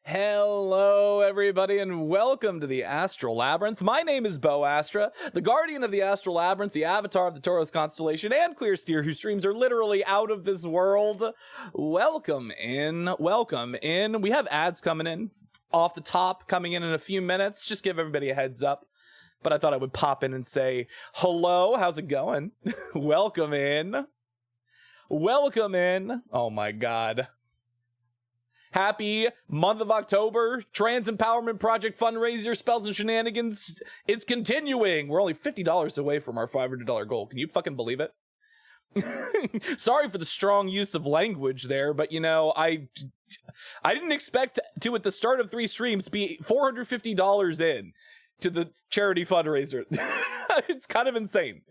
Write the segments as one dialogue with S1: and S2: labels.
S1: Hello, everybody, and welcome to the Astral Labyrinth. My name is Bo Astra, the guardian of the Astral Labyrinth, the avatar of the Taurus constellation, and queer steer whose streams are literally out of this world. Welcome in, welcome in. We have ads coming in off the top, coming in a few minutes. Just give everybody a heads up. But I thought I would pop in and say, hello, how's it going? Welcome in. Welcome in. Oh my God. Happy month of October. Trans Empowerment Project fundraiser, spells and shenanigans. It's continuing. We're only $50 away from our $500 goal. Can you fucking believe it? Sorry for the strong use of language there, but you know, I didn't expect to, at the start of 3 streams, be $450 in to the charity fundraiser. It's kind of insane.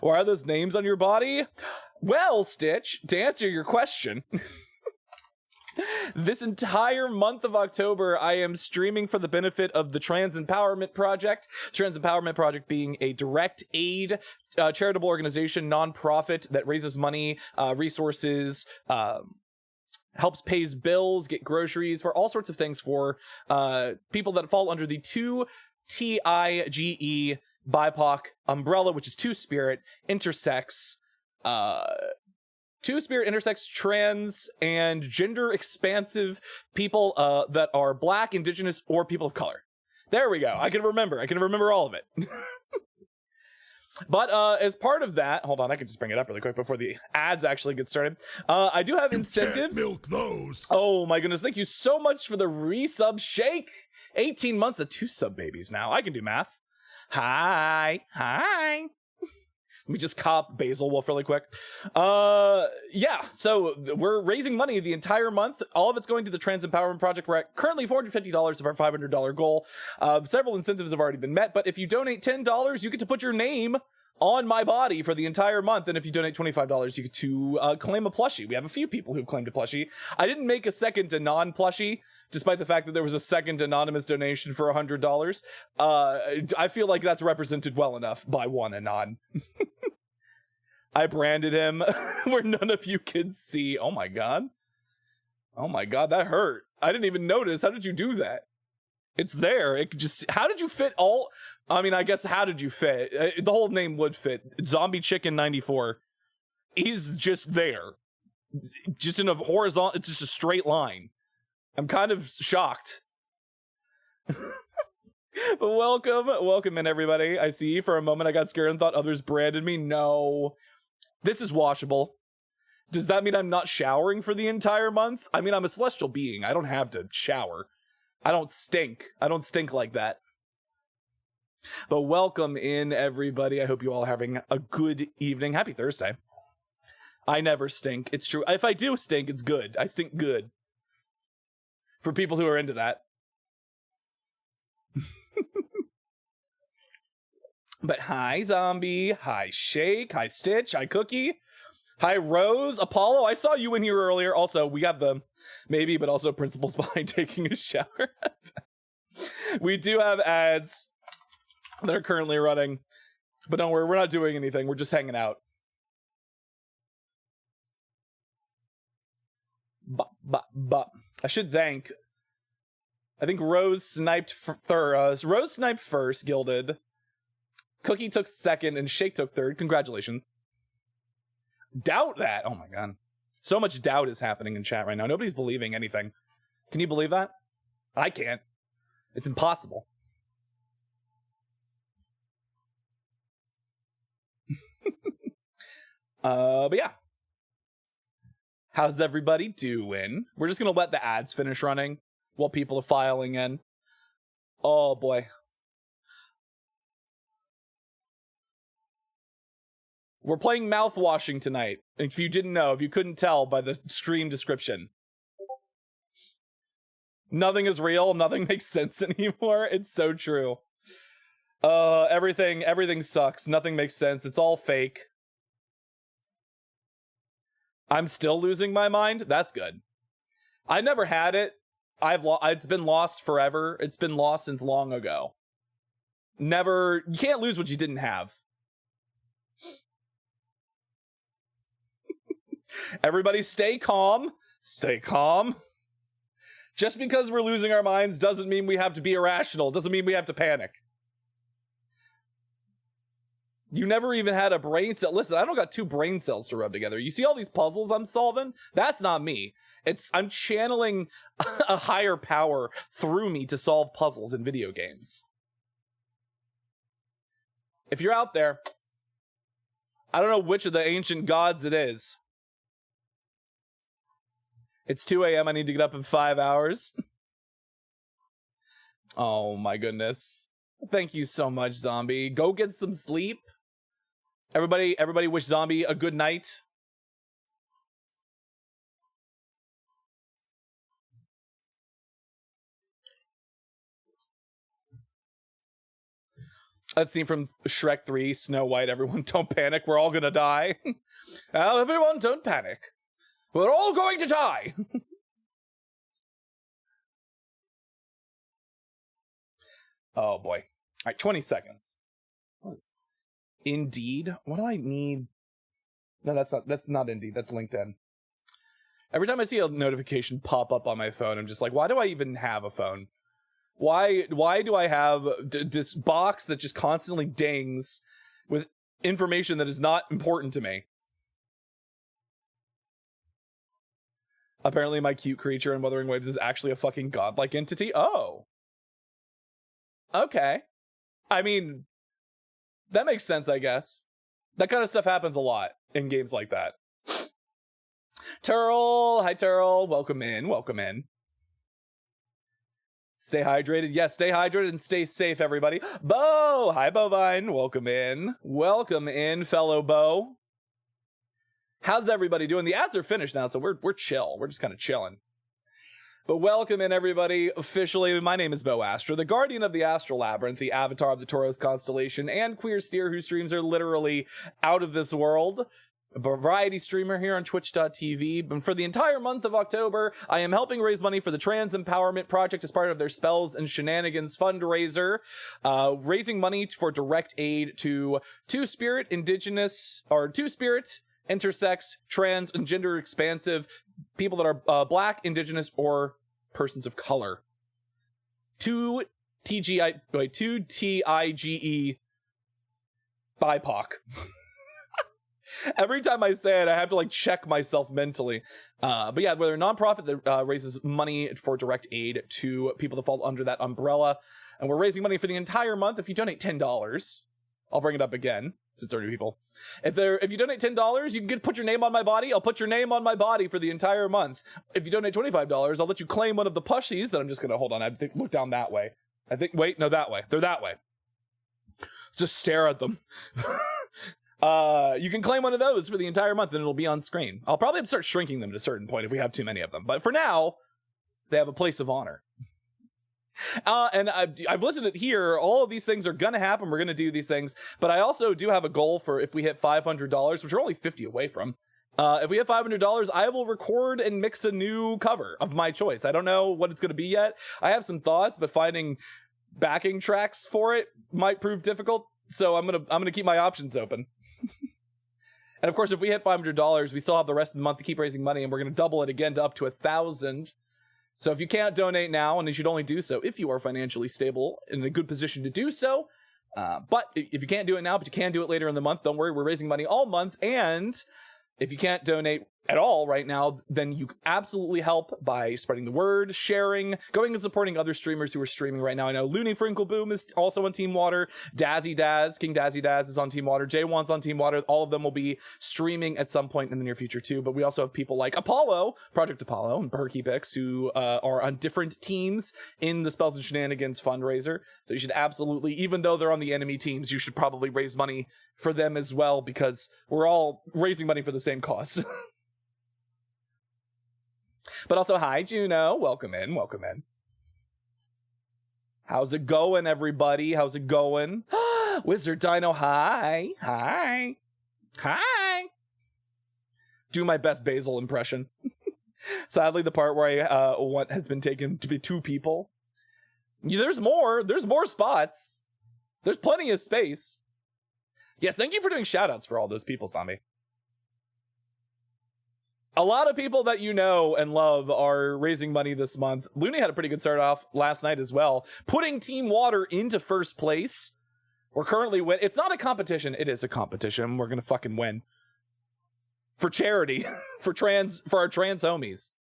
S1: Why are those names on your body? Well, Stitch, to answer your question, this entire month of October, I am streaming for the benefit of the Trans Empowerment Project. Trans Empowerment Project being a direct aid charitable organization, nonprofit that raises money, resources, helps pays bills, get groceries, for all sorts of things for people that fall under the 2TIGE BIPOC umbrella, which is Two-Spirit, intersex, Two-Spirit, intersex, trans, and gender-expansive people that are Black, Indigenous, or people of color. There we go. I can remember all of it. But as part of that, hold on, I can just bring it up really quick before the ads actually get started. I do have incentives.
S2: You can't milk those.
S1: Oh my goodness, thank you so much for the resub shake. 18 months of 2 sub babies now. I can do math. Hi. Let me just cop Basil Wolf really quick. Yeah, so we're raising money the entire month. All of it's going to the Trans Empowerment Project. We're at currently $450 of our $500 goal. Several incentives have already been met, but if you donate $10, you get to put your name on my body for the entire month. And if you donate $25, you get to claim a plushie. We have a few people who've claimed a plushie. I didn't make a second to non-plushie, despite the fact that there was a second anonymous donation for $100. I feel like that's represented well enough by one anon. I branded him where none of you can see. Oh my God. Oh my God, that hurt. I didn't even notice. How did you do that? It's there. It could just, how did you fit all? I mean, I guess, how did you fit? The whole name would fit. Zombie Chicken 94. He's just there. Just in a horizontal, it's just a straight line. I'm kind of shocked. But welcome in, everybody. I see for a moment I got scared and thought others branded me. No. This is washable. Does that mean I'm not showering for the entire month? I mean, I'm a celestial being. I don't have to shower. I don't stink. I don't stink like that. But welcome in, everybody. I hope you all are having a good evening. Happy Thursday. I never stink. It's true. If I do stink, it's good. I stink good. For people who are into that. But hi, Zombie. Hi, Shake. Hi, Stitch. Hi, Cookie. Hi, Rose. Apollo, I saw you in here earlier. Also, we have the maybe, but also principles behind taking a shower. We do have ads that are currently running. But don't worry, we're not doing anything. We're just hanging out. I should thank... I think Rose sniped Rose sniped first, Gilded. Cookie took second, and Shake took third. Congratulations. Doubt that. Oh my God. So much doubt is happening in chat right now. Nobody's believing anything. Can you believe that? I can't. It's impossible. But yeah. How's everybody doing? We're just gonna let the ads finish running while people are filing in. Oh boy. We're playing Mouthwashing tonight. If you didn't know, if you couldn't tell by the stream description. Nothing is real. Nothing makes sense anymore. It's so true. Everything sucks. Nothing makes sense. It's all fake. I'm still losing my mind. That's good. I never had it. It's been lost forever. It's been lost since long ago. Never. You can't lose what you didn't have. Everybody stay calm. Stay calm. Just because we're losing our minds doesn't mean we have to be irrational. Doesn't mean we have to panic. You never even had a brain cell. Listen, I don't got 2 brain cells to rub together. You see all these puzzles I'm solving? That's not me. I'm channeling a higher power through me to solve puzzles in video games. If you're out there, I don't know which of the ancient gods it is. It's 2 a.m. I need to get up in 5 hours. Oh my goodness. Thank you so much, Zombie. Go get some sleep. Everybody wish Zombie a good night. That scene from Shrek 3, Snow White, everyone don't panic, we're all gonna die. Everyone don't panic. We're all going to die. Oh boy. All right, 20 seconds. Indeed? What do I need? No, that's not Indeed, that's LinkedIn. Every time I see a notification pop up on my phone, I'm just like, why do I even have a phone? Why do I have this box that just constantly dings with information that is not important to me? Apparently my cute creature in Wuthering Waves is actually a fucking godlike entity. Oh. Okay. I mean, that makes sense, I guess. That kind of stuff happens a lot in games like that. Turl, hi Turl, welcome in, welcome in. Stay hydrated, yes, stay hydrated and stay safe, everybody. Bo, hi Bovine, welcome in, fellow Bo. How's everybody doing? The ads are finished now, so we're chill, we're just kind of chilling. But welcome in, everybody. Officially, my name is Bo Astra, the guardian of the Astral Labyrinth, the avatar of the Tauros constellation, and Queer Steer, whose streams are literally out of this world. A variety streamer here on twitch.tv. And for the entire month of October, I am helping raise money for the Trans Empowerment Project as part of their Spells and Shenanigans fundraiser, raising money for direct aid to two-spirit, intersex, trans, and gender expansive people that are black, indigenous, or persons of color. 2TIGE BIPOC. Every time I say it, I have to like check myself mentally. But yeah, we're a nonprofit that raises money for direct aid to people that fall under that umbrella. And we're raising money for the entire month. If you donate $10, I'll bring it up again since there are new people. If you donate $10, you can put your name on my body. I'll put your name on my body for the entire month. If you donate $25, I'll let you claim one of the plushies that I'm just going to hold on. I think look down that way. Wait, no, that way. They're that way. Just stare at them. You can claim one of those for the entire month and it'll be on screen. I'll probably have to start shrinking them to a certain point if we have too many of them. But for now, they have a place of honor. And I've listed it here. All of these things are going to happen. We're going to do these things. But I also do have a goal for if we hit $500, which we're only 50 away from. If we hit $500, I will record and mix a new cover of my choice. I don't know what it's going to be yet. I have some thoughts, but finding backing tracks for it might prove difficult. So I'm going to keep my options open. And of course, if we hit $500, we still have the rest of the month to keep raising money, and we're going to double it again to up to 1,000. So if you can't donate now, and you should only do so if you are financially stable and in a good position to do so. But if you can't do it now, but you can do it later in the month, don't worry, we're raising money all month. And if you can't donate at all right now, then you absolutely help by spreading the word, sharing, going and supporting other streamers who are streaming right now. I know Looney Frinkle Boom is also on Team Water. Dazzy Daz, King Dazzy Daz is on Team Water. J1's on Team Water. All of them will be streaming at some point in the near future too. But we also have people like Apollo, Project Apollo, and Perky Pix, who are on different teams in the Spells and Shenanigans fundraiser. So you should absolutely, even though they're on the enemy teams, you should probably raise money for them as well, because we're all raising money for the same cause. But also, hi, Juno. Welcome in. Welcome in. How's it going, everybody? How's it going? Wizard Dino, hi. Hi. Hi. Do my best Basil impression. Sadly, the part where I want has been taken to be 2 people. There's more. There's more spots. There's plenty of space. Yes, thank you for doing shoutouts for all those people, Zombie. A lot of people that you know and love are raising money this month. Looney had a pretty good start off last night as well, putting Team Water into first place. We're currently win. It's not a competition. It is a competition. We're gonna fucking win for charity, for our trans homies.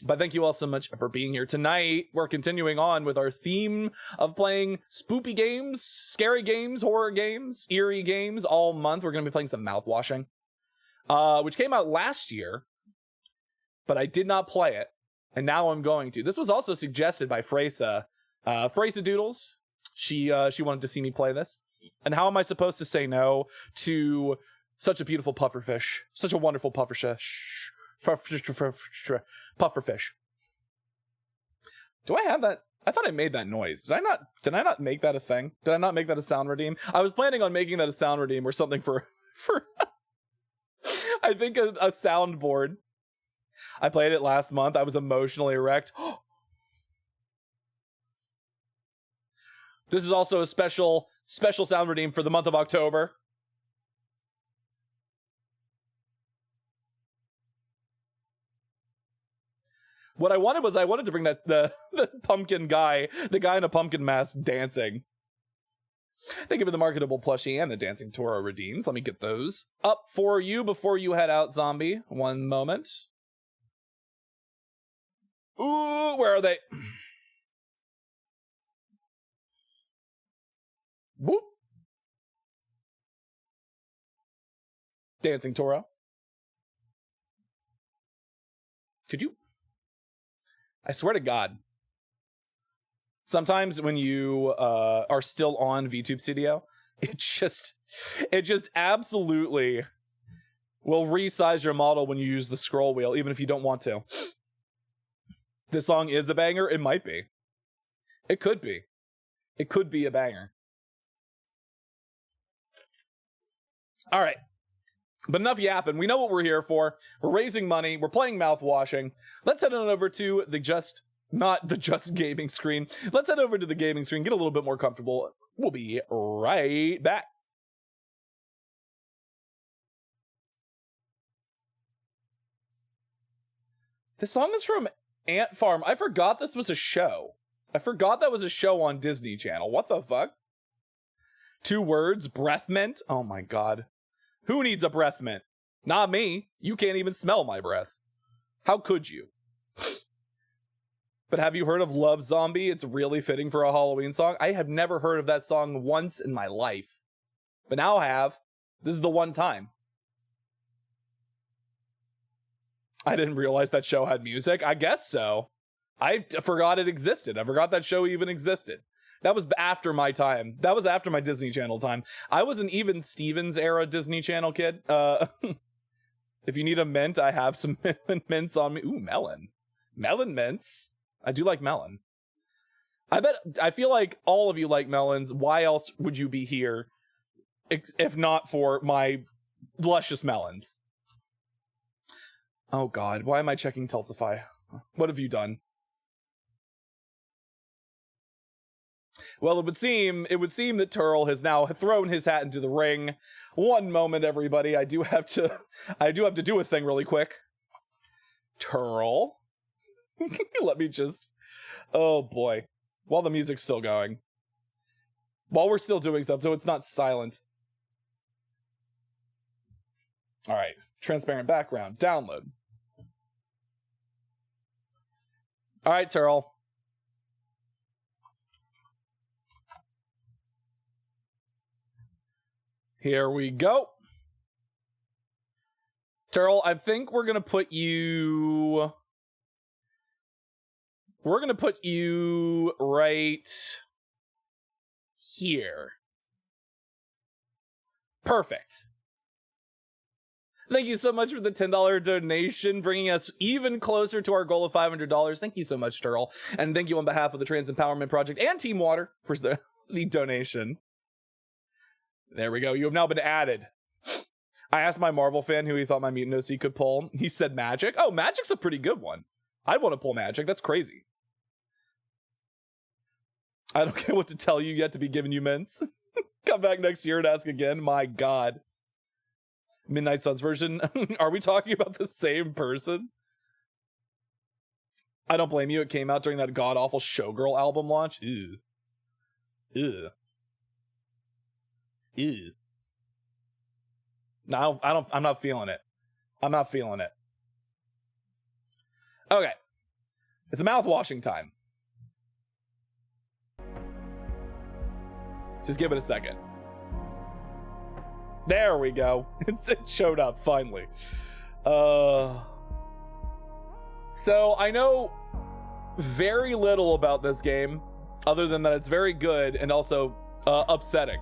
S1: But thank you all so much for being here tonight. We're continuing on with our theme of playing spoopy games, scary games, horror games, eerie games all month. We're gonna be playing some Mouthwashing, which came out last year, but I did not play it, and now I'm going to. This was also suggested by Freysa. Freysa Doodles. She wanted to see me play this. And how am I supposed to say no to such a beautiful pufferfish? Such a wonderful pufferfish. Pufferfish. Do I have that? I thought I made that noise. Did I not make that a thing? Did I not make that a sound redeem? I was planning on making that a sound redeem or something for I think a soundboard. I played it last month. I was emotionally wrecked. This is also a special sound redeem for the month of October. What I wanted to bring the pumpkin guy, the guy in a pumpkin mask dancing. Thank you for the marketable plushie and the dancing Toro redeems. Let me get those up for you before you head out, zombie. One moment. Ooh, where are they? Whoop. Dancing Toro. Could you? I swear to God. Sometimes when you are still on VTube Studio, it just absolutely will resize your model when you use the scroll wheel, even if you don't want to. This song is a banger. It might be. It could be. It could be a banger. All right. But enough yapping. We know what we're here for. We're raising money. We're playing Mouthwashing. Let's head on over to not the just gaming screen. Let's head over to the gaming screen, get a little bit more comfortable. We'll be right back. This song is from Ant Farm. I forgot this was a show. I forgot that was a show on Disney Channel. What the fuck? 2 words, breath mint? Oh my God. Who needs a breath mint? Not me. You can't even smell my breath. How could you? But have you heard of Love Zombie? It's really fitting for a Halloween song. I have never heard of that song once in my life. But now I have. This is the one time. I didn't realize that show had music. I guess so. I forgot it existed. I forgot that show even existed. That was after my time. That was after my Disney Channel time. I was an even Stevens era Disney Channel kid. If you need a mint, I have some mints on me. Ooh, melon. Melon mints. I do like melon. I feel like all of you like melons. Why else would you be here if not for my luscious melons? Oh God, why am I checking Tiltify? What have you done? Well, it would seem that Turl has now thrown his hat into the ring. One moment, everybody. I do have to do a thing really quick. Turl. Let me just... Oh, boy. While the music's still going. While we're still doing stuff, so it's not silent. All right. Transparent background. Download. All right, Turl. Here we go. Turl, I think we're going to put you... We're going to put you right here. Perfect. Thank you so much for the $10 donation, bringing us even closer to our goal of $500. Thank you so much, Turl. And thank you on behalf of the Trans Empowerment Project and Team Water for the donation. There we go. You have now been added. I asked my Marvel fan who he thought my Mutant OC could pull. He said Magic. Oh, Magic's a pretty good one. I'd want to pull Magic. That's crazy. I don't care what to tell you yet to be giving you mints. Come back next year and ask again. My God. Midnight Suns version. Are we talking about the same person? I don't blame you. It came out during that god-awful Showgirl album launch. Ew. Ew. Ew. No, I'm not feeling it. I'm not feeling it. Okay. It's a mouthwashing time. Just give it a second. There we go. It showed up, finally. So, I know very little about this game, other than that it's very good and also upsetting.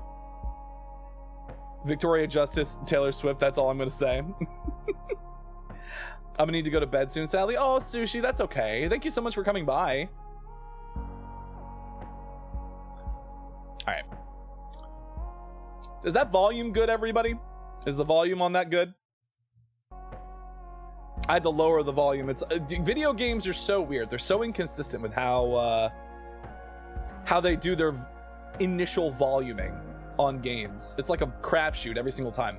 S1: Victoria Justice, Taylor Swift, that's all I'm going to say. I'm going to need to go to bed soon, sadly. Oh, Sushi, that's okay. Thank you so much for coming by. All right. Is that volume good, everybody? Is the volume on that good? I had to lower the volume. It's video games are so weird. They're so inconsistent with how they do their initial voluming on games. It's like a crapshoot every single time.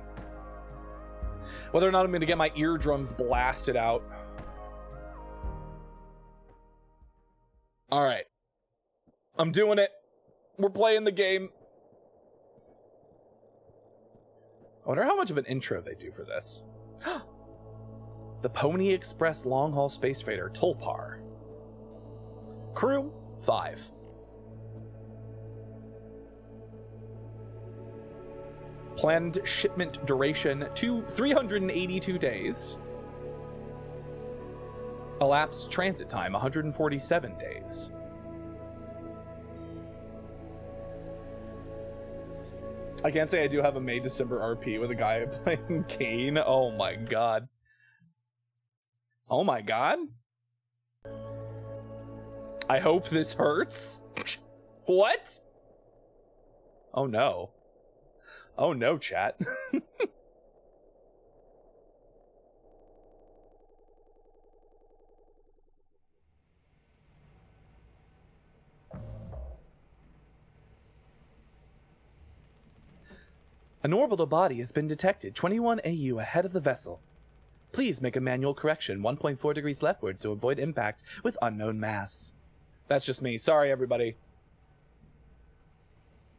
S1: Whether or not I'm going to get my eardrums blasted out. All right. I'm doing it. We're playing the game. I wonder how much of an intro they do for this. The Pony Express long-haul space freighter Tulpar. Crew 5. Planned shipment duration 382 days. Elapsed transit time 147 days. I can't say I do have a May December RP with a guy playing Kane. Oh my god. Oh my god. I hope this hurts. What? Oh no. Oh no, chat. An orbital body has been detected 21 AU ahead of the vessel. Please make a manual correction 1.4 degrees leftward to avoid impact with unknown mass. That's just me. Sorry, everybody.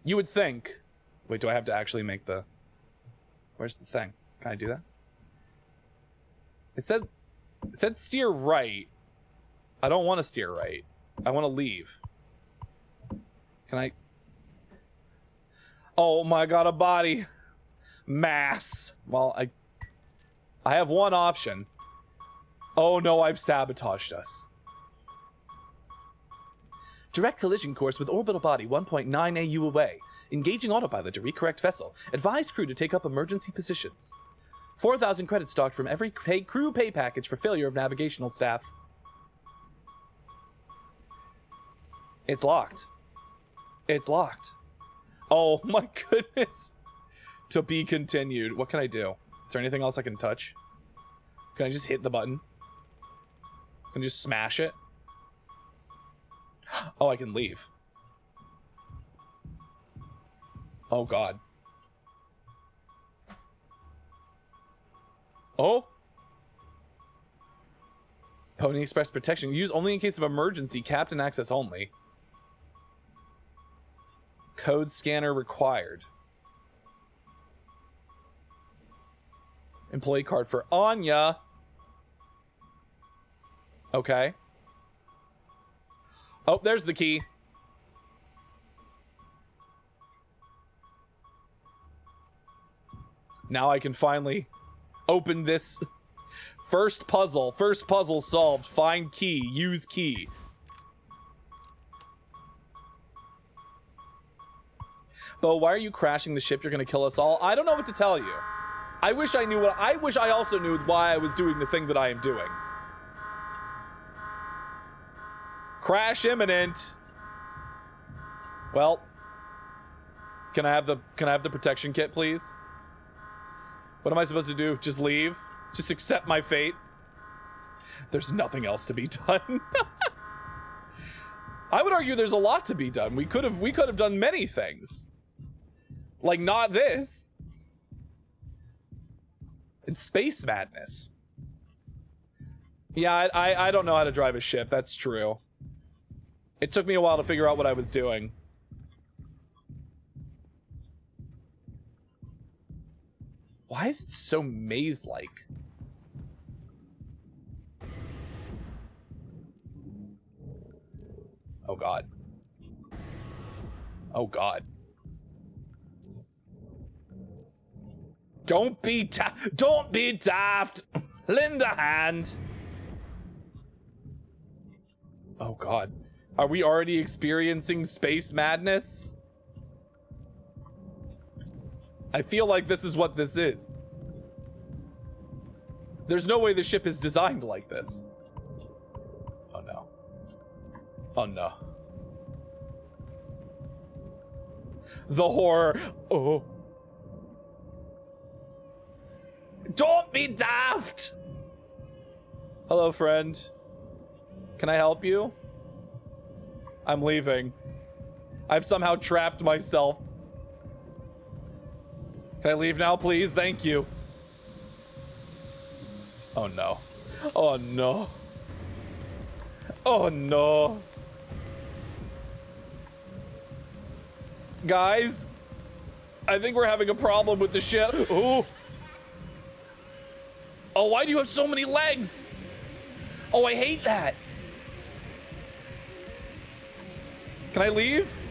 S1: You would think... Wait, do I have to actually make the... Where's the thing? Can I do that? It said steer right. I don't want to steer right. I want to leave. Can I... Oh my god, a body. Mass. Well, I have one option. Oh no, I've sabotaged us. Direct collision course with orbital body 1.9 AU away. Engaging autopilot to recorrect vessel. Advise crew to take up emergency positions. 4,000 credits stocked from every crew pay package for failure of navigational staff. It's locked. It's locked. Oh my goodness. To be continued. What can I do? Is there anything else I can touch? Can I just hit the button? Can I just smash it? Oh, I can leave. Oh god. Oh. Pony Express protection. Use only in case of emergency. Captain access only. Code scanner required. Employee card for Anya. Okay. Oh, there's the key. Now I can finally open this first puzzle. First puzzle solved. Find key. Use key. But why are you crashing the ship? You're gonna kill us all. I don't know what to tell you. I wish I knew what. I wish I also knew why I was doing the thing that I am doing. Crash imminent. Well, can I have the protection kit, please? What am I supposed to do? Just leave? Just accept my fate? There's nothing else to be done. I would argue there's a lot to be done. We could have done many things. Like not this. It's space madness. Yeah, I don't know how to drive a ship. That's true. It took me a while to figure out what I was doing. Why is it so maze-like? Oh god. Oh god. Don't be daft! Lend a hand! Oh god. Are we already experiencing space madness? I feel like this is what this is. There's no way the ship is designed like this. Oh no. Oh no. The horror. Oh. Don't be daft! Hello, friend. Can I help you? I'm leaving. I've somehow trapped myself. Can I leave now, please? Thank you. Oh no. Oh no. Oh no. Guys, I think we're having a problem with the ship. Oh. Oh, why do you have so many legs? Oh, I hate that. Can I leave?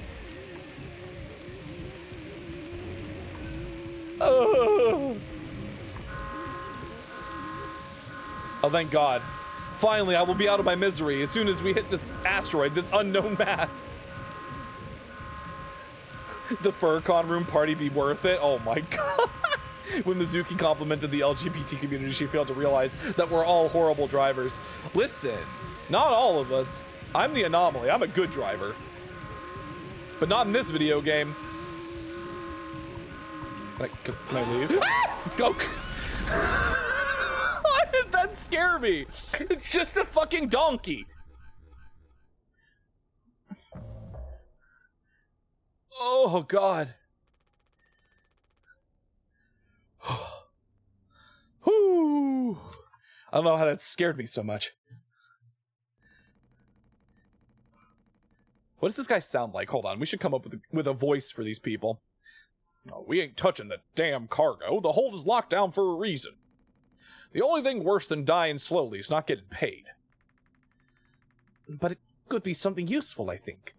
S1: Oh, thank God. Finally, I will be out of my misery as soon as we hit this asteroid, this unknown mass. The FurCon room party be worth it? Oh my God. When Mizuki complimented the LGBT community, she failed to realize that we're all horrible drivers. Listen, not all of us. I'm the anomaly. I'm a good driver. But not in this video game. Can I leave? Go. Why did that scare me? It's just a fucking donkey. Oh, God. Whew. I don't know how that scared me so much. What does this guy sound like? Hold on, we should come up with a voice for these people. No, we ain't touching the damn cargo. The hold is locked down for a reason. The only thing worse than dying slowly is not getting paid. But it could be something useful, I think.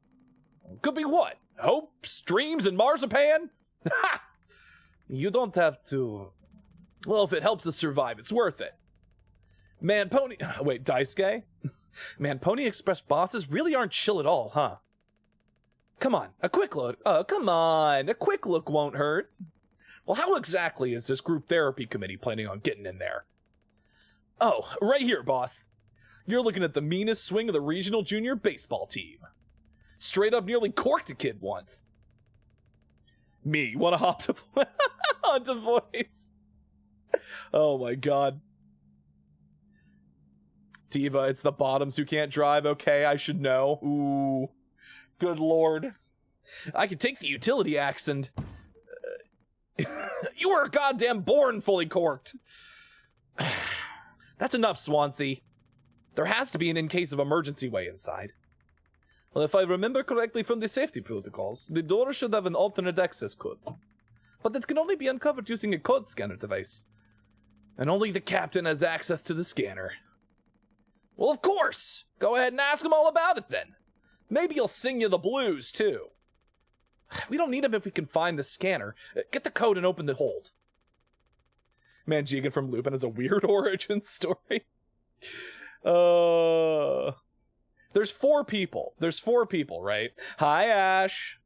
S1: Could be what? Hopes, dreams, and marzipan? Ha! You don't have to... Well, if it helps us survive, it's worth it. Man, Pony... Wait, Daisuke? Man, Pony Express bosses really aren't chill at all, huh? Come on, a quick look. Come on, a quick look won't hurt. Well, how exactly is this group therapy committee planning on getting in there? Oh, right here, boss. You're looking at the meanest swing of the regional junior baseball team. Straight up nearly corked a kid once. Me, wanna hop to onto voice. Oh my God. Diva, it's the bottoms who can't drive. Okay, I should know. Ooh, good lord. I could take the utility accent. You were goddamn born fully corked. That's enough, Swansea. There has to be an in case of emergency way inside. Well, if I remember correctly from the safety protocols, the door should have an alternate access code. But it can only be uncovered using a code scanner device. And only the captain has access to the scanner. Well, of course! Go ahead and ask him all about it then. Maybe he'll sing you the blues, too. We don't need him if we can find the scanner. Get the code and open the hold. Man, Jigen from Lupin has a weird origin story. There's four people. There's four people, right? Hi, Ash.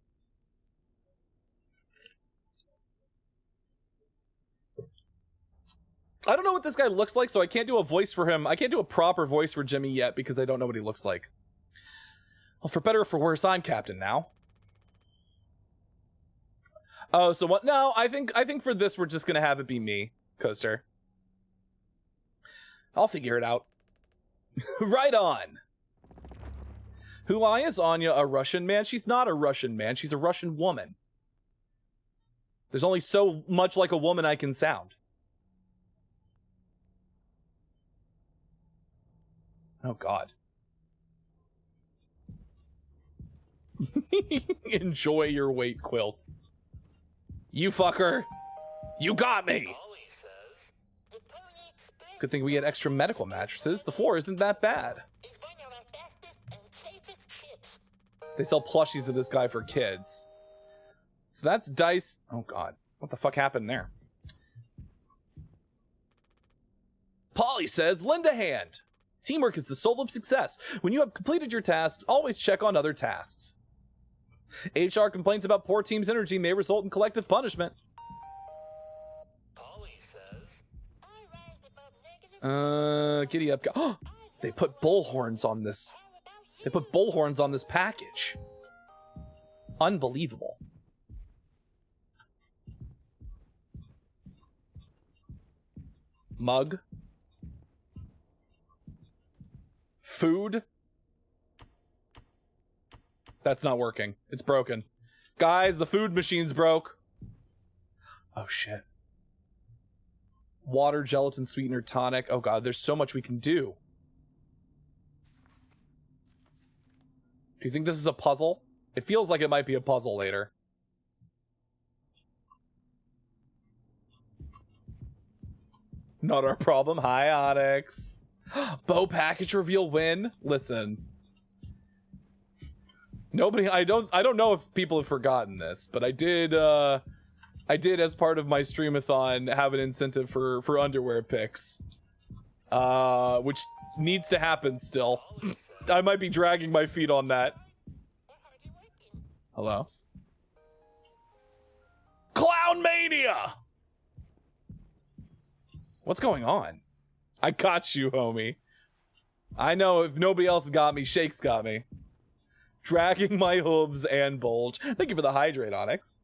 S1: I don't know what this guy looks like, so I can't do a voice for him. I can't do a proper voice for Jimmy yet because I don't know what he looks like. Well, for better or for worse, I'm captain now. Oh, so what? No, I think for this we're just gonna have it be me, Coaster. I'll figure it out. Right on. Why is Anya a Russian man? She's not a Russian man. She's a Russian woman. There's only so much like a woman I can sound. Oh, God. Enjoy your weight, Quilt. You fucker. You got me. Good thing we get extra medical mattresses. The floor isn't that bad. They sell plushies of this guy for kids. So that's dice. Oh, God. What the fuck happened there? Polly says, lend a hand. Teamwork is the soul of success. When you have completed your tasks, always check on other tasks. HR complaints about poor team synergy may result in collective punishment. Giddy up. Oh, they put bullhorns on this. They put bullhorns on this package. Unbelievable. Mug. Food. That's not working. It's broken. Guys, the food machine's broke. Oh, shit. Water, gelatin, sweetener, tonic. Oh, God, there's so much we can do. Do you think this is a puzzle? It feels like it might be a puzzle later. Not our problem. Hi, Onyx. Bow package reveal win. Listen. Nobody, I don't know if people have forgotten this, but I did as part of my streamathon have an incentive for underwear picks. Which needs to happen still. I might be dragging my feet on that. Hello? Clown Mania! What's going on? I got you, homie. I know if nobody else got me, Shake's got me. Dragging my hooves and bulge. Thank you for the hydrate, Onyx.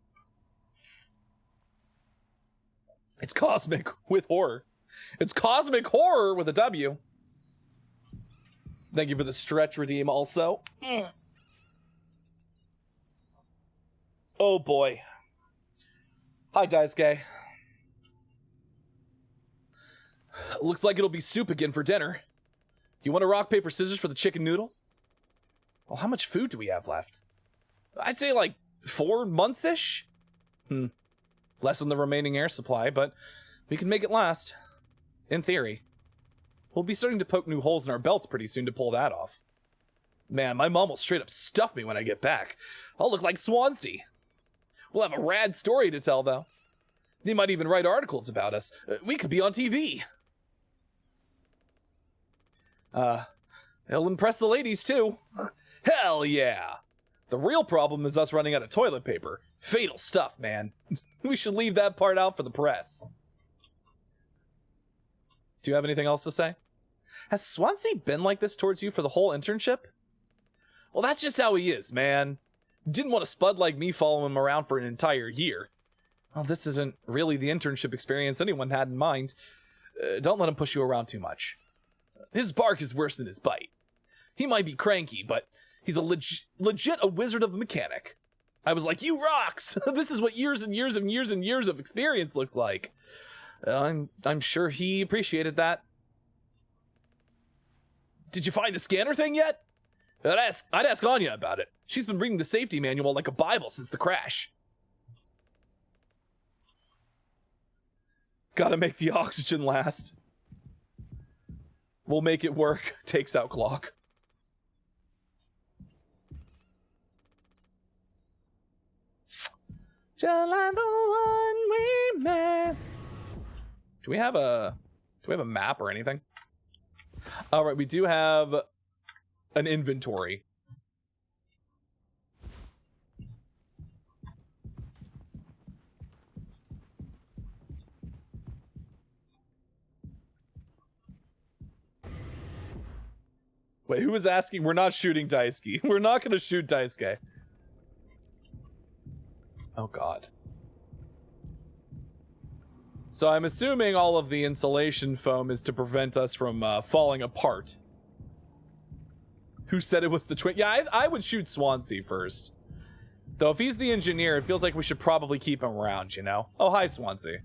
S1: It's cosmic with horror. It's cosmic horror with a W. Thank you for the stretch redeem also. Oh boy. Hi, Daisuke. Looks like it'll be soup again for dinner. You want a rock, paper, scissors for the chicken noodle? Well, how much food do we have left? I'd say like 4 months-ish? Less than the remaining air supply, but we can make it last. In theory. We'll be starting to poke new holes in our belts pretty soon to pull that off. Man, my mom will straight up stuff me when I get back. I'll look like Swansea. We'll have a rad story to tell, though. They might even write articles about us. We could be on TV. It'll impress the ladies, too. Hell yeah. The real problem is us running out of toilet paper. Fatal stuff, man. We should leave that part out for the press. Do you have anything else to say? Has Swansea been like this towards you for the whole internship? Well, that's just how he is, man. Didn't want a spud like me follow him around for an entire year. Well, this isn't really the internship experience anyone had in mind. Don't let him push you around too much. His bark is worse than his bite. He might be cranky, but he's a legit a wizard of a mechanic. I was like, you rocks! This is what years and years and years and years of experience looks like. I'm sure he appreciated that. Did you find the scanner thing yet? I'd ask Anya about it. She's been reading the safety manual like a Bible since the crash. Gotta make the oxygen last. We'll make it work. Takes out clock. July the one we met. Do we have a map or anything? All right, we do have an inventory. Wait, who was asking? We're not shooting Daisuke. We're not going to shoot Daisuke. Oh, God. So I'm assuming all of the insulation foam is to prevent us from falling apart. Who said it was the twin? Yeah, I would shoot Swansea first. Though if he's the engineer, it feels like we should probably keep him around, you know? Oh, hi, Swansea.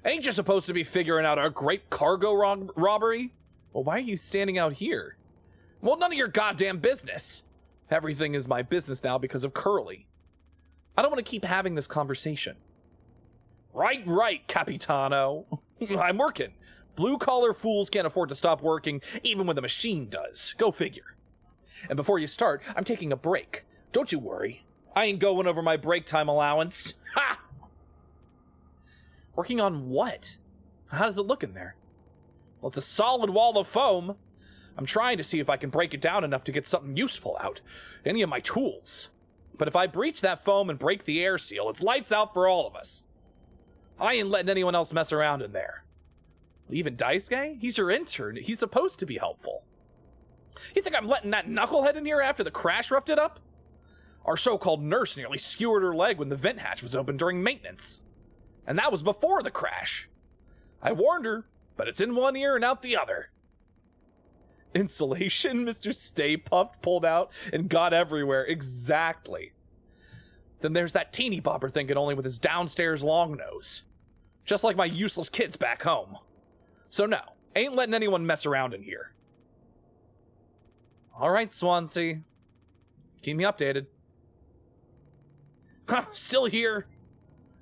S1: Ain't you supposed to be figuring out a great cargo robbery? Well, why are you standing out here? Well, none of your goddamn business. Everything is my business now because of Curly. I don't want to keep having this conversation. Right, Capitano. I'm working. Blue-collar fools can't afford to stop working, even when the machine does. Go figure. And before you start, I'm taking a break. Don't you worry. I ain't going over my break time allowance. Ha! Working on what? How does it look in there? Well, it's a solid wall of foam. I'm trying to see if I can break it down enough to get something useful out. Any of my tools. But if I breach that foam and break the air seal, it's lights out for all of us. I ain't letting anyone else mess around in there. Even Dice Guy? He's your intern. He's supposed to be helpful. You think I'm letting that knucklehead in here after the crash roughed it up? Our so-called nurse nearly skewered her leg when the vent hatch was open during maintenance. And that was before the crash. I warned her, but it's in one ear and out the other. Insulation, Mr. Stay Puffed pulled out and got everywhere. Exactly. Then there's that teeny bopper thinking only with his downstairs long nose. Just like my useless kids back home. So no, ain't letting anyone mess around in here. All right, Swansea. Keep me updated. Huh, still here?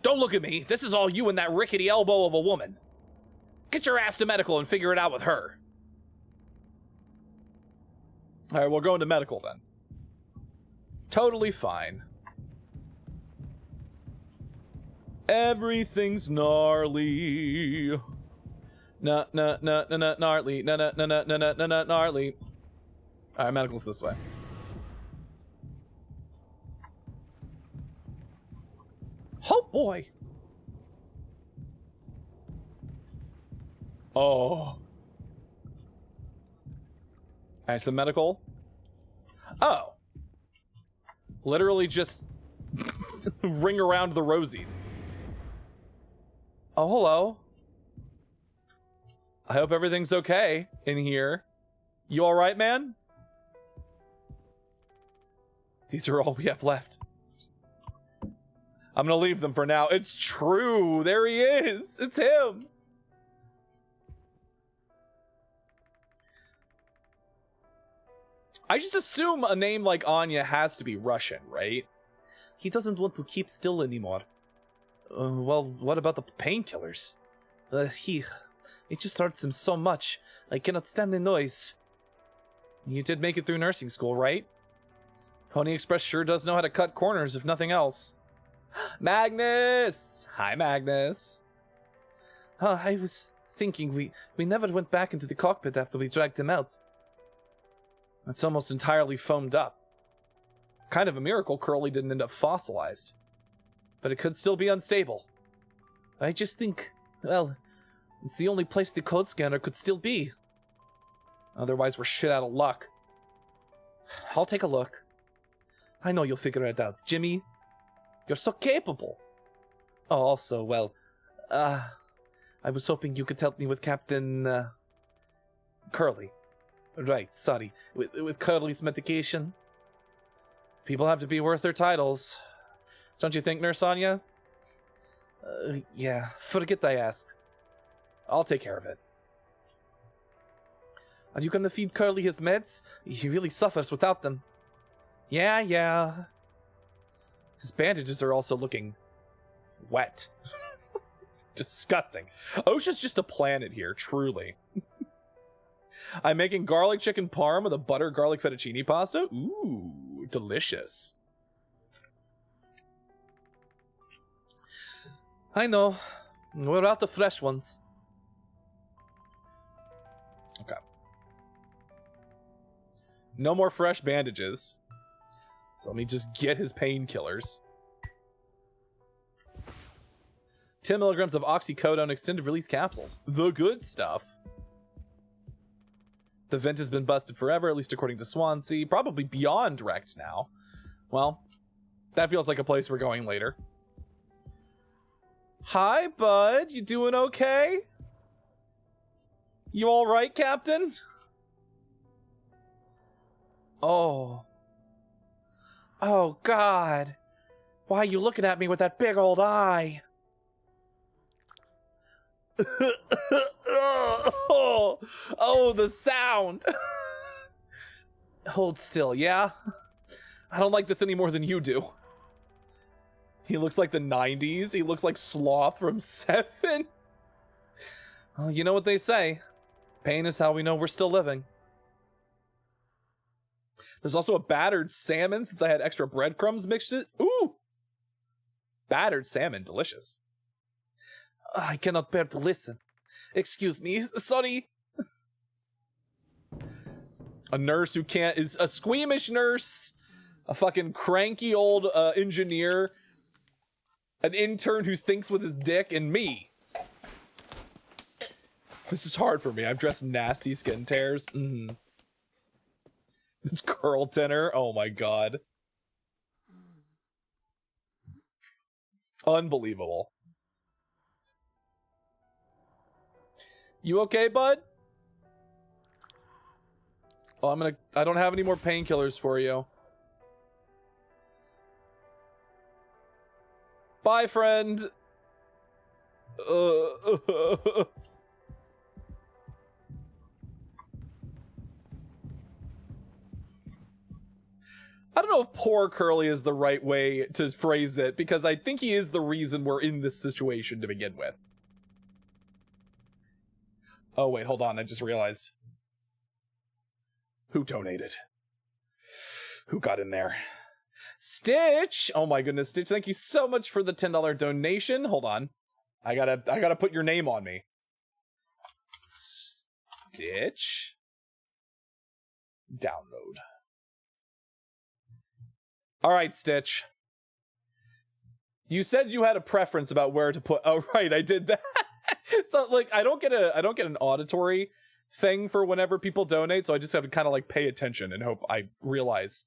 S1: Don't look at me. This is all you and that rickety elbow of a woman. Get your ass to medical and figure it out with her. All right, we'll go into medical then. Totally fine. Everything's gnarly. Gnarly. Gnarly. All right, medical's this way. Oh boy. Oh. All right, so medical. Oh. Literally just ring around the rosy. Oh, hello. I hope everything's okay in here. You all right, man? These are all we have left. I'm gonna leave them for now. It's true. There he is. It's him. I just assume a name like Anya has to be Russian, right? He doesn't want to keep still anymore. Well, what about the painkillers? It just hurts him so much. I cannot stand the noise. You did make it through nursing school, right? Pony Express sure does know how to cut corners, if nothing else. Magnus! Hi, Magnus. I was thinking we never went back into the cockpit after we dragged him out. It's almost entirely foamed up. Kind of a miracle Curly didn't end up fossilized. But it could still be unstable. I just think, well, it's the only place the code scanner could still be. Otherwise, we're shit out of luck. I'll take a look. I know you'll figure it out. Jimmy, you're so capable. Oh, also, well, I was hoping you could help me with Captain, Curly. Right, sorry. With Curly's medication. People have to be worth their titles. Don't you think, Nurse Anya? Yeah, forget I asked. I'll take care of it. Are you gonna feed Curly his meds? He really suffers without them. Yeah. His bandages are also looking wet. Disgusting. OSHA's just a planet here, truly. I'm making garlic chicken parm with a butter garlic fettuccine pasta. Ooh, delicious. I know. We're out of fresh ones. Okay. No more fresh bandages. So let me just get his painkillers. 10 milligrams of oxycodone extended release capsules. The good stuff. The vent has been busted forever, at least according to Swansea. Probably beyond wrecked now. Well, that feels like a place we're going later. Hi, bud. You doing okay? You all right, Captain? Oh. Oh, God. Why are you looking at me with that big old eye? Oh, the sound. Hold still, yeah? I don't like this any more than you do. He looks like the 90s. He looks like Sloth from Seven. Well, you know what they say. Pain is how we know we're still living. There's also a battered salmon since I had extra breadcrumbs mixed it. Ooh! Battered salmon, delicious. I cannot bear to listen. Excuse me, sorry. A nurse who can't, is a squeamish nurse, a fucking cranky old engineer, an intern who thinks with his dick, and me. This is hard for me. I've dressed nasty skin tears. It's curl dinner. Oh my god. Unbelievable. You okay, bud? Oh, I don't have any more painkillers for you. Bye, friend. I don't know if poor Curly is the right way to phrase it, because I think he is the reason we're in this situation to begin with. Oh, wait, hold on. I just realized. Who donated? Who got in there? Stitch! Oh my goodness, Stitch, thank you so much for the $10 donation. Hold on. I gotta put your name on me. Stitch? Download. Alright, Stitch. You said you had a preference about where to put... Oh, right, I did that. So, like, I don't get an auditory thing for whenever people donate, so I just have to kind of, like, pay attention and hope I realize.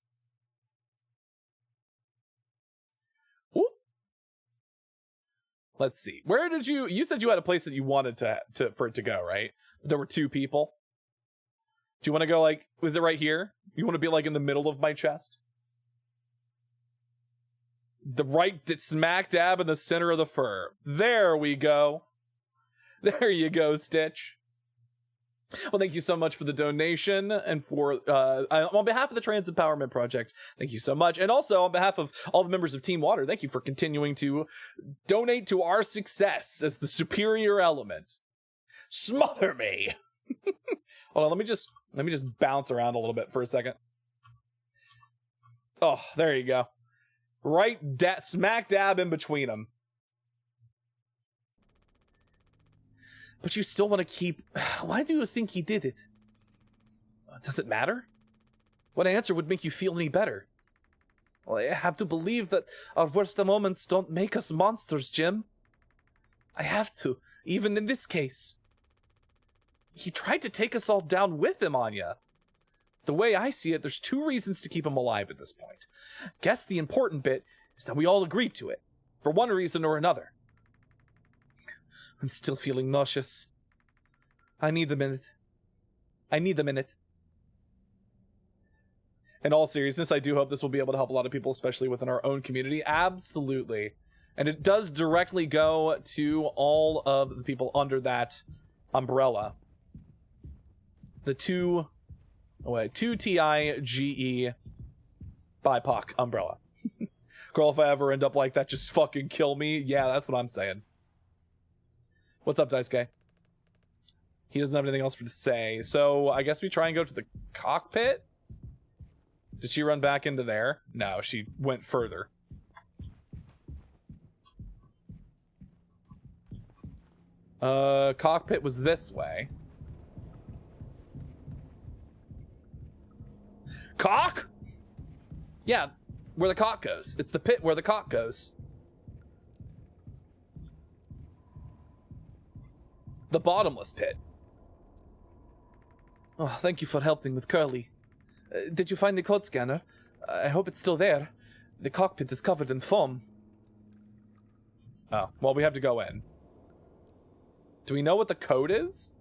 S1: Ooh. Let's see. Where did you said you had a place that you wanted for it to go, right? There were two people. Do you want to go, like, was it right here? You want to be, like, in the middle of my chest? The right smack dab in the center of the fur. There we go. There you go, Stitch. Well, thank you so much for the donation and for, on behalf of the Trans Empowerment Project, thank you so much. And also on behalf of all the members of Team Water, thank you for continuing to donate to our success as the superior element. Smother me. Hold on, let me just bounce around a little bit for a second. Oh, there you go. Right smack dab in between them. But you still want to keep... Why do you think he did it? Does it matter? What answer would make you feel any better? Well, I have to believe that our worst moments don't make us monsters, Jim. I have to, even in this case. He tried to take us all down with him, Anya. The way I see it, there's two reasons to keep him alive at this point. Guess the important bit is that we all agreed to it, for one reason or another. I'm still feeling nauseous. I need the minute. I need the minute. In all seriousness, I do hope this will be able to help a lot of people, especially within our own community. Absolutely. And it does directly go to all of the people under that umbrella. The two TIGE BIPOC umbrella. Girl, if I ever end up like that, just fucking kill me. Yeah, that's what I'm saying. What's up, Dice Guy? He doesn't have anything else to say, so I guess we try and go to the cockpit? Did she run back into there? No, she went further. Cockpit was this way. Cock? Yeah, where the cock goes. It's the pit where the cock goes. The bottomless pit. Oh, thank you for helping with Curly. Did you find the code scanner? I hope it's still there. The cockpit is covered in foam. Oh, well, we have to go in. Do we know what the code is?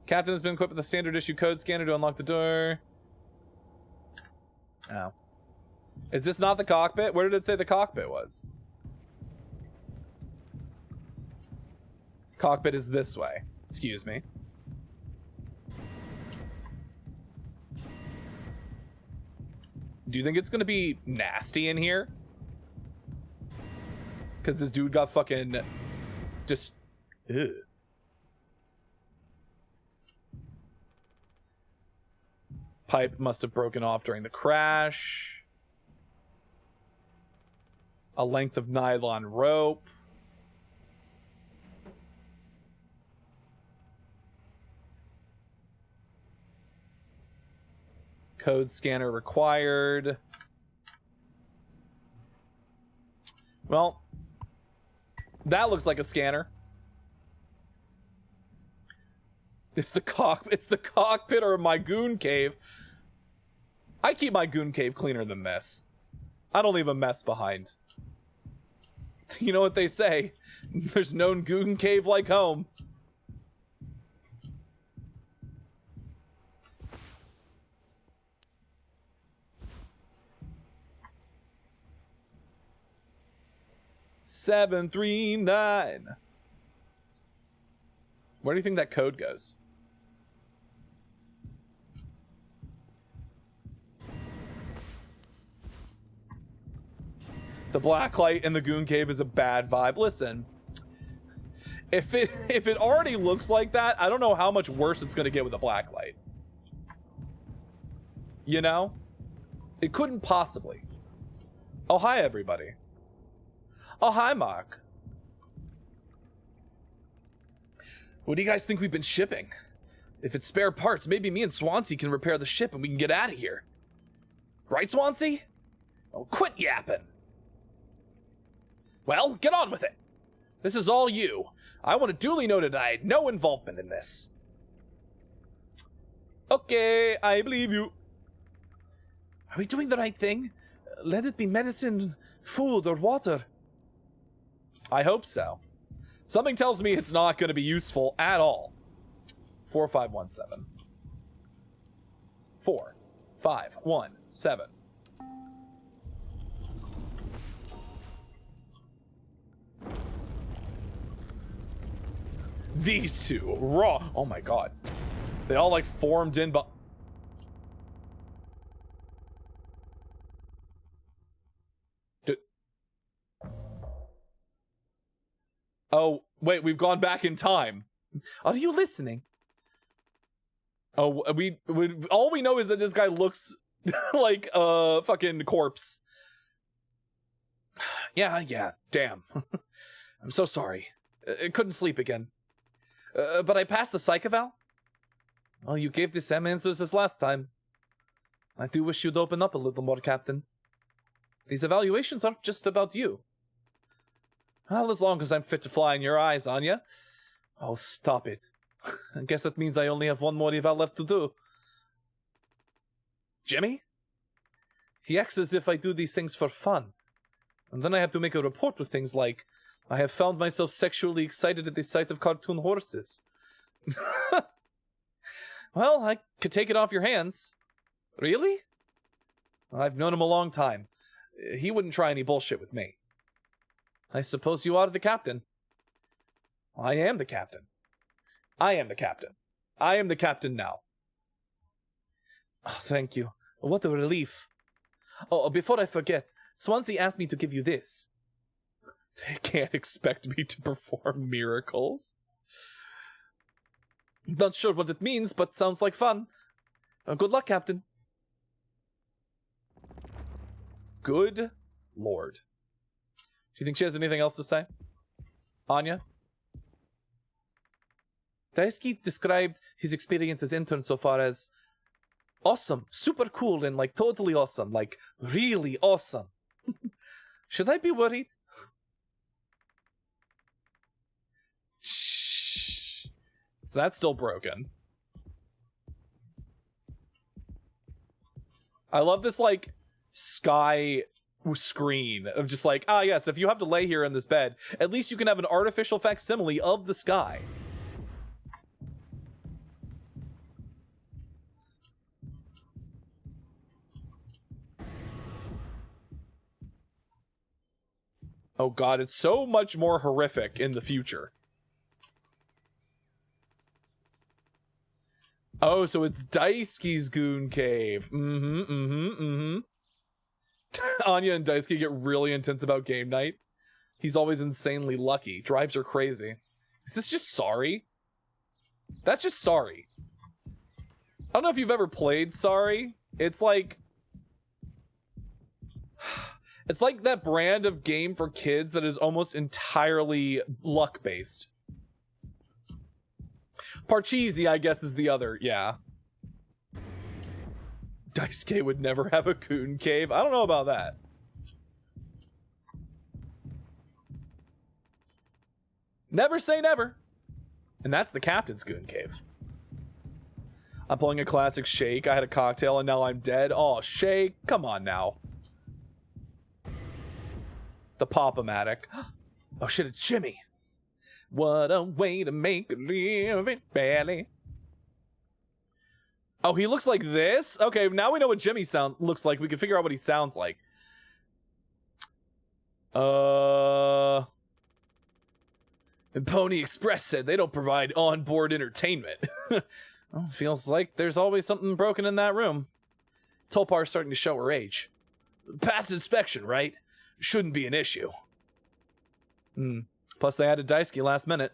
S1: Captain has been equipped with a standard issue code scanner to unlock the door. Oh. Is this not the cockpit? Where did it say the cockpit was? Cockpit is this way. Excuse me. Do you think it's gonna be nasty in here? Because this dude got fucking just... Ugh. Pipe must have broken off during the crash. A length of nylon rope. Code scanner required. Well, that looks like a scanner. It's the cockpit or my goon cave. I keep my goon cave cleaner than this. I don't leave a mess behind. You know what they say? There's no goon cave like home. Seven, 3, 9. Where do you think that code goes? The black light in the goon cave is a bad vibe. Listen, if it already looks like that, I don't know how much worse it's gonna get with the black light. You know? It couldn't possibly. Oh, hi, everybody. Oh, hi, Mark. What do you guys think we've been shipping? If it's spare parts, maybe me and Swansea can repair the ship and we can get out of here. Right, Swansea? Oh, quit yapping. Well, get on with it. This is all you. I want to duly noted I had no involvement in this. Okay, I believe you. Are we doing the right thing? Let it be medicine, food, or water. I hope so. Something tells me it's not going to be useful at all. 4517. 4517. These two, raw. Oh my god. They all like formed in, but... Oh, wait, we've gone back in time. Are you listening? Oh, we all we know is that this guy looks like a fucking corpse. Yeah, damn. I'm so sorry. I couldn't sleep again. But I passed the psych eval? Well, you gave the same answers as last time. I do wish you'd open up a little more, Captain. These evaluations aren't just about you. Well, as long as I'm fit to fly in your eyes, Anya. Oh, stop it. I guess that means I only have one more eval left to do. Jimmy? He acts as if I do these things for fun. And then I have to make a report with things like, I have found myself sexually excited at the sight of cartoon horses. Well, I could take it off your hands. Really? I've known him a long time. He wouldn't try any bullshit with me. I suppose you are the captain. I am the captain. I am the captain. I am the captain now. Oh, thank you. What a relief. Oh, before I forget, Swansea asked me to give you this. They can't expect me to perform miracles. Not sure what it means, but sounds like fun. Good luck, Captain. Good Lord. Do you think she has anything else to say? Anya? Daisuke described his experience as intern so far as awesome, super cool, and like totally awesome, like really awesome. Should I be worried? So that's still broken. I love this like sky screen of just like, ah yes, if you have to lay here in this bed, at least you can have an artificial facsimile of the sky. Oh god, it's so much more horrific in the future. Oh, so it's Daisuke's Goon Cave. Anya and Daisuke get really intense about game night. He's always insanely lucky. Drives her crazy. Is this just Sorry? That's just Sorry. I don't know if you've ever played Sorry. It's like that brand of game for kids that is almost entirely luck-based. Parcheesi, I guess, is the other. Yeah. Daisuke would never have a Goon Cave. I don't know about that. Never say never. And that's the captain's Goon Cave. I'm pulling a classic Shake. I had a cocktail and now I'm dead. Oh, Shake. Come on now. The Pop-O-Matic. Oh shit, it's Jimmy. What a way to make a living, barely. Oh, he looks like this? Okay, now we know what Jimmy looks like. We can figure out what he sounds like. And Pony Express said they don't provide onboard entertainment. Well, feels like there's always something broken in that room. Tulpar's starting to show her age. Past inspection, right? Shouldn't be an issue. Plus they added Daisuke last minute.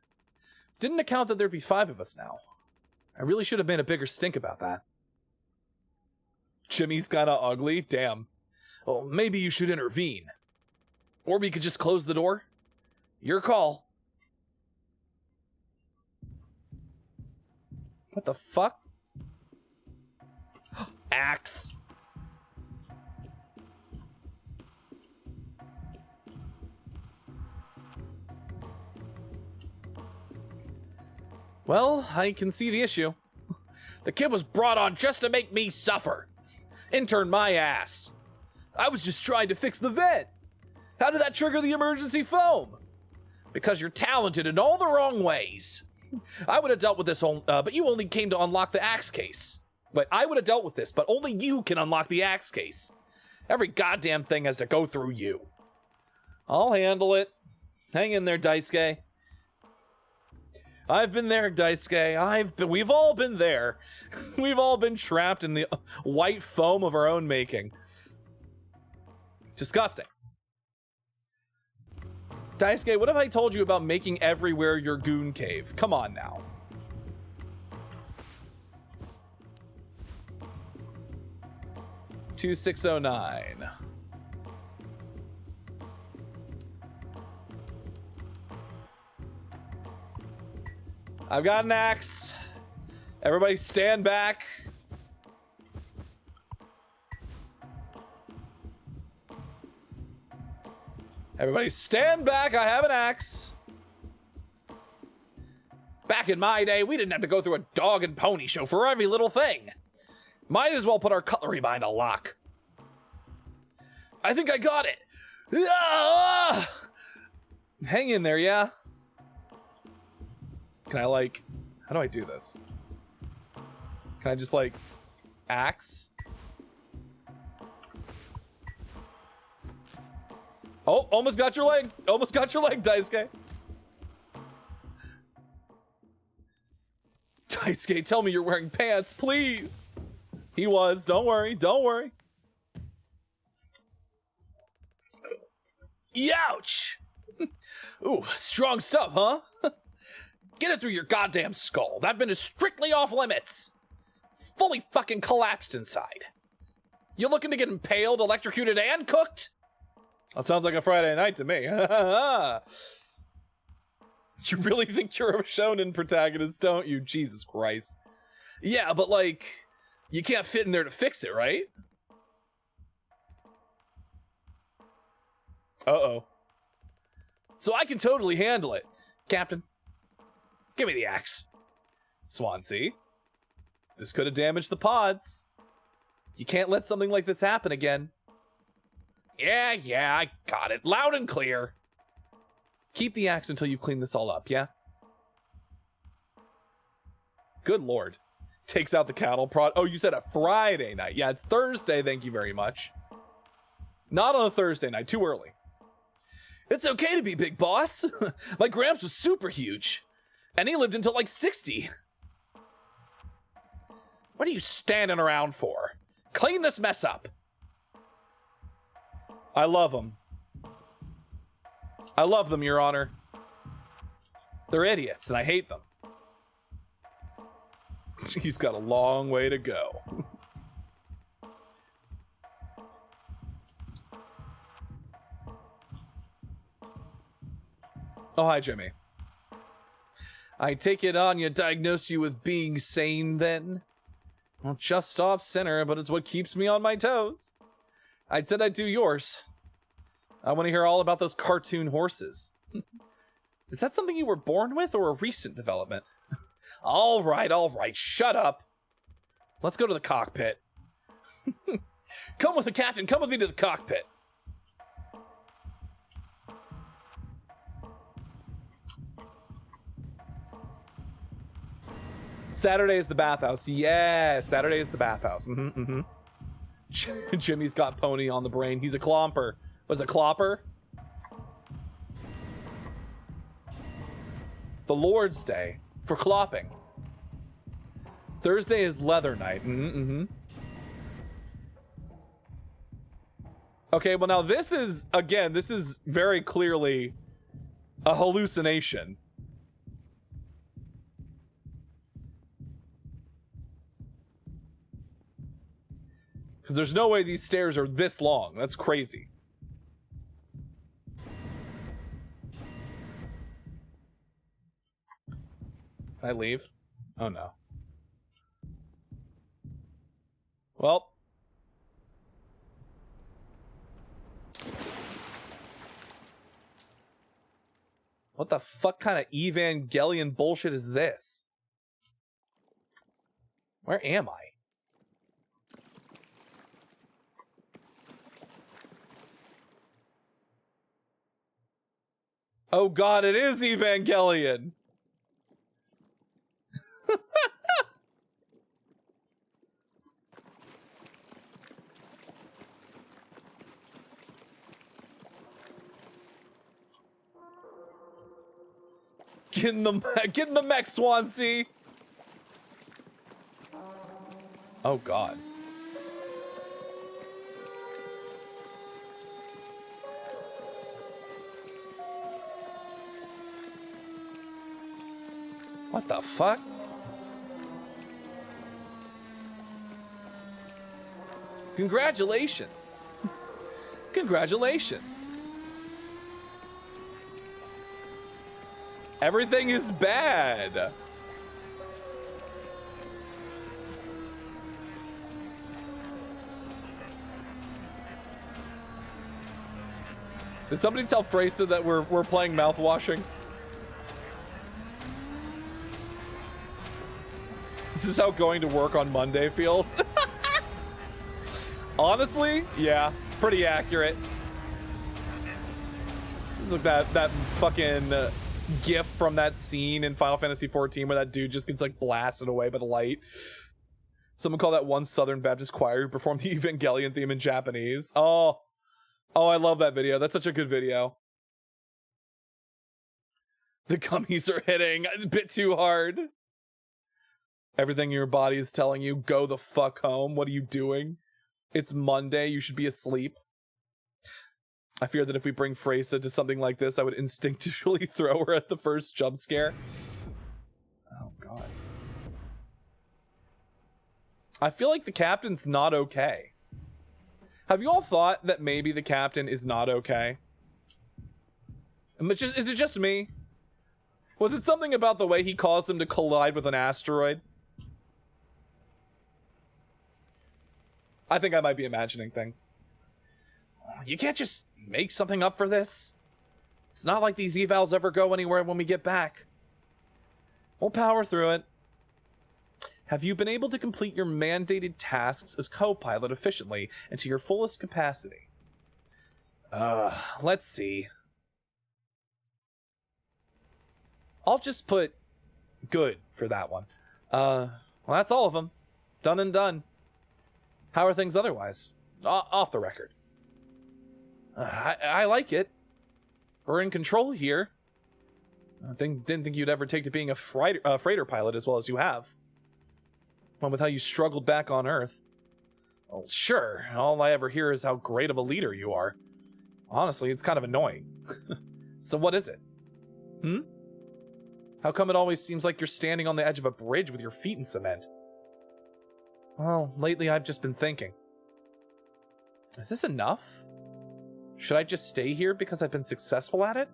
S1: Didn't account that there'd be 5 of us now. I really should have made a bigger stink about that. Jimmy's kinda ugly? Damn. Well, maybe you should intervene. Or we could just close the door. Your call. What the fuck? Axe. Well, I can see the issue. The kid was brought on just to make me suffer. Intern my ass. I was just trying to fix the vent. How did that trigger the emergency foam? Because you're talented in all the wrong ways. I would have dealt with this, but you only came to unlock the axe case. But I would have dealt with this, but only you can unlock the axe case. Every goddamn thing has to go through you. I'll handle it. Hang in there, Daisuke. I've been there, Daisuke. We've all been there. We've all been trapped in the white foam of our own making. Disgusting. Daisuke, what have I told you about making everywhere your Goon Cave? Come on now. $2609. I've got an axe. Everybody stand back. Everybody stand back. I have an axe. Back in my day, we didn't have to go through a dog and pony show for every little thing. Might as well put our cutlery behind a lock. I think I got it. Ah! Hang in there, yeah? Can I, like... How do I do this? Can I just, like... Axe? Oh, almost got your leg. Almost got your leg, Daisuke. Daisuke, tell me you're wearing pants, please. He was. Don't worry. Don't worry. Youch! Ooh, strong stuff, huh? Get it through your goddamn skull. That vent is strictly off limits. Fully fucking collapsed inside. You looking to get impaled, electrocuted, and cooked? That sounds like a Friday night to me. You really think you're a shonen protagonist, don't you? Jesus Christ. Yeah, but like, you can't fit in there to fix it, right? Uh-oh. So I can totally handle it. Captain, give me the axe. Swansea, this could have damaged the pods. You can't let something like this happen again. Yeah, I got it. Loud and clear. Keep the axe until you clean this all up, yeah? Good lord. Takes out the cattle prod. Oh, you said a Friday night. Yeah, it's Thursday, thank you very much. Not on a Thursday night, too early. It's okay to be big boss. My Gramps was super huge. And he lived until like 60. What are you standing around for? Clean this mess up. I love them. I love them, Your Honor. They're idiots, and I hate them. He's got a long way to go. Oh, hi, Jimmy. I take it Anya diagnosed you with being sane, then? Well, just off center, but it's what keeps me on my toes. I said I'd do yours. I want to hear all about those cartoon horses. Is that something you were born with or a recent development? All right, shut up. Let's go to the cockpit. Come with the captain, come with me to the cockpit. Saturday is the bathhouse. Yeah, Saturday is the bathhouse. Jimmy's got pony on the brain. He's a clomper. Was it clopper? The Lord's Day for clopping. Thursday is leather night. Okay, well now this is, again, this is very clearly a hallucination. There's no way these stairs are this long. That's crazy. Can I leave? Oh no. Well. What the fuck kind of Evangelion bullshit is this? Where am I? Oh god, it is Evangelion! Get in the mech, Swansea! Oh god. What the fuck? Congratulations. Congratulations. Everything is bad. Did somebody tell Freysa that we're playing Mouthwashing? This is how going to work on Monday feels. Honestly, yeah, pretty accurate. Look, that fucking gif from that scene in Final Fantasy XIV where that dude just gets like blasted away by the light. Someone called that one Southern Baptist choir who performed the Evangelion theme in Japanese. Oh, I love that video. That's such a good video. The gummies are hitting a bit too hard. Everything in your body is telling you, go the fuck home. What are you doing? It's Monday. You should be asleep. I fear that if we bring Freysa to something like this, I would instinctively throw her at the first jump scare. Oh, God. I feel like the captain's not okay. Have you all thought that maybe the captain is not okay? Is it just me? Was it something about the way he caused them to collide with an asteroid? I think I might be imagining things. You can't just make something up for this. It's not like these evals ever go anywhere when we get back. We'll power through it. Have you been able to complete your mandated tasks as co-pilot efficiently and to your fullest capacity? Let's see. I'll just put good for that one. Well, that's all of them. Done and done. How are things otherwise? Off the record. I like it. We're in control here. Didn't think you'd ever take to being a freighter pilot as well as you have. Well, with how you struggled back on Earth. Well, sure, all I ever hear is how great of a leader you are. Honestly, it's kind of annoying. So what is it? How come it always seems like you're standing on the edge of a bridge with your feet in cement? Well, lately I've just been thinking. Is this enough? Should I just stay here because I've been successful at it?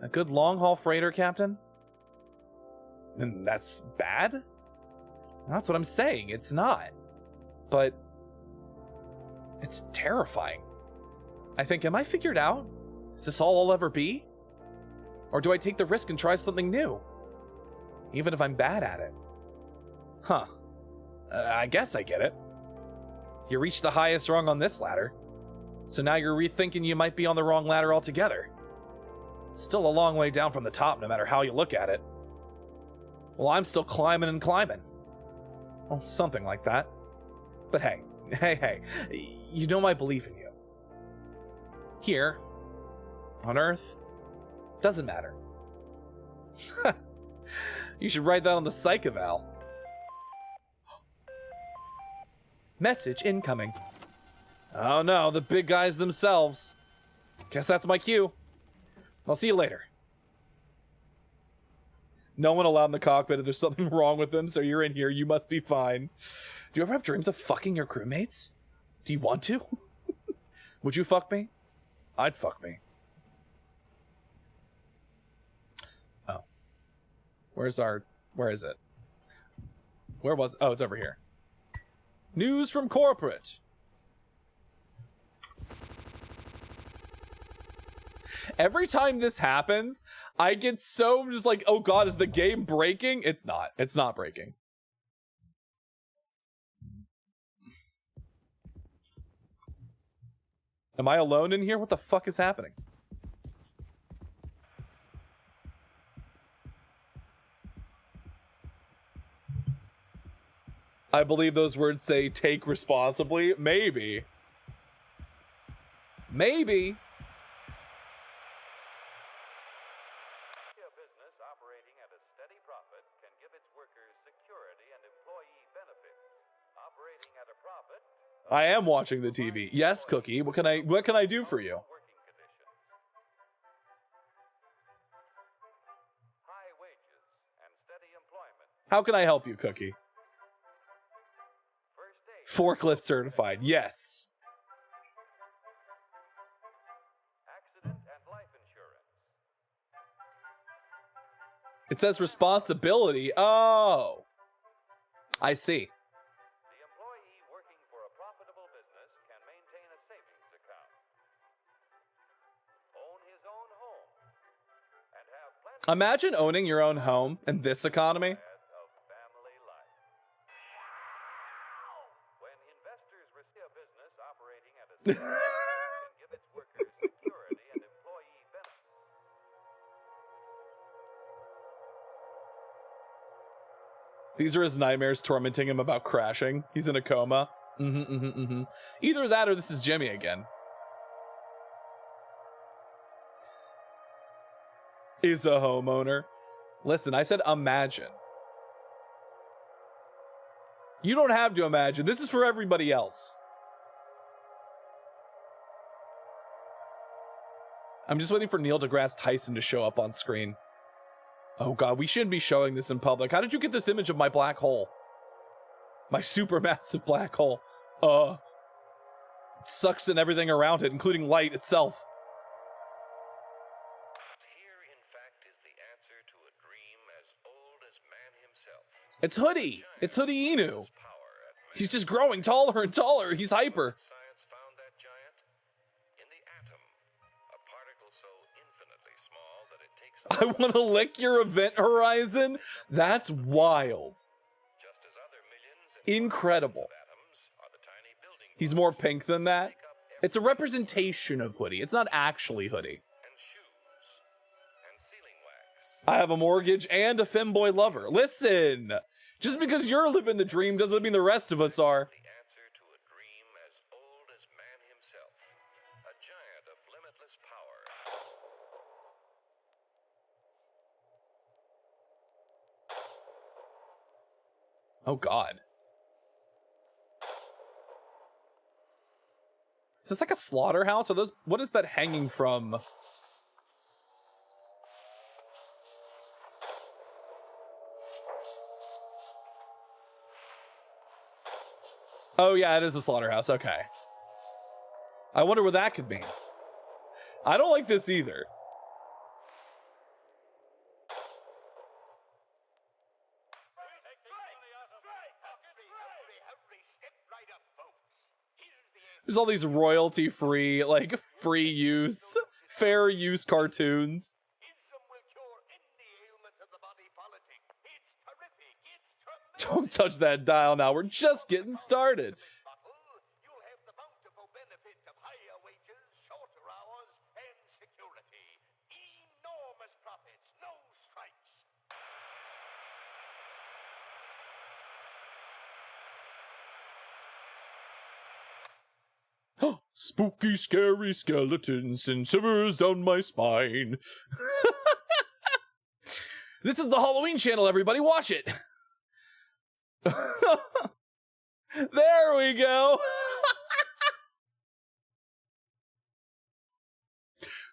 S1: A good long-haul freighter, Captain? And that's bad? That's what I'm saying, it's not. But it's terrifying. I think, am I figured out? Is this all I'll ever be? Or do I take the risk and try something new? Even if I'm bad at it. Huh. I guess I get it. You reached the highest rung on this ladder. So now you're rethinking you might be on the wrong ladder altogether. Still a long way down from the top, no matter how you look at it. Well, I'm still climbing and climbing. Well, something like that. But hey, you know I believe in you. Here, on Earth, doesn't matter. You should write that on the psych eval. Message incoming. Oh no, the big guys themselves. Guess that's my cue. I'll see you later. No one allowed in the cockpit if there's something wrong with them, so you're in here, you must be fine. Do you ever have dreams of fucking your crewmates? Do you want to? Would you fuck me? I'd fuck me. Oh. Where is it? Where was, oh, it's over here. News from corporate. Every time this happens, I get so just like, oh god, is the game breaking? It's not. It's not breaking. Am I alone in here? What the fuck is happening? I believe those words say take responsibly. Maybe. Maybe.
S2: A business operating at a steady profit can give its workers security and employee benefits. Operating at a profit.
S1: I am watching the TV. Yes, Cookie. What can I do for you?
S2: Working conditions. High wages and steady employment.
S1: How can I help you, Cookie?
S2: First aid.
S1: Forklift certified. Yes.
S2: Accident and life insurance.
S1: It says responsibility. Oh. I see.
S2: The employee working for a profitable business can maintain a savings account. Own his own home. And have plenty
S1: Imagine owning your own home in this economy.
S2: of family life. When investors receive a business operating at a steady profit can give its workers security and employee benefits.
S1: These are his nightmares tormenting him about crashing. He's in a coma. Either that or this is Jimmy again. Is a homeowner. Listen, I said imagine. You don't have to imagine. This is for everybody else. I'm just waiting for Neil deGrasse Tyson to show up on screen. Oh god, we shouldn't be showing this in public. How did you get this image of my black hole? My supermassive black hole. It sucks in everything around it, including light itself.
S2: Here, in fact, is the answer to a dream as old as man himself.
S1: It's Hoodie. It's Hoodie Inu.
S2: Power at
S1: He's just growing taller and taller. He's hyper.
S2: science found that giant in the atom, a particle so infinitely small that it takes
S1: I want to lick your event horizon. That's wild.
S2: just as other millions
S1: Incredible.
S2: of atoms are the tiny building
S1: He's more pink than that. It's a representation of Hoodie. It's not actually Hoodie.
S2: and shoes and sealing wax.
S1: I have a mortgage and a femboy lover. Listen, just because you're living the dream doesn't mean the rest of us are.
S2: The answer to a dream as old as man himself, a giant of limitless power.
S1: Oh God. Is this like a slaughterhouse? Are those, what is that hanging from? Oh yeah, it is a slaughterhouse. Okay. I wonder what that could mean. I don't like this either. There's all these royalty-free, like, free use, fair use cartoons. Don't touch that dial now. We're just getting started. Spooky, scary skeletons and shivers down my spine. This is the Halloween channel, everybody. Watch it. There we go.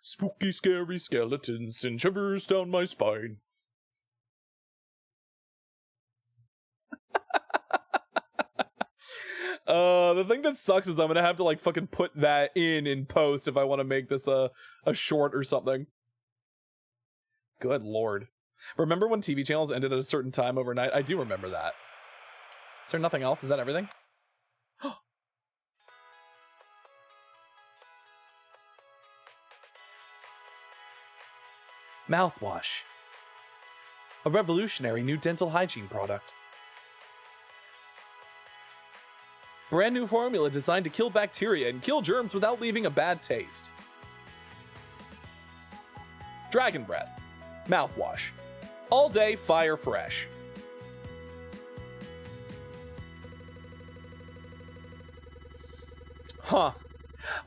S1: Spooky, scary skeletons and shivers down my spine. The thing that sucks is I'm gonna have to like fucking put that in post if I want to make this a short or something. Good lord. Remember when TV channels ended at a certain time overnight? I do remember that. Is there nothing else? Is that everything? Mouthwash. A revolutionary new dental hygiene product. Brand new formula designed to kill bacteria and kill germs without leaving a bad taste. Dragon Breath. Mouthwash. All day fire fresh. Huh.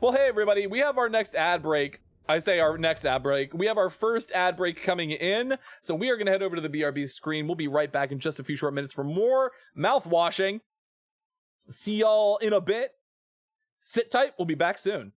S1: Well, hey everybody, we have our next ad break. I say our next ad break. We have our first ad break coming in, so we are going to head over to the BRB screen. We'll be right back in just a few short minutes for more mouthwashing. See y'all in a bit. Sit tight. We'll be back soon.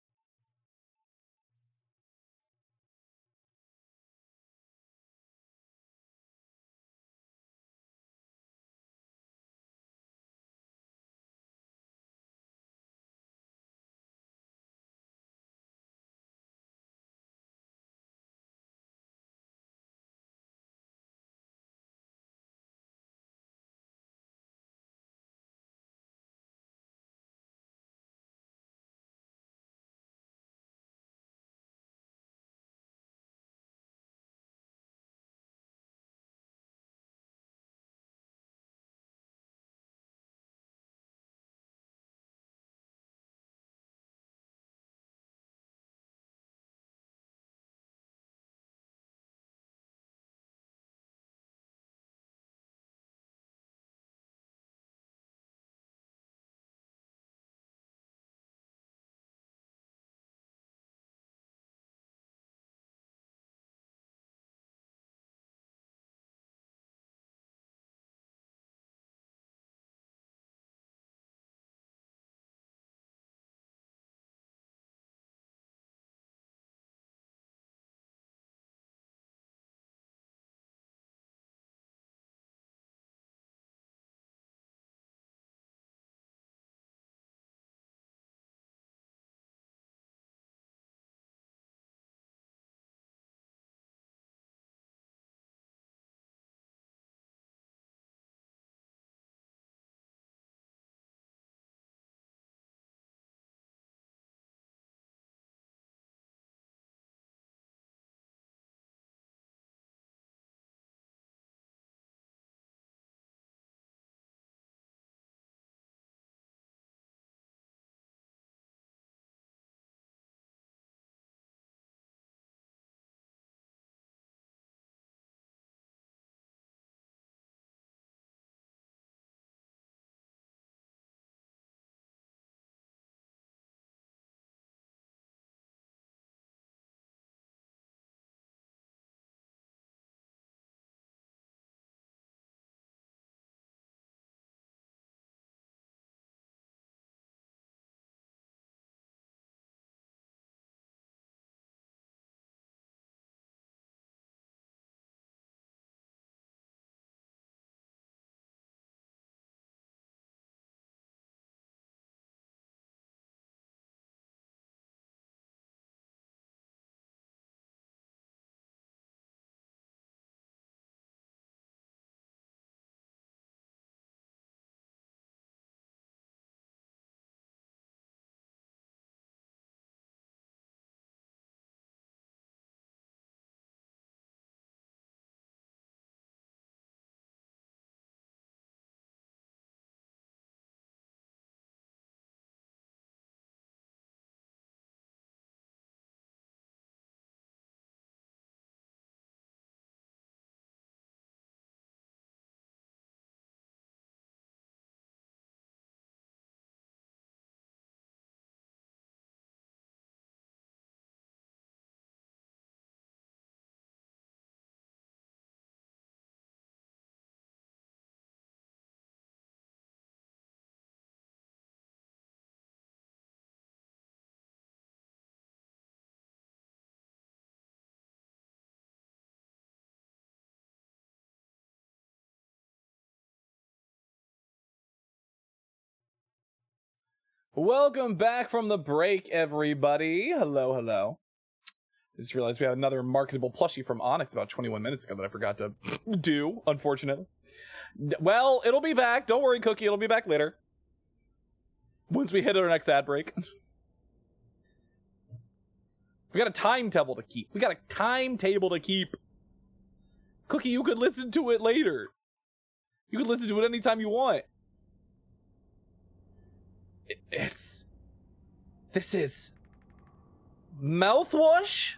S1: Welcome back from the break, everybody. Hello, hello. I just realized we have another marketable plushie from Onyx about 21 minutes ago that I forgot to do, unfortunately. Well, it'll be back. Don't worry, Cookie. It'll be back later. Once we hit our next ad break. We got a timetable to keep. Cookie, you could listen to it later. You could listen to it anytime you want. This is mouthwash?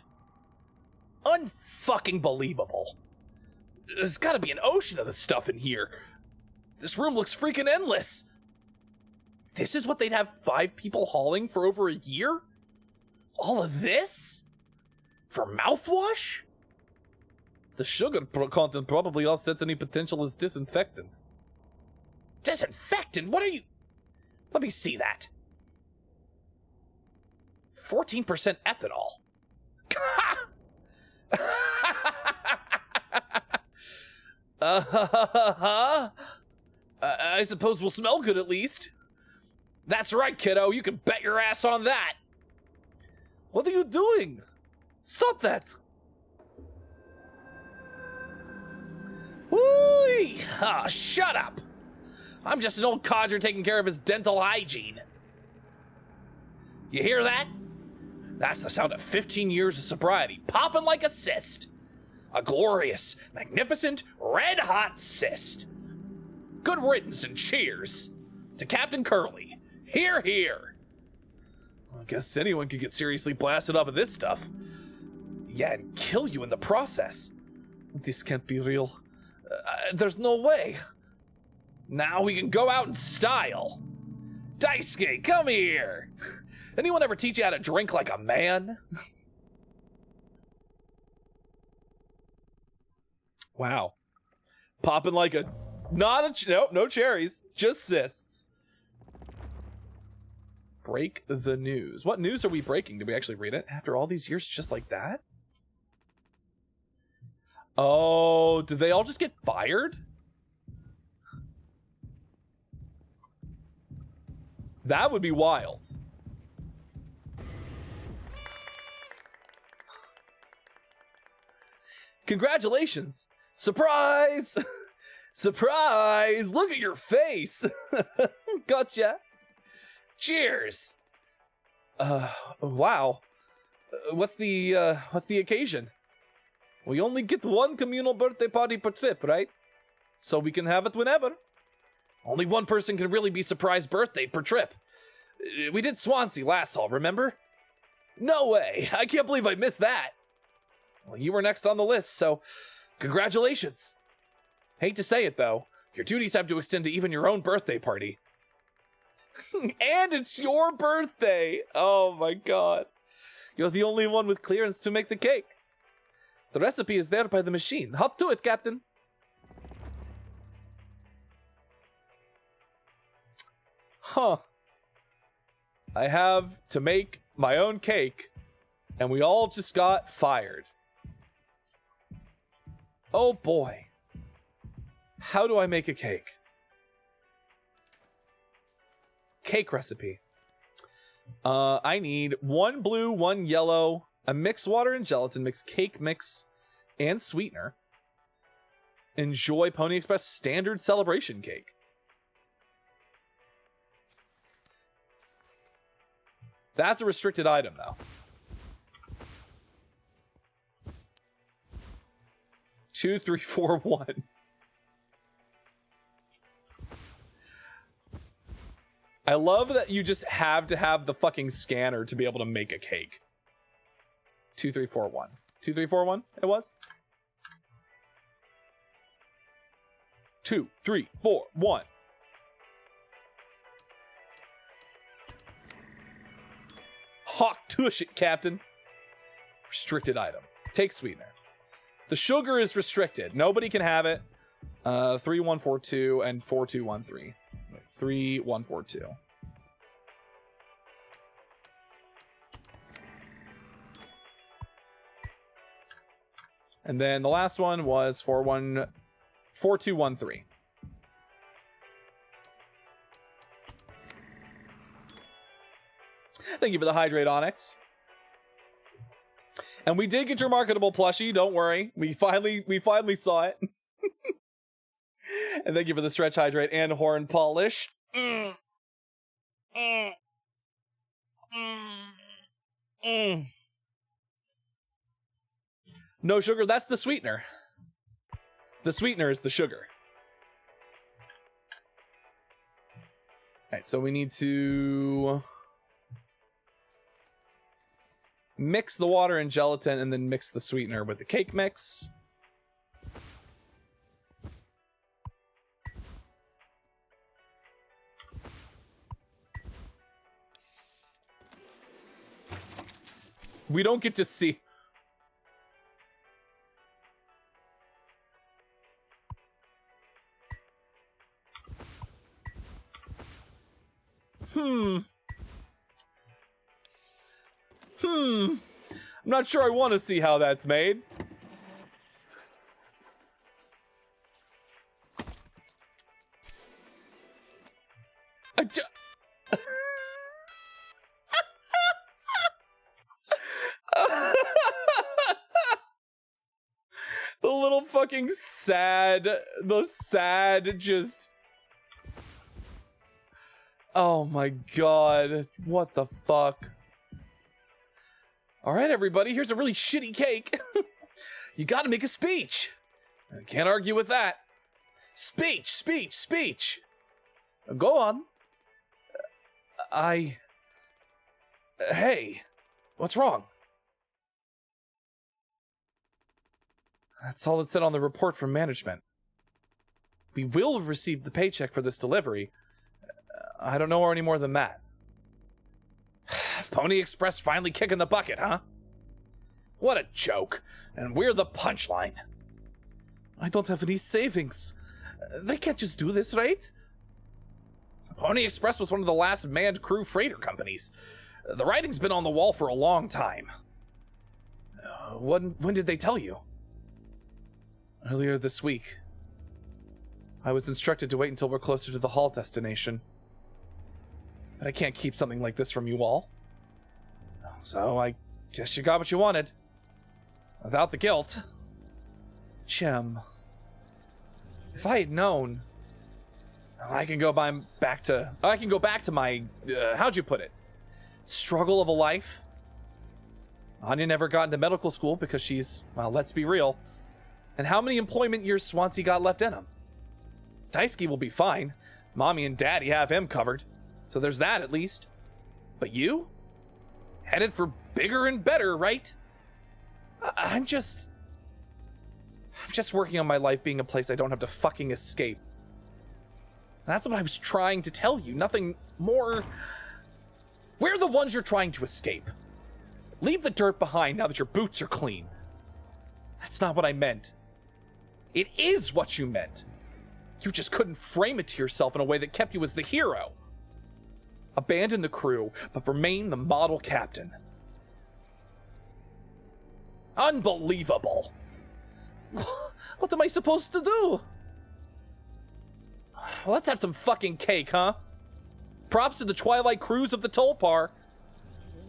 S1: Unfucking believable. There's gotta be an ocean of this stuff in here. This room looks freaking endless. This is what they'd have 5 people hauling for over a year? All of this? For mouthwash? The sugar content probably offsets any potential as disinfectant. Disinfectant? What are you... Let me see that. 14% ethanol. I suppose we'll smell good at least. That's right, kiddo. You can bet your ass on that. What are you doing? Stop that. Whoo! Ah, shut up. I'm just an old codger taking care of his dental hygiene. You hear that? That's the sound of 15 years of sobriety, popping like a cyst. A glorious, magnificent, red-hot cyst. Good riddance and cheers to Captain Curly. Hear, hear. I guess anyone could get seriously blasted off of this stuff. Yeah, and kill you in the process. This can't be real. There's no way. Now we can go out in style. Daisuke, come here. Anyone ever teach you how to drink like a man? Wow. Popping like a... Nope, no cherries. Just cysts. Break the news. What news are we breaking? Did we actually read it after all these years just like that? Oh, did they all just get fired? That would be wild. Congratulations. Surprise! Surprise! Look at your face! Gotcha. Cheers! Wow. What's the occasion? We only get one communal birthday party per trip, right? So we can have it whenever. Only one person can really be surprised birthday per trip. We did Swansea last fall, remember? No way! I can't believe I missed that! Well, you were next on the list, so congratulations. Hate to say it, though. Your duties have to extend to even your own birthday party. And it's your birthday! Oh my god. You're the only one with clearance to make the cake. The recipe is there by the machine. Hop to it, Captain. Huh. I have to make my own cake, and we all just got fired. Oh boy. How do I make a cake? Cake recipe. I need 1 blue, 1 yellow, a mix water and gelatin, mix cake mix and sweetener. Enjoy Pony Express standard celebration cake. That's a restricted item, though. 2, 3, 4, 1. I love that you just have to have the fucking scanner to be able to make a cake. 2, 3, 4, 1. 2, 3, 4, 1, it was? 2, 3, 4, 1. Hawk tush it, Captain. Restricted item. Take sweetener. The sugar is restricted. Nobody can have it. 3142 and 4213. 3142. And then the last one was 4213. Thank you for the hydrate, Onyx. And we did get your marketable plushie. Don't worry. We finally saw it. And thank you for the stretch hydrate and horn polish. No sugar, that's the sweetener. The sweetener is the sugar. Alright, so we need to mix the water and gelatin and then mix the sweetener with the cake mix. We don't get to see. I'm not sure I want to see how that's made. The little fucking the sad just... Oh my god, what the fuck? Alright everybody, here's a really shitty cake. You gotta make a speech. I can't argue with that. Speech. Go on. Hey, what's wrong? That's all it said on the report from management. We will receive the paycheck for this delivery. I don't know any more than that. Pony Express finally kicking the bucket, huh? What a joke. And we're the punchline. I don't have any savings. They can't just do this, right? Pony Express was one of the last manned crew freighter companies. The writing's been on the wall for a long time. When did they tell you? Earlier this week. I was instructed to wait until we're closer to the haul destination. But I can't keep something like this from you all. So I guess you got what you wanted. Without the guilt. Chem. If I had known, I can go back to my, how'd you put it? Struggle of a life. Anya never got into medical school because she's, well, let's be real. And how many employment years Swansea got left in him? Daisuke will be fine. Mommy and Daddy have him covered. So there's that at least. But you? Headed for bigger and better, right? I'm just working on my life being a place I don't have to fucking escape. That's what I was trying to tell you. Nothing more. We're the ones you're trying to escape. Leave the dirt behind now that your boots are clean. That's not what I meant. It is what you meant. You just couldn't frame it to yourself in a way that kept you as the hero. Abandon the crew, but remain the model captain. Unbelievable. What am I supposed to do? Let's have some fucking cake, huh? Props to the Twilight crews of the Tulpar.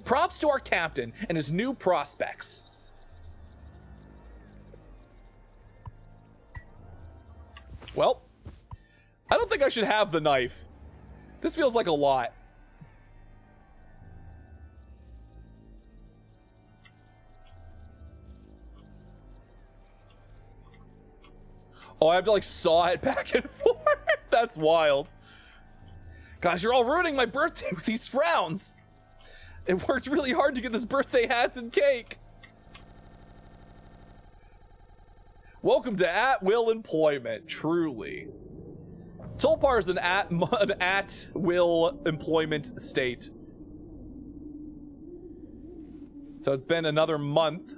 S1: Props to our captain and his new prospects. Well, I don't think I should have the knife. This feels like a lot. Oh, I have to like saw it back and forth. That's wild. Guys, you're all ruining my birthday with these frowns. It worked really hard to get this birthday hats and cake. Welcome to at-will employment, truly. Tulpar is an at-will employment state. So it's been another month.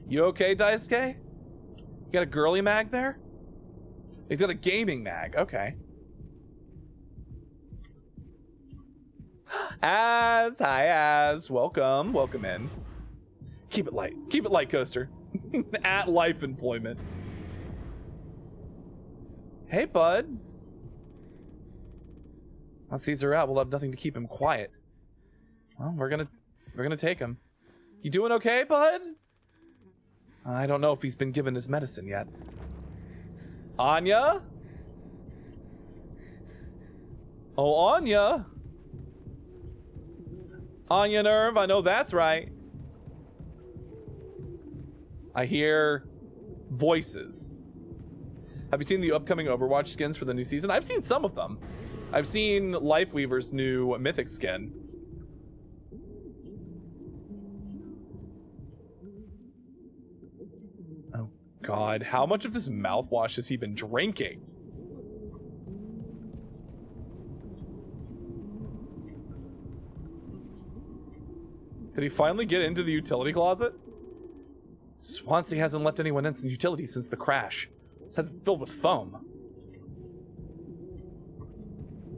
S1: You okay, Daisuke? You got a girly mag there? He's got a gaming mag, okay. Hi, welcome in. Keep it light, Coaster. At life employment. Hey, bud. Once these are out, we'll have nothing to keep him quiet. Well, we're gonna take him. You doing okay, bud? I don't know if he's been given his medicine yet. Anya? Oh, Anya. Anya Nerve, I know that's right. I hear voices. Have you seen the upcoming Overwatch skins for the new season? I've seen some of them. I've seen Lifeweaver's new Mythic skin. Oh God, how much of this mouthwash has he been drinking? Did he finally get into the utility closet? Swansea hasn't left anyone in the utility since the crash. Said it's filled with foam.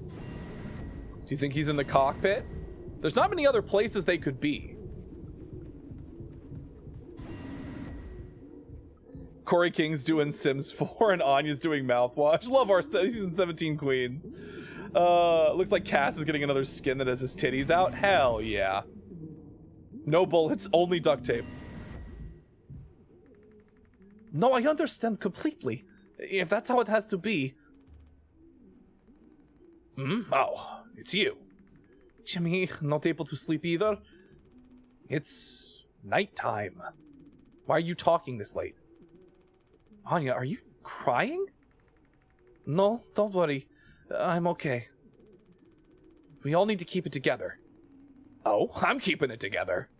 S1: Do you think he's in the cockpit? There's not many other places they could be. Corey King's doing Sims 4 and Anya's doing mouthwash. Love our season 17 queens. Looks like Cass is getting another skin that has his titties out. Hell yeah. No bullets, only duct tape. No, I understand completely. If that's how it has to be. Oh, it's you. Jimmy, not able to sleep either? It's nighttime. Why are you talking this late? Anya, are you crying? No, don't worry. I'm okay. We all need to keep it together. Oh, I'm keeping it together.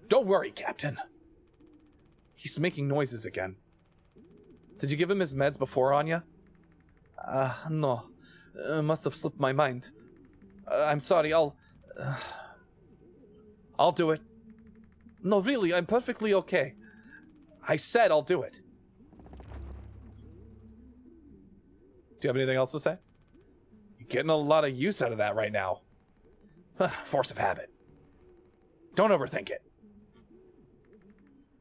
S1: Don't worry, Captain. He's making noises again. Did you give him his meds before, Anya? No. Must have slipped my mind. I'm sorry, I'll do it. No, really, I'm perfectly okay. I said I'll do it. Do you have anything else to say? You're getting a lot of use out of that right now. Force of habit. Don't overthink it.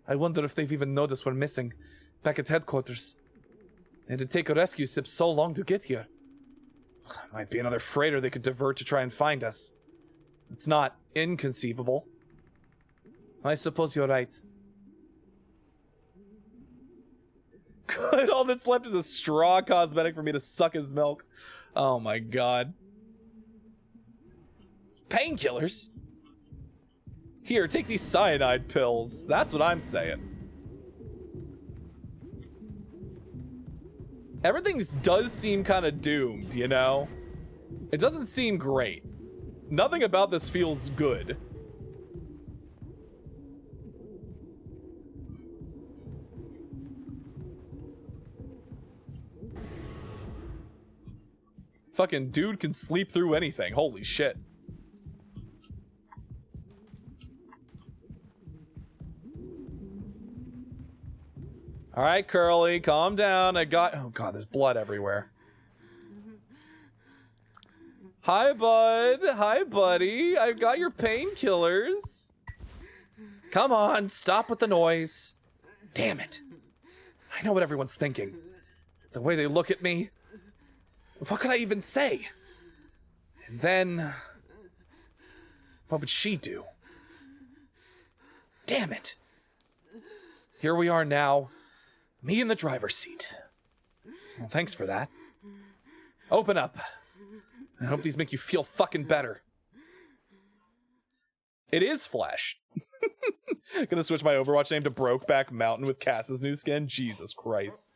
S1: I wonder if they've even noticed we're missing back at headquarters. And it'd take a rescue ship so long to get here. Might be another freighter they could divert to try and find us. It's not inconceivable. I suppose you're right. Good, all that's left is a straw cosmetic for me to suck his milk. Oh my God. Painkillers? Here, take these cyanide pills. That's what I'm saying. Everything does seem kind of doomed, you know? It doesn't seem great. Nothing about this feels good. Fucking dude can sleep through anything. Holy shit. All right, Curly, calm down. Oh God, there's blood everywhere. Hi, bud. Hi, buddy. I've got your painkillers. Come on, stop with the noise. Damn it. I know what everyone's thinking. The way they look at me. What could I even say? And then, what would she do? Damn it. Here we are now. Me in the driver's seat. Well, thanks for that. Open up. I hope these make you feel fucking better. It is Flesh. Gonna switch my Overwatch name to Brokeback Mountain with Cass's new skin. Jesus Christ.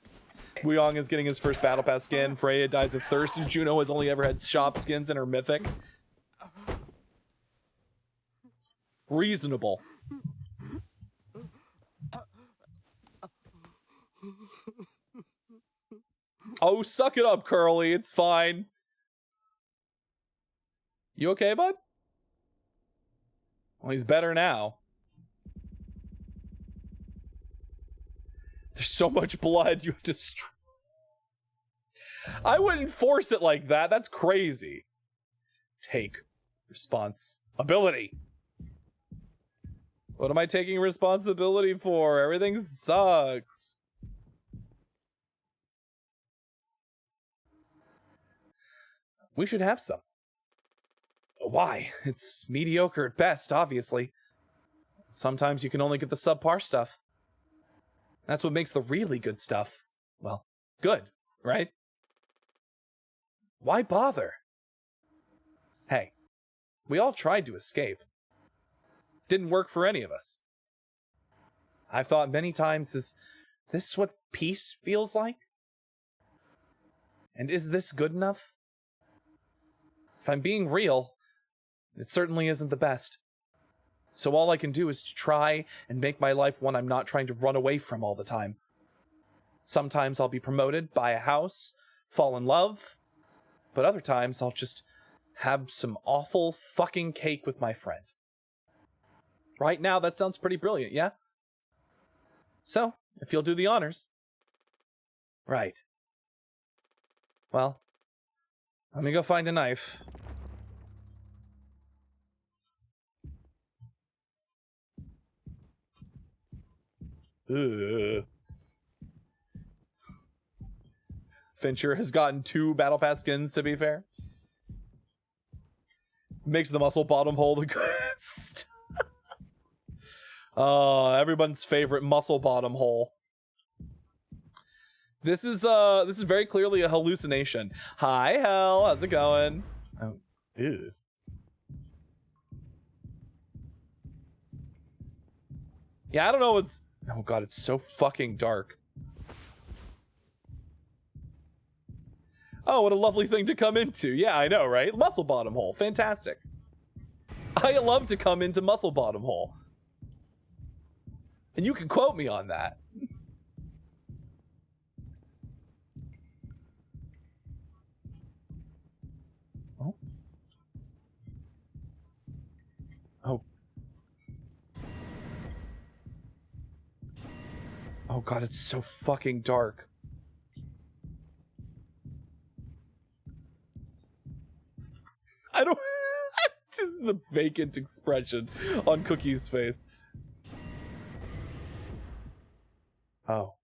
S1: Wuyong is getting his first Battle Pass skin. Freya dies of thirst, and Juno has only ever had shop skins in her Mythic. Reasonable. Oh, suck it up, Curly. It's fine. You okay, bud? Well, he's better now. There's so much blood, you have to... I wouldn't force it like that. That's crazy. Take responsibility. What am I taking responsibility for? Everything sucks. We should have some. Why? It's mediocre at best, obviously. Sometimes you can only get the subpar stuff. That's what makes the really good stuff, well, good, right? Why bother? Hey, we all tried to escape. Didn't work for any of us. I've thought many times, is this what peace feels like? And is this good enough? If I'm being real, it certainly isn't the best. So all I can do is to try and make my life one I'm not trying to run away from all the time. Sometimes I'll be promoted, buy a house, fall in love, but other times I'll just have some awful fucking cake with my friend. Right now, that sounds pretty brilliant, yeah? So, if you'll do the honors. Right. Well, let me go find a knife. Ugh. Fincher has gotten 2 Battle Pass skins, to be fair. Makes the muscle bottom hole the goodest. Everyone's favorite muscle bottom hole. This is very clearly a hallucination. Hi, Hell. How's it going? Oh, ew. Yeah, I don't know what's... Oh god, it's so fucking dark. Oh, what a lovely thing to come into. Yeah, I know, right? Muscle bottom hole. Fantastic. I love to come into muscle bottom hole. And you can quote me on that. Oh. Oh. Oh god, it's so fucking dark. I don't... Just the vacant expression on Cookie's face. Oh.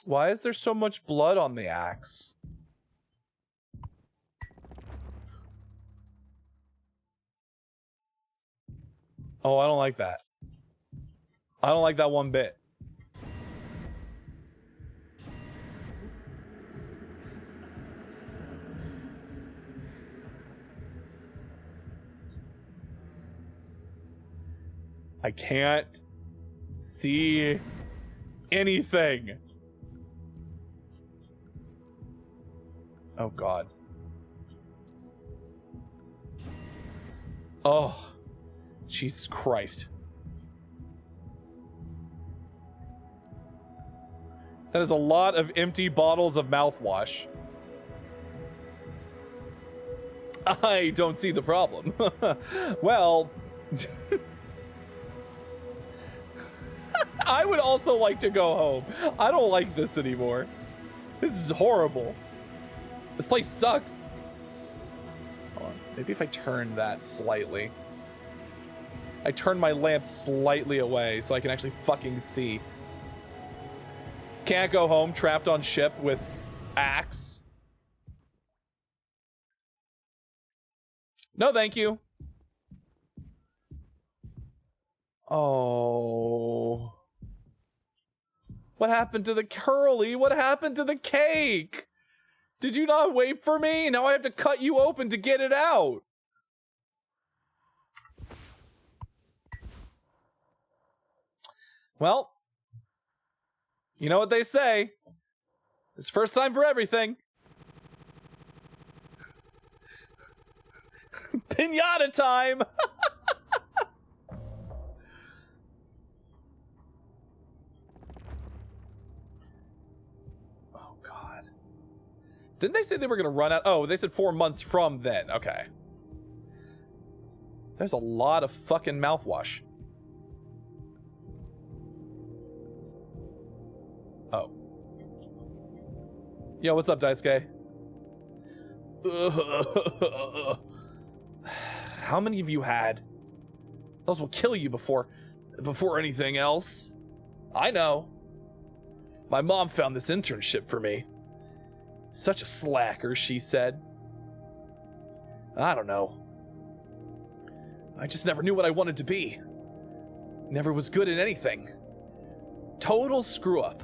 S1: Why is there so much blood on the axe? Oh, I don't like that. I don't like that one bit. I can't see anything. Oh god. Oh, Jesus Christ. That is a lot of empty bottles of mouthwash. I don't see the problem. Well, I would also like to go home. I don't like this anymore. This is horrible. This place sucks. Hold on. Maybe if I turn that slightly. I turn my lamp slightly away so I can actually fucking see. Can't go home, trapped on ship with axe. No, thank you. Oh. What happened to the curly? What happened to the cake? Did you not wait for me? Now I have to cut you open to get it out. Well, you know what they say. It's first time for everything. Pinata time! Oh, God. Didn't they say they were going to run out? Oh, they said 4 months from then. Okay. There's a lot of fucking mouthwash. Oh. Yo, what's up, Daisuke? How many have you had? Those will kill you before anything else. I know. My mom found this internship for me. Such a slacker, she said. I don't know. I just never knew what I wanted to be. Never was good at anything. Total screw up.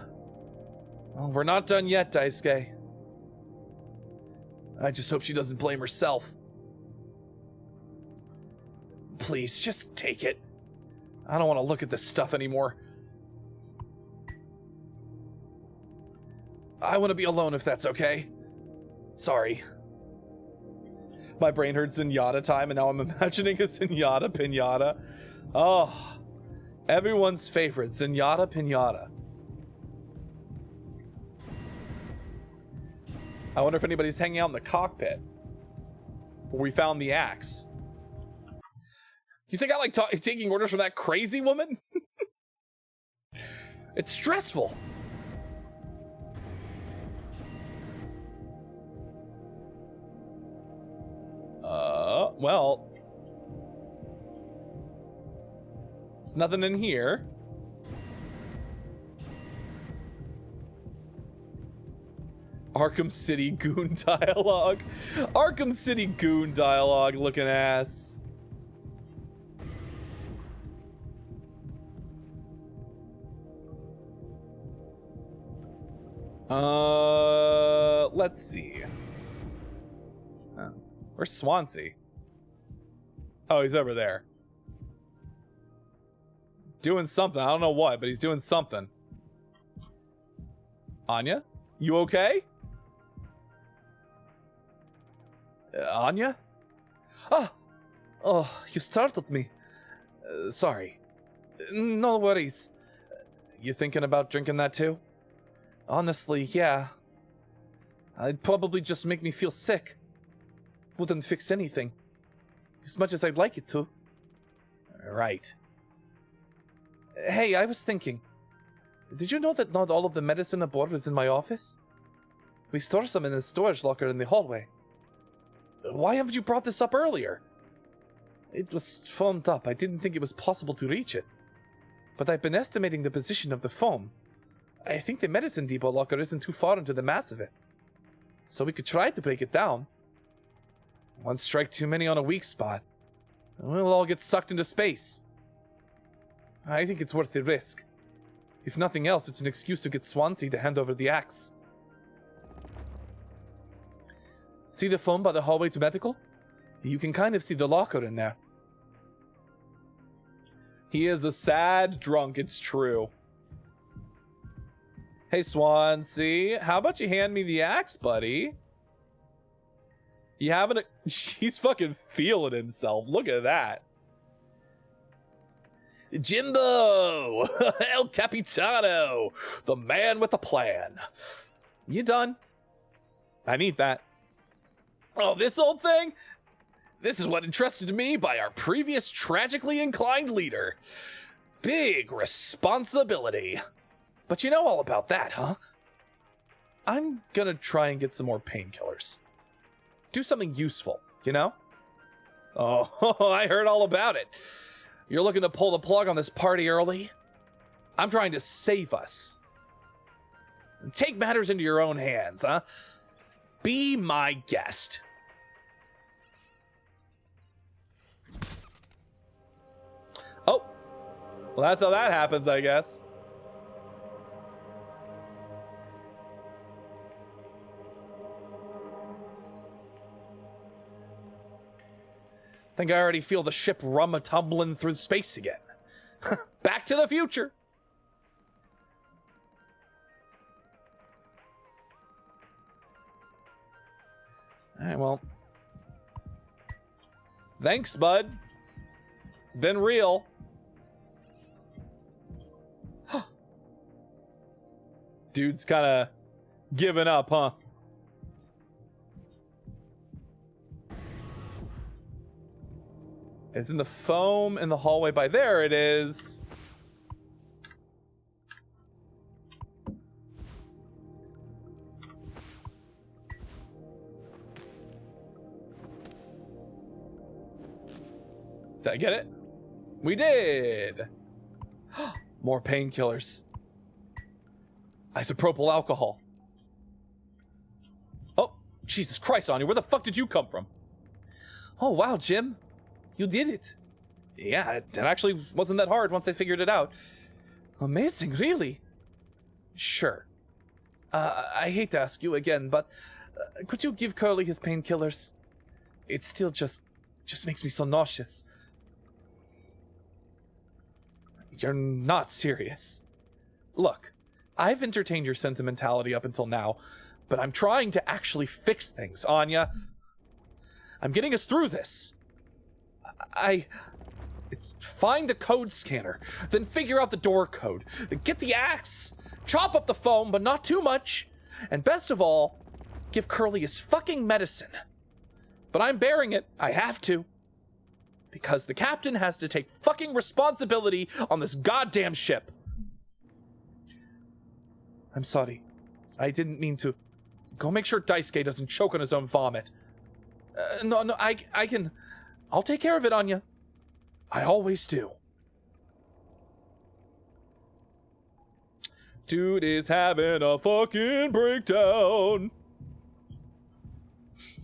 S1: Well, we're not done yet, Daisuke. I just hope she doesn't blame herself. Please, just take it. I don't want to look at this stuff anymore. I want to be alone if that's okay. Sorry. My brain heard Zenyatta time, and now I'm imagining a Zenyatta Pinata. Oh, everyone's favorite, Zenyatta Pinata. I wonder if anybody's hanging out in the cockpit where we found the axe. You think I like taking orders from that crazy woman? It's stressful. Well, there's nothing in here. Arkham City goon dialogue. Arkham City goon dialogue looking ass. Let's see. Where's Swansea? Oh, he's over there. Doing something. I don't know what, but he's doing something. Anya? You okay? Anya? Oh, you startled me. Sorry. No worries. You thinking about drinking that too? Honestly, yeah. It'd probably just make me feel sick. Wouldn't fix anything. As much as I'd like it to. Right. Hey, I was thinking. Did you know that not all of the medicine aboard is in my office? We store some in a storage locker in the hallway. Why haven't you brought this up earlier? It was foamed up. I didn't think it was possible to reach it. But I've been estimating the position of the foam. I think the medicine depot locker isn't too far into the mass of it. So we could try to break it down. One strike too many on a weak spot. We'll all get sucked into space. I think it's worth the risk. If nothing else, it's an excuse to get Swansea to hand over the axe. See the foam by the hallway to medical? You can kind of see the locker in there. He is a sad drunk, it's true. Hey, Swansea, how about you hand me the axe, buddy? You having a... He's fucking feeling himself. Look at that. Jimbo! El Capitano! The man with a plan. You done? I need that. Oh, this old thing? This is what entrusted to me by our previous tragically inclined leader. Big responsibility. But you know all about that, huh? I'm gonna try and get some more painkillers. Do something useful, you know? Oh, I heard all about it. You're looking to pull the plug on this party early? I'm trying to save us. Take matters into your own hands, huh? Be my guest. Oh. Well, that's how that happens, I guess. Think I already feel the ship tumbling through space again. Back to the future. All right, well. Thanks, bud. It's been real. Dude's kind of giving up, huh? Is in the foam in the hallway by there it is. Did I get it? We did. More painkillers. Isopropyl alcohol. Oh, Jesus Christ, Anya, where the fuck did you come from? Oh, wow, Jim. You did it. Yeah, it actually wasn't that hard once I figured it out. Amazing, really? Sure. I hate to ask you again, but could you give Curly his painkillers? It still just makes me so nauseous. You're not serious. Look, I've entertained your sentimentality up until now, but I'm trying to actually fix things, Anya. I'm getting us through this. It's find a code scanner, then figure out the door code, get the axe, chop up the foam, but not too much, and best of all, give Curly his fucking medicine. But I'm bearing it. I have to. Because the captain has to take fucking responsibility on this goddamn ship. I'm sorry. I didn't mean to. Go make sure Daisuke doesn't choke on his own vomit. No, I can. I'll take care of it, Anya. I always do. Dude is having a fucking breakdown.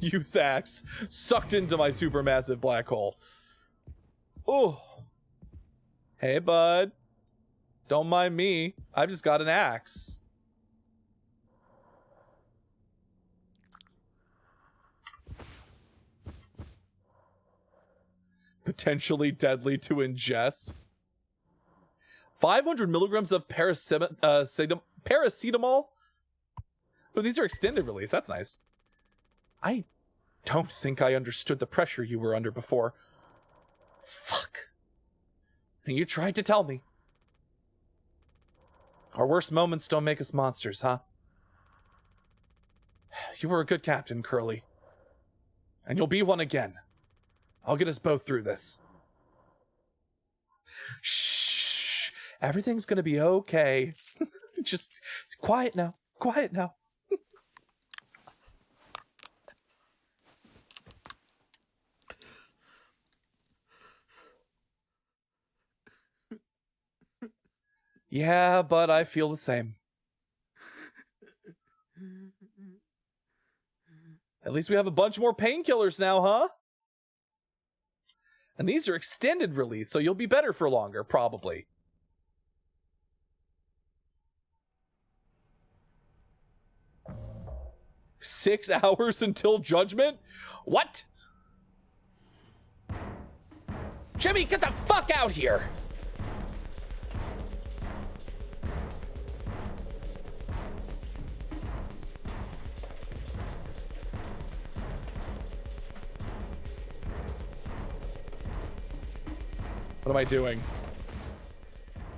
S1: Use axe. Sucked into my supermassive black hole. Oh. Hey, bud. Don't mind me. I've just got an axe. Potentially deadly to ingest. 500 milligrams of paracetamol. Oh, these are extended release. That's nice. I don't think I understood the pressure you were under before. Fuck. You tried to tell me. Our worst moments don't make us monsters, huh? You were a good captain, Curly. And you'll be one again. I'll get us both through this. Shh. Everything's gonna be okay. Just quiet now. Quiet now. Yeah, but I feel the same. At least we have a bunch more painkillers now, huh? And these are extended release, so you'll be better for longer, probably. Six hours until judgment? What? Jimmy, get the fuck out here! What am I doing?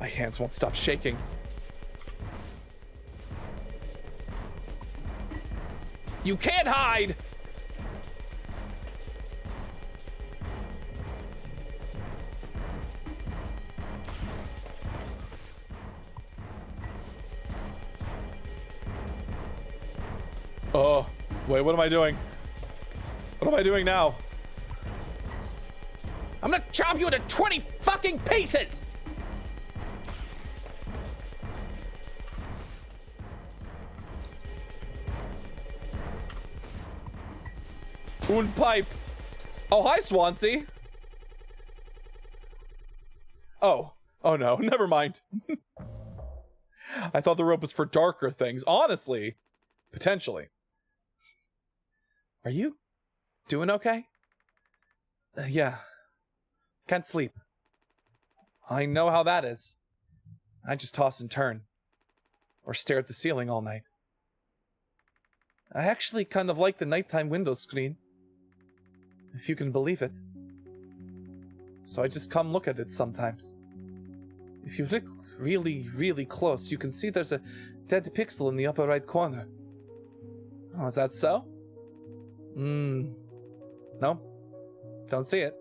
S1: My hands won't stop shaking. You can't hide! Oh, wait, what am I doing? What am I doing now? I'm gonna chop you into 20 fucking pieces! Un pipe. Oh, hi, Swansea. Oh no, never mind. I thought the rope was for darker things. Honestly, potentially. Are you doing okay? Yeah. Can't sleep. I know how that is. I just toss and turn. Or stare at the ceiling all night. I actually kind of like the nighttime window screen. If you can believe it. So I just come look at it sometimes. If you look really, really close, you can see there's a dead pixel in the upper right corner. Oh, is that so? No. Don't see it.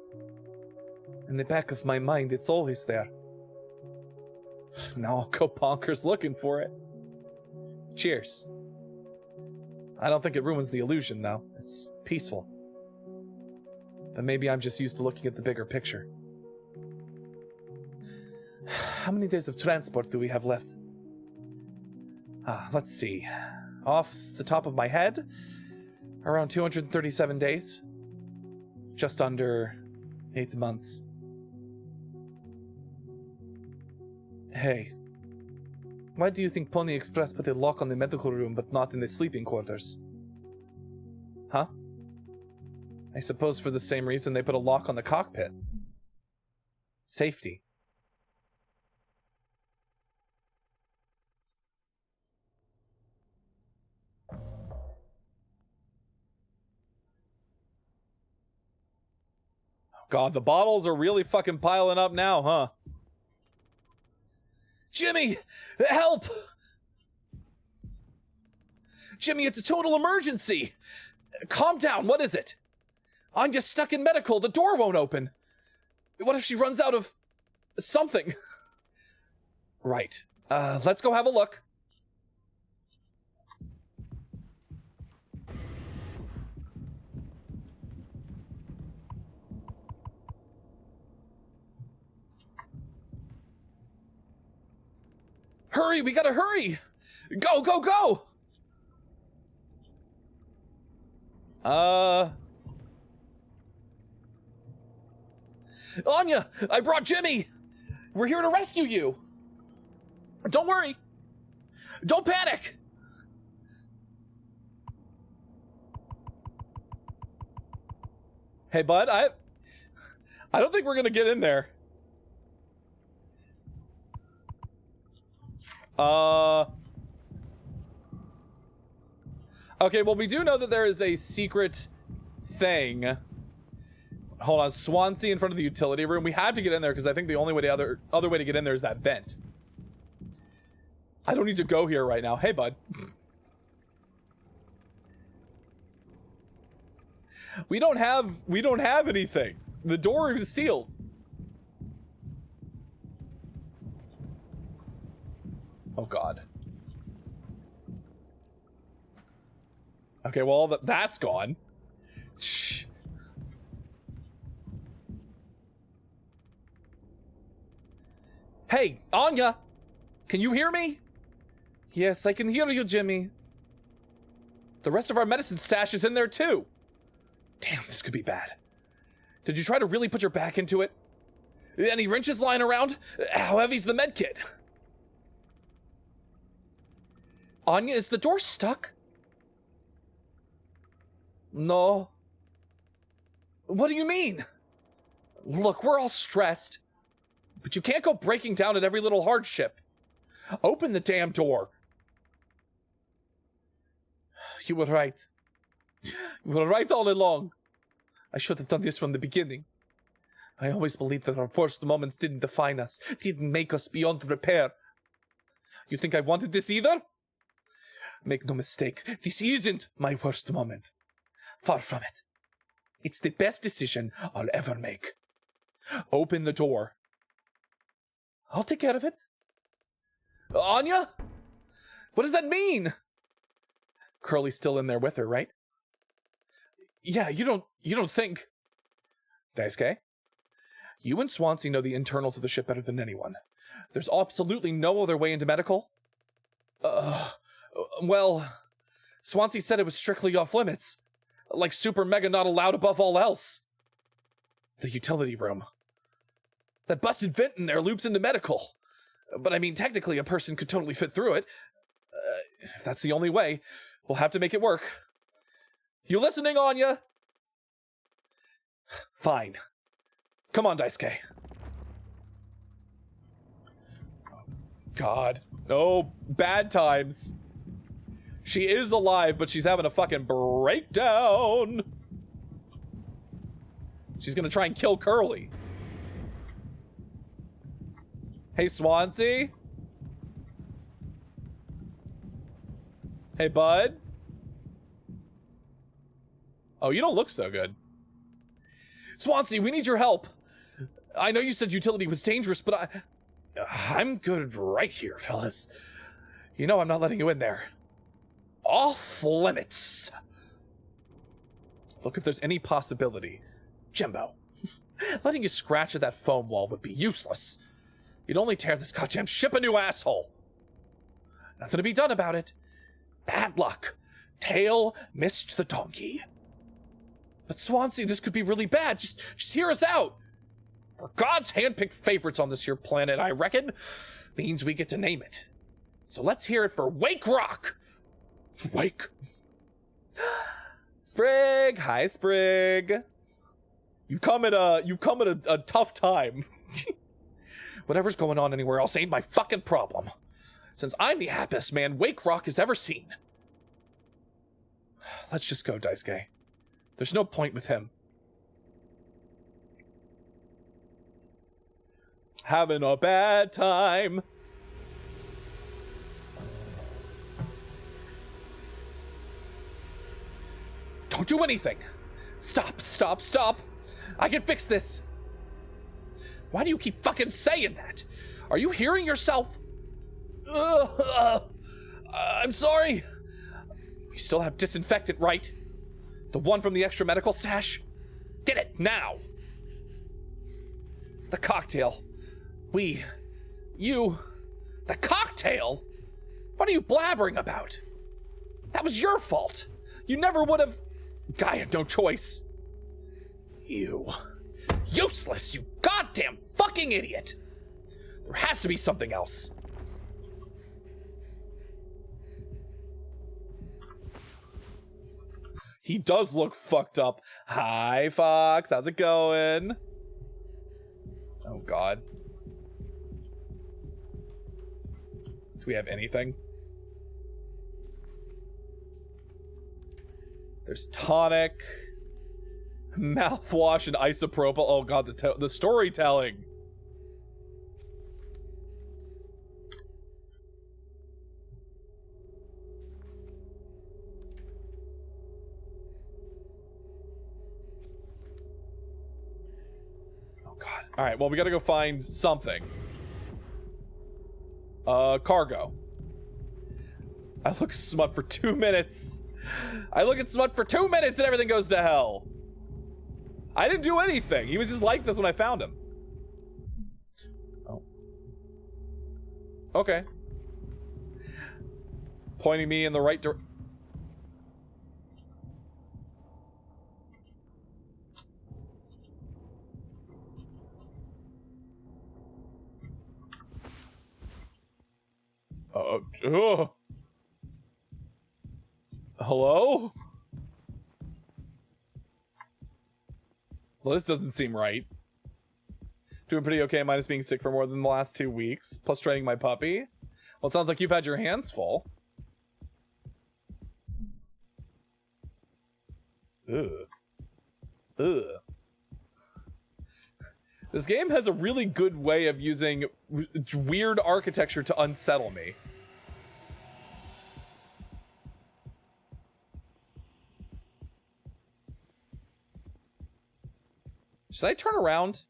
S1: In the back of my mind, it's always there. Now I'll go bonkers looking for it. Cheers. I don't think it ruins the illusion, though. It's peaceful. But maybe I'm just used to looking at the bigger picture. How many days of transport do we have left? Let's see. Off the top of my head, around 237 days. Just under 8 months. Hey. Why do you think Pony Express put a lock on the medical room but not in the sleeping quarters? Huh? I suppose for the same reason they put a lock on the cockpit. Safety. God, the bottles are really fucking piling up now, huh? Jimmy! Help! Jimmy, it's a total emergency! Calm down, what is it? I'm just stuck in medical, the door won't open. What if she runs out of something? Right. Let's go have a look. Hurry, we gotta hurry! Go, go, go! Anya, I brought Jimmy! We're here to rescue you! Don't worry! Don't panic! Hey, bud, I don't think we're gonna get in there. Okay, well, we do know that there is a secret thing. Hold on, Swansea in front of the utility room. We have to get in there because I think the only way to other way to get in there is that vent. I don't need to go here right now. Hey, bud. We don't have anything. The door is sealed. Oh God. Okay, well that's gone. Shh. Hey, Anya! Can you hear me? Yes, I can hear you, Jimmy. The rest of our medicine stash is in there too. Damn, this could be bad. Did you try to really put your back into it? Any wrenches lying around? How heavy's the med kit? Anya, is the door stuck? No. What do you mean? Look, we're all stressed. But you can't go breaking down at every little hardship. Open the damn door. You were right. You were right all along. I should have done this from the beginning. I always believed that our worst moments didn't define us, didn't make us beyond repair. You think I wanted this either? Make no mistake, this isn't my worst moment. Far from it. It's the best decision I'll ever make. Open the door. I'll take care of it. Anya? What does that mean? Curly's still in there with her, right? Yeah, you don't think... Daisuke? You and Swansea know the internals of the ship better than anyone. There's absolutely no other way into medical? Well, Swansea said it was strictly off limits. Like super mega not allowed above all else. The utility room. That busted vent in there loops into medical. But I mean, technically a person could totally fit through it. If that's the only way, we'll have to make it work. You listening, Anya? Fine. Come on, Daisuke. God. No bad times. She is alive, but she's having a fucking breakdown. She's gonna try and kill Curly. Hey, Swansea? Hey, bud? Oh, you don't look so good. Swansea, we need your help. I know you said utility was dangerous, but I'm good right here, fellas. You know I'm not letting you in there. Off limits. Look, if there's any possibility, Jimbo, letting you scratch at that foam wall would be useless. You'd only tear this goddamn ship a new asshole. Nothing to be done about it. Bad luck. Tail missed the donkey. But Swansea, this could be really bad. Just hear us out. We're God's handpicked favorites on this here planet, I reckon. Means we get to name it. So let's hear it for Wake Rock. Wake. Sprig. Hi, Sprig. You've come at a tough time. Whatever's going on anywhere else ain't my fucking problem. Since I'm the happiest man Wake Rock has ever seen. Let's just go, Daisuke. There's no point with him. Having a bad time. Don't do anything. Stop. I can fix this. Why do you keep fucking saying that? Are you hearing yourself? I'm sorry. We still have disinfectant, right? The one from the extra medical stash? Get it, now! The cocktail. The cocktail? What are you blabbering about? That was your fault. You never would have... Guy had no choice. You... Useless, you goddamn fucking idiot! There has to be something else. He does look fucked up. Hi, Fox. How's it going? Oh, God. Do we have anything? There's tonic, mouthwash, and isopropyl. Oh, God, the storytelling. God. All right, well, we gotta go find something. Cargo. I look smut for 2 minutes. I look at smut for 2 minutes and everything goes to hell. I didn't do anything. He was just like this when I found him. Oh. Okay. Pointing me in the right direction. Hello? Well, this doesn't seem right. Doing pretty okay, minus being sick for more than the last 2 weeks, plus training my puppy. Well, it sounds like you've had your hands full. Ugh. This game has a really good way of using weird architecture to unsettle me. Should I turn around?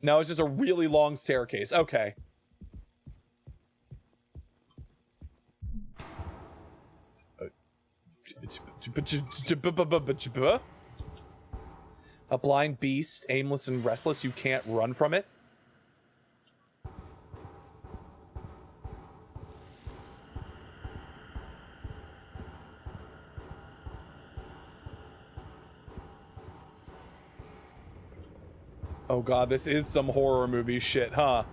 S1: No, it's just a really long staircase. Okay. A blind beast, aimless and restless, you can't run from it. Oh God, this is some horror movie shit, huh?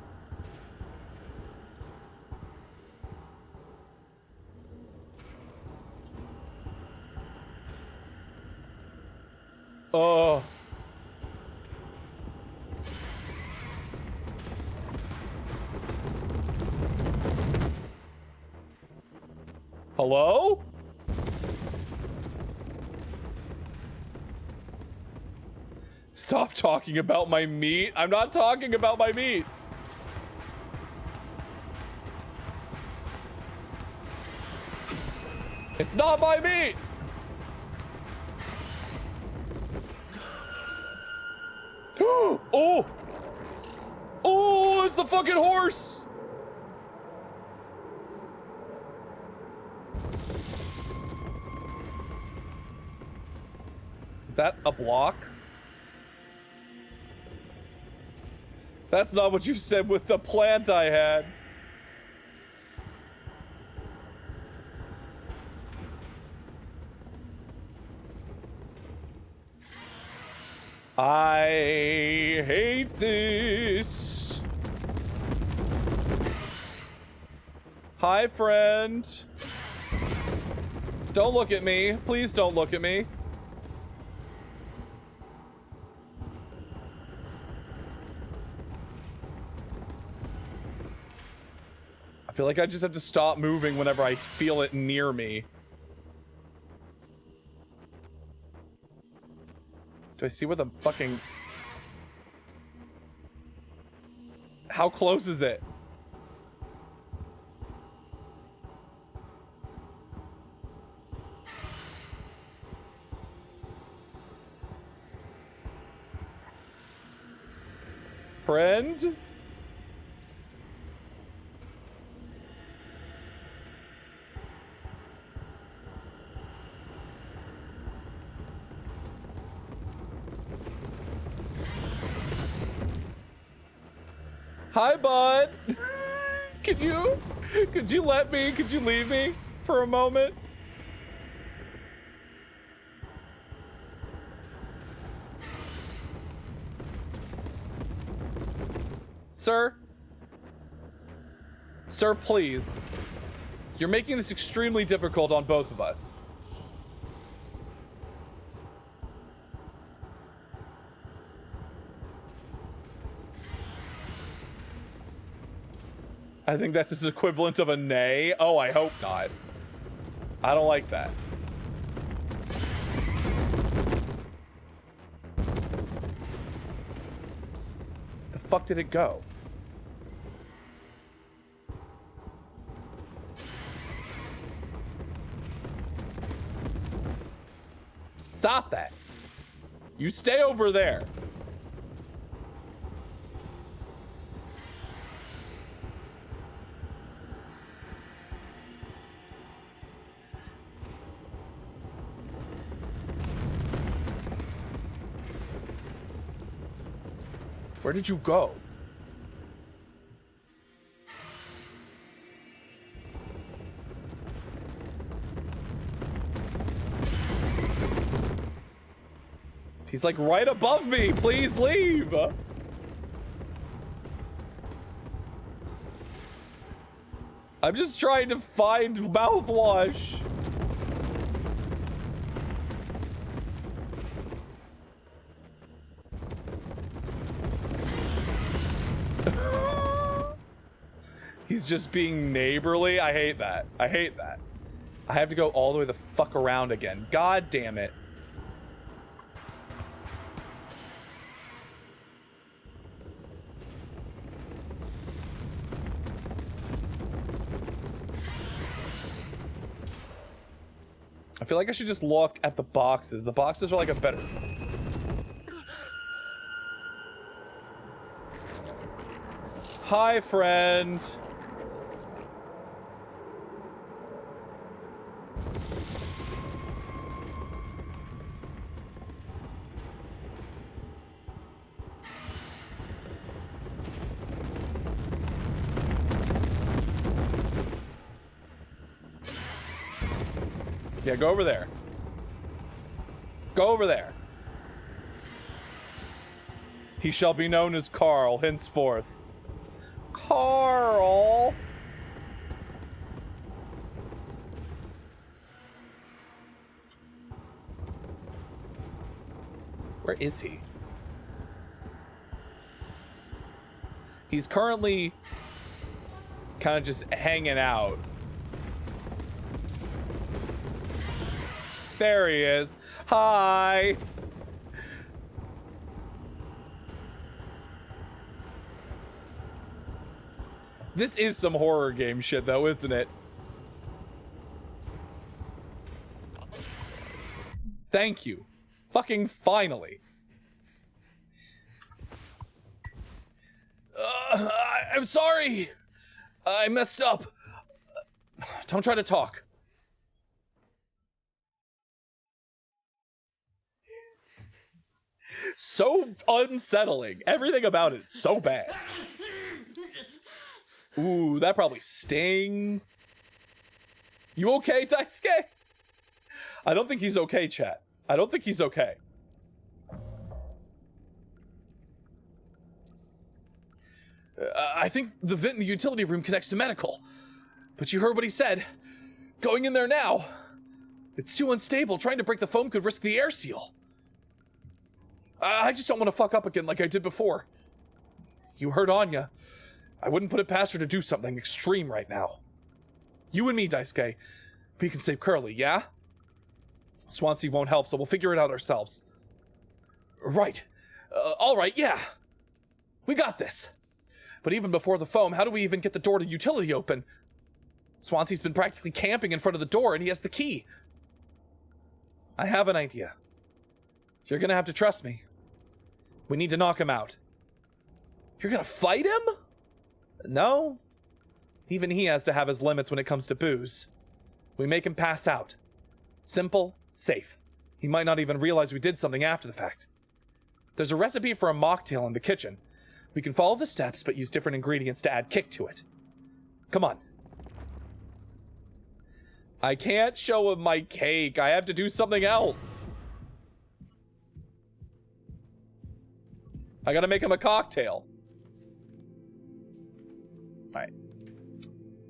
S1: Oh. Hello? Stop talking about my meat. I'm not talking about my meat. It's not my meat. Oh! Oh, it's the fucking horse! Is that a block? That's not what you said with the plant I had. I hate this. Hi, friend. Don't look at me. Please don't look at me. I feel like I just have to stop moving whenever I feel it near me. Do I see what the fucking... How close is it? Friend? Hi, bud. Could you let me, could you leave me for a moment? Sir? Sir, please. You're making this extremely difficult on both of us. I think that's his equivalent of a nay. Oh, I hope not. I don't like that. The fuck did it go? Stop that. You stay over there. Where did you go? He's like right above me. Please leave. I'm just trying to find mouthwash. He's just being neighborly. I hate that. I hate that. I have to go all the way the fuck around again. God damn it. I feel like I should just look at the boxes. The boxes are like a better... Hi, friend. Yeah, go over there. Go over there. He shall be known as Carl henceforth. Carl! Where is he? He's currently kind of just hanging out. There he is. Hi. This is some horror game shit though, isn't it? Thank you. Fucking finally. I'm sorry. I messed up. Don't try to talk. So unsettling. Everything about it is so bad. Ooh, that probably stings. You okay, Daisuke? I don't think he's okay, chat. I don't think he's okay. I think the vent in the utility room connects to medical. But you heard what he said. Going in there now. It's too unstable. Trying to break the foam could risk the air seal. I just don't want to fuck up again like I did before. You heard Anya. I wouldn't put it past her to do something extreme right now. You and me, Daisuke. We can save Curly, yeah? Swansea won't help, so we'll figure it out ourselves. Right. All right, yeah. We got this. But even before the foam, how do we even get the door to utility open? Swansea's been practically camping in front of the door, and he has the key. I have an idea. You're gonna have to trust me. We need to knock him out. You're gonna fight him? No. Even he has to have his limits when it comes to booze. We make him pass out. Simple, safe. He might not even realize we did something after the fact. There's a recipe for a mocktail in the kitchen. We can follow the steps, but use different ingredients to add kick to it. Come on. I can't show him my cake. I have to do something else. I gotta make him a cocktail. Alright.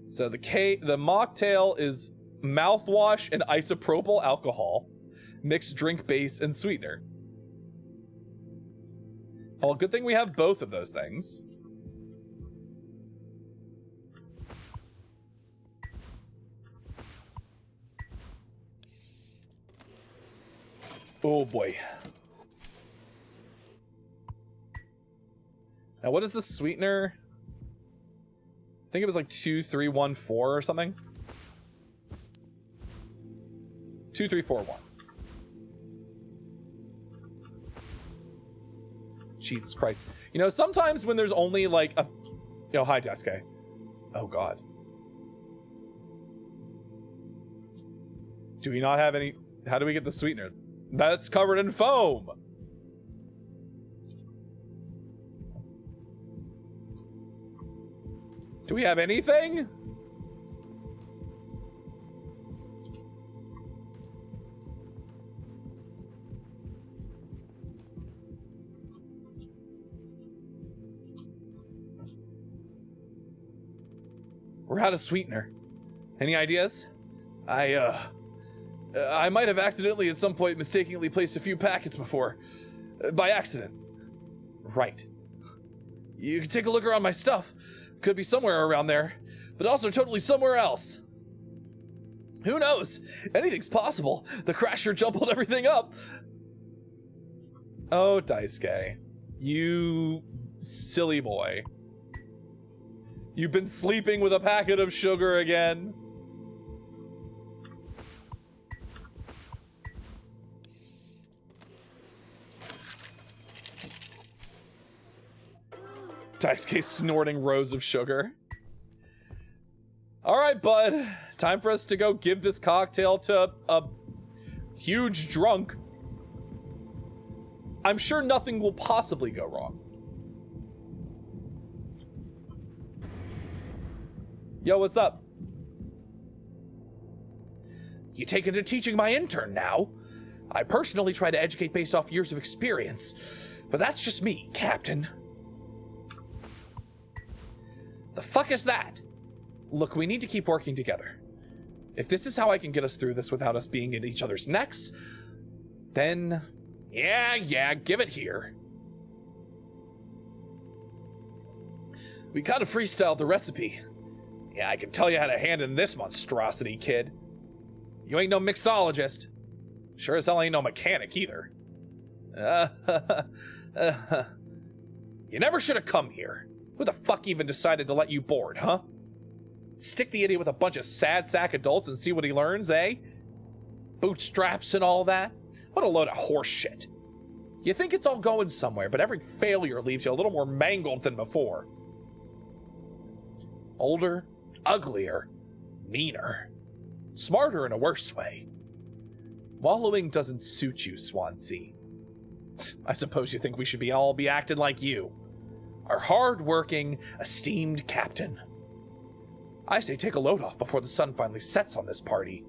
S1: So the mocktail is mouthwash and isopropyl alcohol, mixed drink base, and sweetener. Well, good thing we have both of those things. Oh boy. Now what is the sweetener? I think it was like 2314 or something. 2341. Jesus Christ. You know, sometimes when there's only like a... Yo, hi, Daisuke. Oh, God. Do we not have any... How do we get the sweetener? That's covered in foam. Do we have anything? We're out of sweetener. Any ideas? I might have accidentally at some point mistakenly placed a few packets before. By accident. Right. You can take a look around my stuff. Could be somewhere around there, but also totally somewhere else. Who knows? Anything's possible. The crasher jumbled everything up. Oh, Daisuke. You silly boy. You've been sleeping with a packet of sugar again. Daisuke snorting rows of sugar. All right, bud. Time for us to go give this cocktail to a huge drunk. I'm sure nothing will possibly go wrong. Yo, what's up? You taking to teaching my intern now? I personally try to educate based off years of experience, but that's just me, Captain. The fuck is that? Look, we need to keep working together. If this is how I can get us through this without us being in each other's necks, then yeah, give it here. We kind of freestyled the recipe. Yeah, I can tell you how to hand in this monstrosity, kid. You ain't no mixologist. Sure as hell ain't no mechanic either. You never should have come here. Who the fuck even decided to let you board, huh? Stick the idiot with a bunch of sad sack adults and see what he learns, eh? Bootstraps and all that? What a load of horse shit. You think it's all going somewhere, but every failure leaves you a little more mangled than before. Older, uglier, meaner. Smarter in a worse way. Wallowing doesn't suit you, Swansea. I suppose you think we should all be acting like you. Our hard-working, esteemed captain. I say take a load off before the sun finally sets on this party.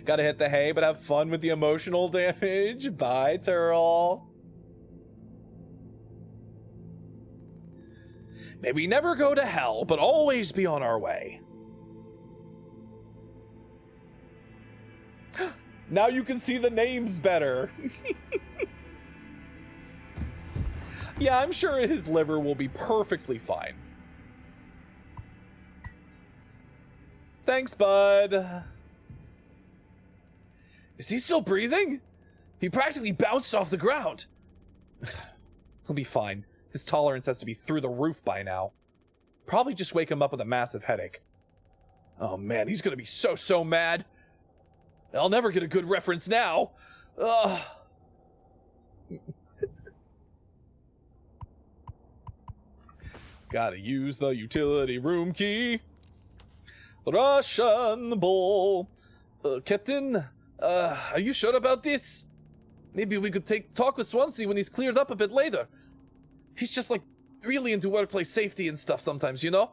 S1: Gotta hit the hay, but have fun with the emotional damage. Bye, Turl. May we never go to hell, but always be on our way. Now you can see the names better. Yeah, I'm sure his liver will be perfectly fine. Thanks, bud. Is he still breathing? He practically bounced off the ground. He'll be fine. His tolerance has to be through the roof by now. Probably just wake him up with a massive headache. Oh man, he's gonna be so mad. I'll never get a good reference now. Ugh. Gotta use the utility room key. Russian bull. Captain, are you sure about this? Maybe we could talk with Swansea when he's cleared up a bit later. He's just like really into workplace safety and stuff sometimes, you know?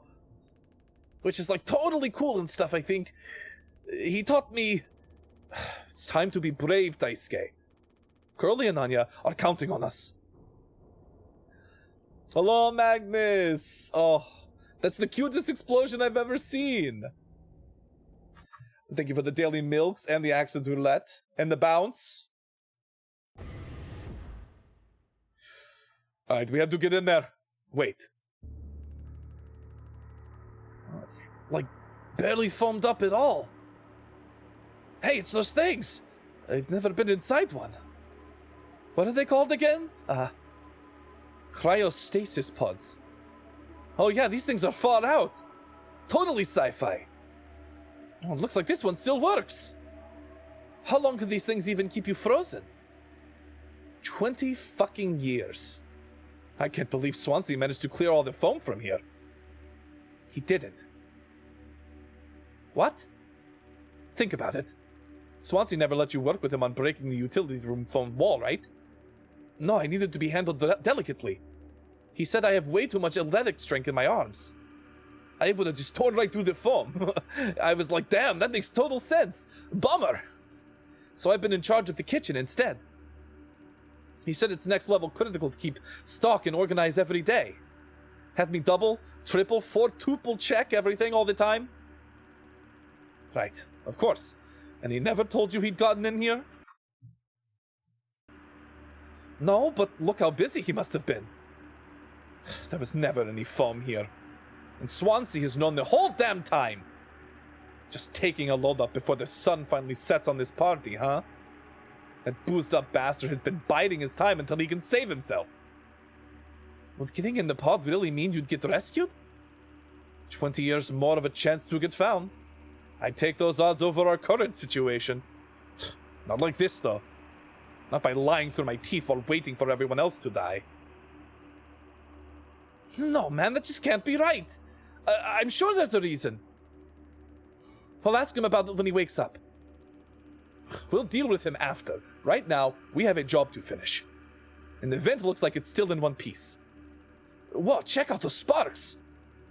S1: Which is like totally cool and stuff, I think. He taught me it's time to be brave, Daisuke. Curly and Anya are counting on us. Hello, Magnus. Oh, that's the cutest explosion I've ever seen. Thank you for the daily milks and the accent roulette and the bounce. All right, we have to get in there. Wait. Oh, it's like barely foamed up at all. Hey, it's those things. I've never been inside one. What are they called again? Cryostasis pods. Oh yeah, these things are far out. Totally sci-fi. Oh, it looks like this one still works. How long can these things even keep you frozen? 20 fucking years. I can't believe Swansea managed to clear all the foam from here. He didn't. What? Think about it. Swansea never let you work with him on breaking the utility room foam wall, right? No, I needed to be handled delicately. He said I have way too much athletic strength in my arms. I would have just torn right through the foam. I was like, damn, that makes total sense. Bummer. So I've been in charge of the kitchen instead. He said it's next level critical to keep stock and organize every day. Had me double, triple, quadruple check everything all the time. Right, of course. And he never told you he'd gotten in here? No, but look how busy he must have been. There was never any foam here. And Swansea has known the whole damn time. Just taking a load up before the sun finally sets on this party, huh? That boozed up bastard has been biding his time until he can save himself. Would getting in the pod really mean you'd get rescued? 20 years more of a chance to get found. I'd take those odds over our current situation. Not like this, though. Not by lying through my teeth while waiting for everyone else to die. No, man, that just can't be right. I'm sure there's a reason. We'll ask him about it when he wakes up. We'll deal with him after. Right now, we have a job to finish. And the vent looks like it's still in one piece. Whoa, check out those sparks.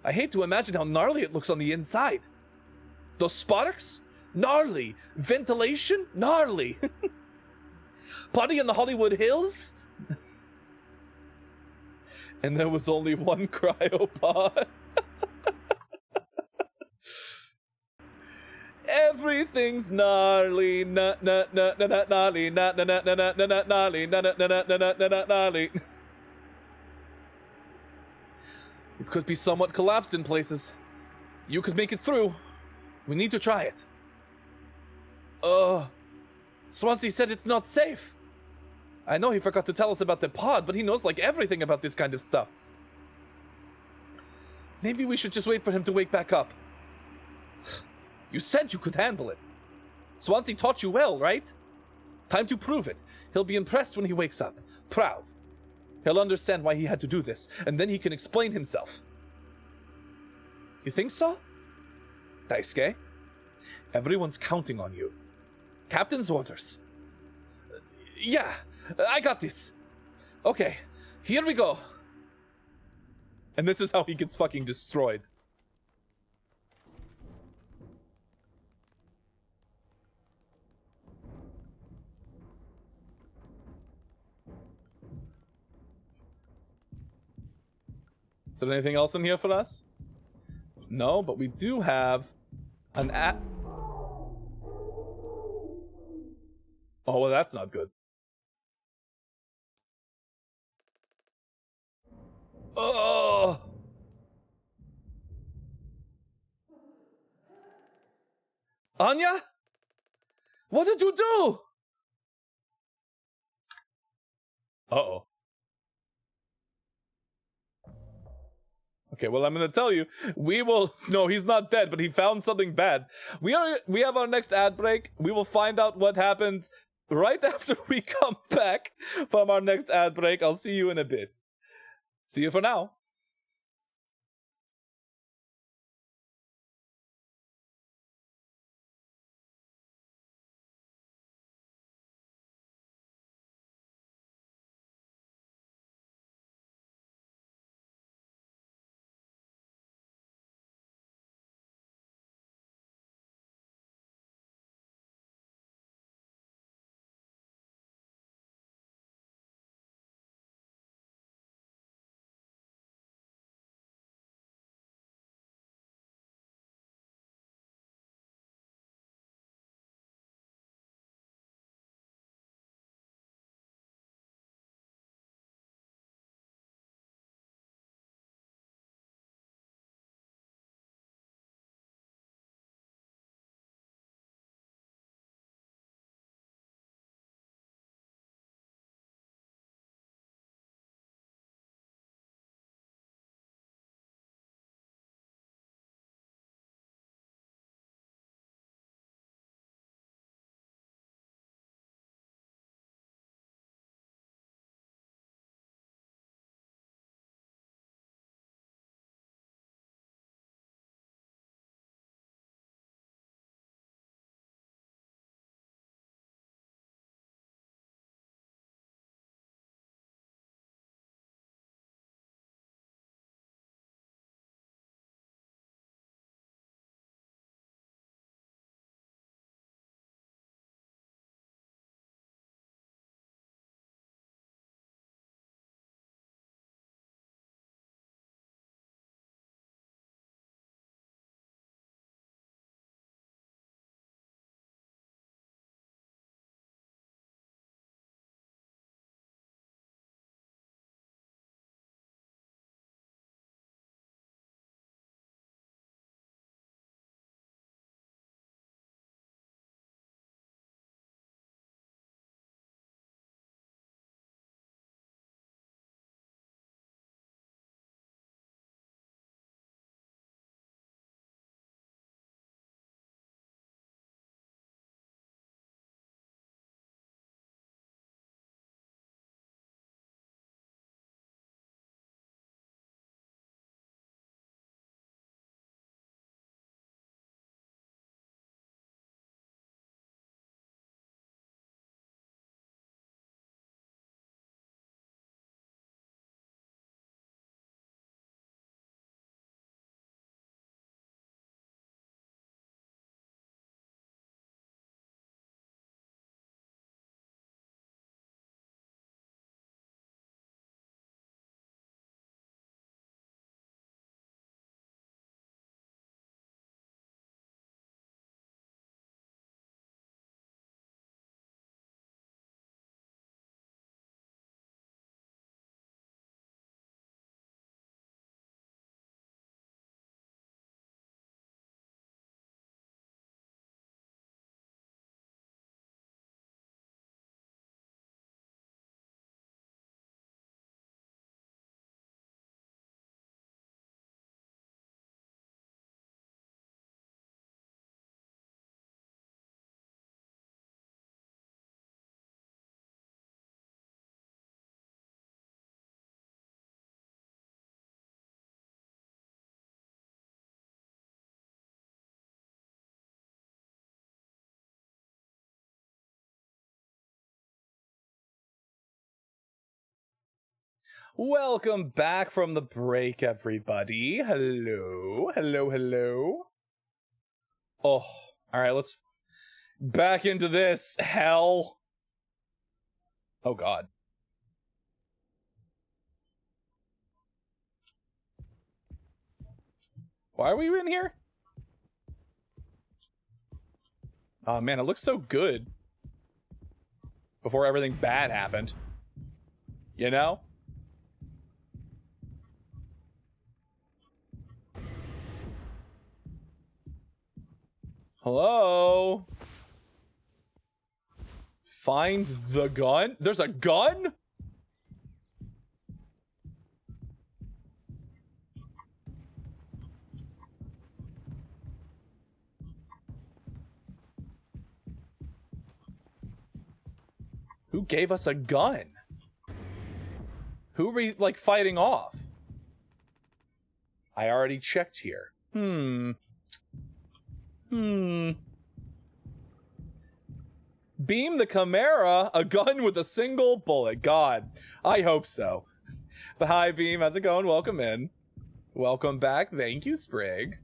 S1: I hate to imagine how gnarly it looks on the inside. Those sparks? Gnarly. Ventilation? Gnarly. Party in the Hollywood Hills? And there was only one cryopod. Everything's gnarly, gnarly, gnarly, gnarly. It could be somewhat collapsed in places. You could make it through. We need to try it. Swansea said it's not safe. I know he forgot to tell us about the pod, but he knows like everything about this kind of stuff. Maybe we should just wait for him to wake back up. You said you could handle it. Swansea taught you well, right? Time to prove it. He'll be impressed when he wakes up. Proud. He'll understand why he had to do this, and then he can explain himself. You think so? Daisuke? Everyone's counting on you. Captain's orders. Yeah, I got this. Okay, here we go. And this is how he gets fucking destroyed. there anything else in here for us? No, but we do have an ad. Oh, well, that's not good. Oh! Anya? What did you do? Uh-oh. Okay, well, I'm gonna tell you, we will. No, he's not dead, but he found something bad. We have our next ad break. We will find out what happened right after we come back from our next ad break. I'll see you in a bit. See you for now. Welcome back from the break, everybody. Hello, hello, hello. Oh, all right, let's back into this hell. Oh, God. Why are we in here? Oh man, it looks so good. Before everything bad happened. You know? Hello? Find the gun? There's a gun? Who gave us a gun? Who are we, like, fighting off? I already checked here. Beam the Chimera? A gun with a single bullet. God, I hope so. But hi, Beam. How's it going? Welcome in. Welcome back. Thank you, Sprig.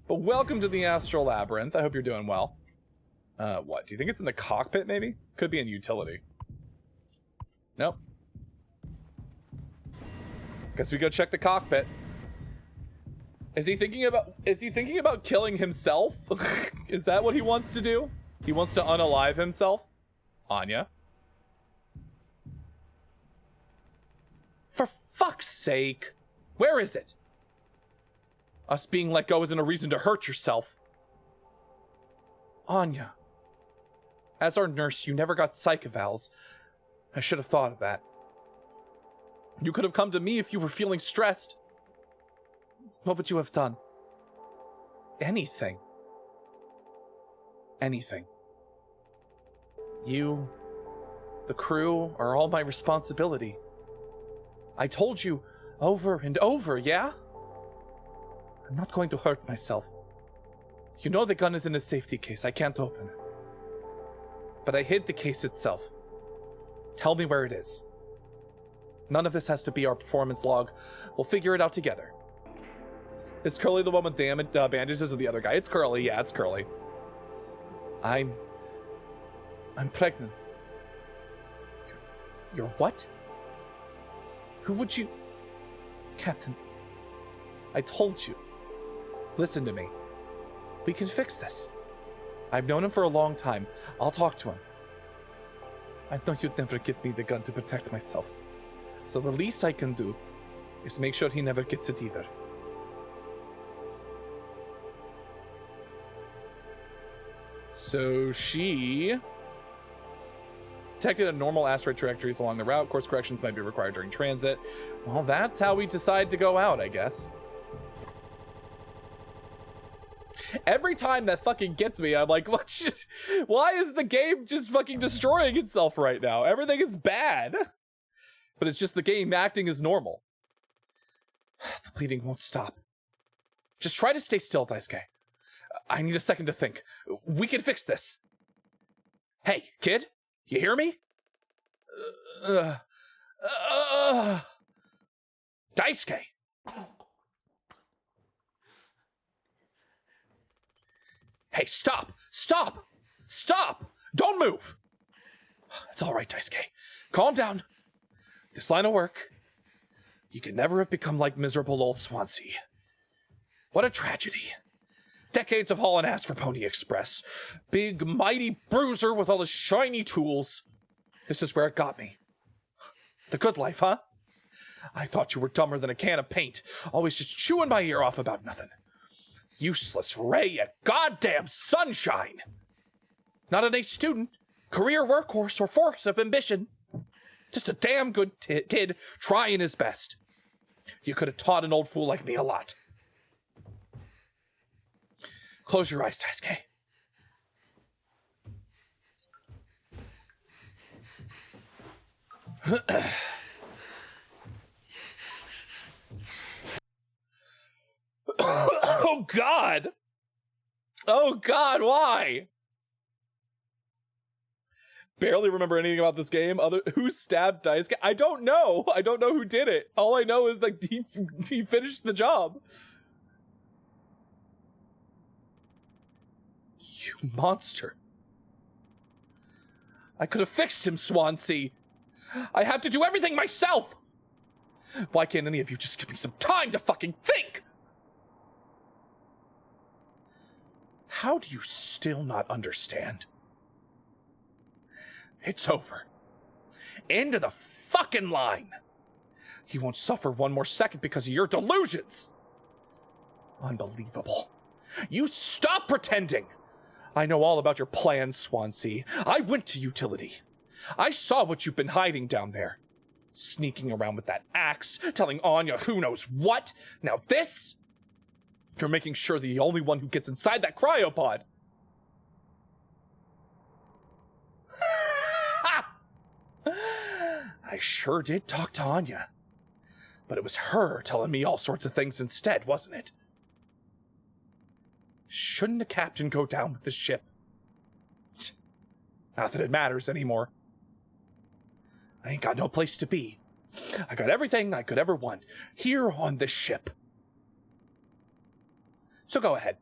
S1: But welcome to the Astral Labyrinth. I hope you're doing well. What? Do you think it's in the cockpit, maybe? Could be in utility. Nope. Guess we go check the cockpit. Is he thinking about killing himself? Is that what he wants to do? He wants to unalive himself? Anya? For fuck's sake! Where is it? Us being let go isn't a reason to hurt yourself. Anya. As our nurse, you never got psych evals. I should have thought of that. You could have come to me if you were feeling stressed. What would you have done? Anything. Anything. You, the crew, are all my responsibility. I told you over and over, yeah? I'm not going to hurt myself. You know the gun is in a safety case. I can't open it. But I hid the case itself. Tell me where it is. None of this has to be our performance log. We'll figure it out together. Is Curly the one with bandages or the other guy? It's Curly. Yeah, it's Curly. I'm pregnant. You're what? Who would you... Captain, I told you. Listen to me. We can fix this. I've known him for a long time. I'll talk to him. I know you'd never give me the gun to protect myself. So the least I can do is make sure he never gets it either. So she detected a normal asteroid trajectories along the route. Course corrections might be required during transit. Well, that's how we decide to go out, I guess. Every time that fucking gets me, I'm like, what? Why is the game just fucking destroying itself right now? Everything is bad. But it's just the game acting as normal. The bleeding won't stop. Just try to stay still, Daisuke. I need a second to think. We can fix this. Hey, kid, you hear me? Daisuke! Hey, stop! Stop! Stop! Don't move! It's all right, Daisuke. Calm down. This line of work. You could never have become like miserable old Swansea. What a tragedy. Decades of hauling ass for Pony Express. Big, mighty bruiser with all the shiny tools. This is where it got me. The good life, huh? I thought you were dumber than a can of paint, always just chewing my ear off about nothing. Useless ray of goddamn sunshine. Not an A student, career workhorse, or force of ambition. Just a damn good kid trying his best. You could have taught an old fool like me a lot. Close your eyes, Daisuke. Oh God! Oh God, why? Barely remember anything about this game. Who stabbed Daisuke? I don't know. I don't know who did it. All I know is that he finished the job. You monster. I could have fixed him, Swansea. I had to do everything myself. Why can't any of you just give me some time to fucking think? How do you still not understand? It's over. End of the fucking line. You won't suffer one more second because of your delusions. Unbelievable. You stop pretending. I know all about your plans, Swansea. I went to Utility. I saw what you've been hiding down there. Sneaking around with that axe, telling Anya who knows what. Now this? You're making sure the only one who gets inside that cryopod. I sure did talk to Anya. But it was her telling me all sorts of things instead, wasn't it? Shouldn't the captain go down with the ship? Not that it matters anymore. I ain't got no place to be. I got everything I could ever want here on this ship. So go ahead.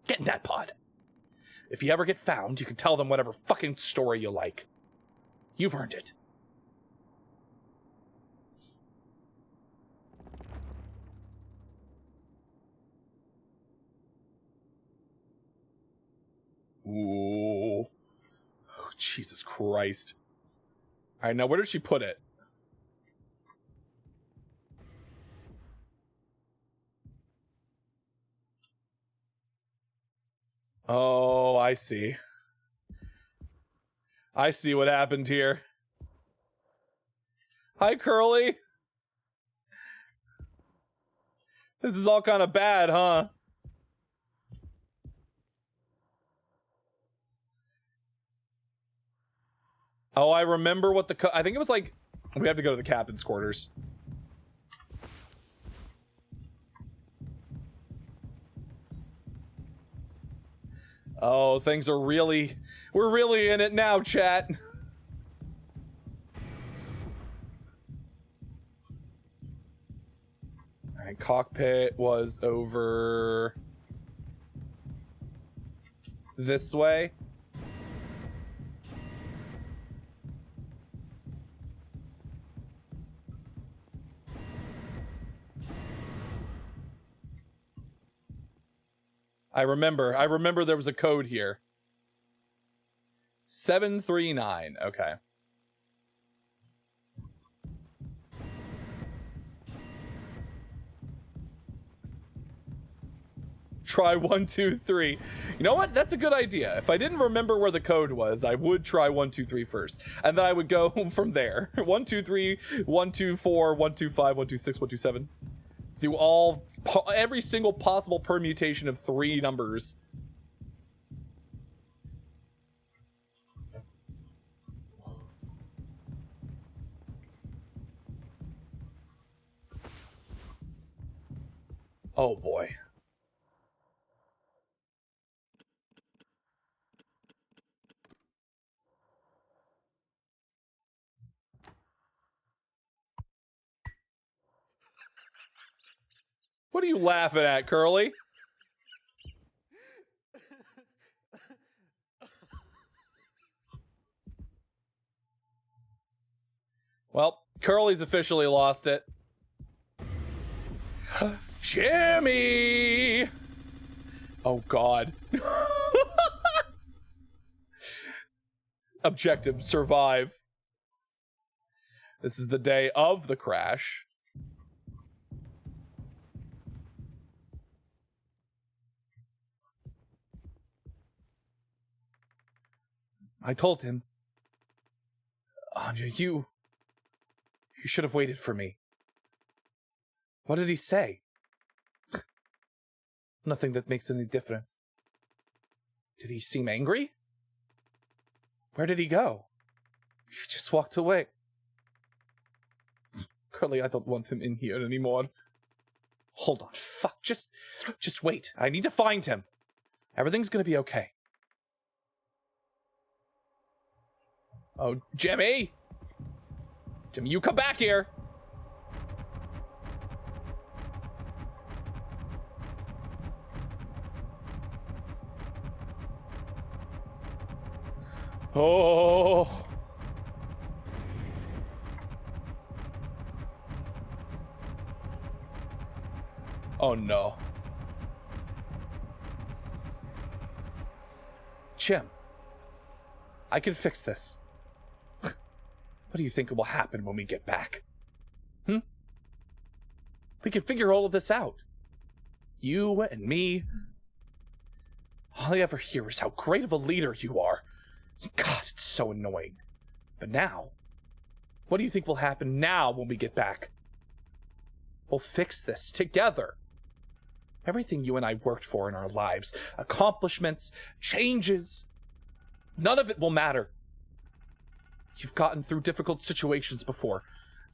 S1: Get in that pod. If you ever get found, you can tell them whatever fucking story you like. You've earned it. Ooh. Oh, Jesus Christ. All right, now where did she put it? Oh, I see. I see what happened here. Hi, Curly. This is all kind of bad, huh? Oh, I remember what I think it was like, we have to go to the captain's quarters. Oh, things are really, we're really in it now, chat. All right, cockpit was over this way. I remember there was a code here. 739, okay. Try 1, 2, 3. You know what? That's a good idea. If I didn't remember where the code was, I would try 1, 2, 3 first. And then I would go from there. 1, 2, 3, 1, 2, 4, 1, 2, 5, 1, 2, 6, 1, 2, 7. Through every single possible permutation of 3 numbers. Oh boy. What are you laughing at, Curly? Well, Curly's officially lost it. Jimmy! Oh, God. Objective, survive. This is the day of the crash. I told him, Anya, you should have waited for me. What did he say? Nothing that makes any difference. Did he seem angry? Where did he go? He just walked away. Curly, I don't want him in here anymore. Hold on, fuck, just wait. I need to find him. Everything's gonna be okay. Oh, Jimmy! Jimmy, you come back here! Oh! Oh no. Jim, I can fix this. What do you think will happen when we get back? We can figure all of this out. You and me. All I ever hear is how great of a leader you are. God, it's so annoying. But now, what do you think will happen now when we get back? We'll fix this together. Everything you and I worked for in our lives, accomplishments, changes, none of it will matter. You've gotten through difficult situations before.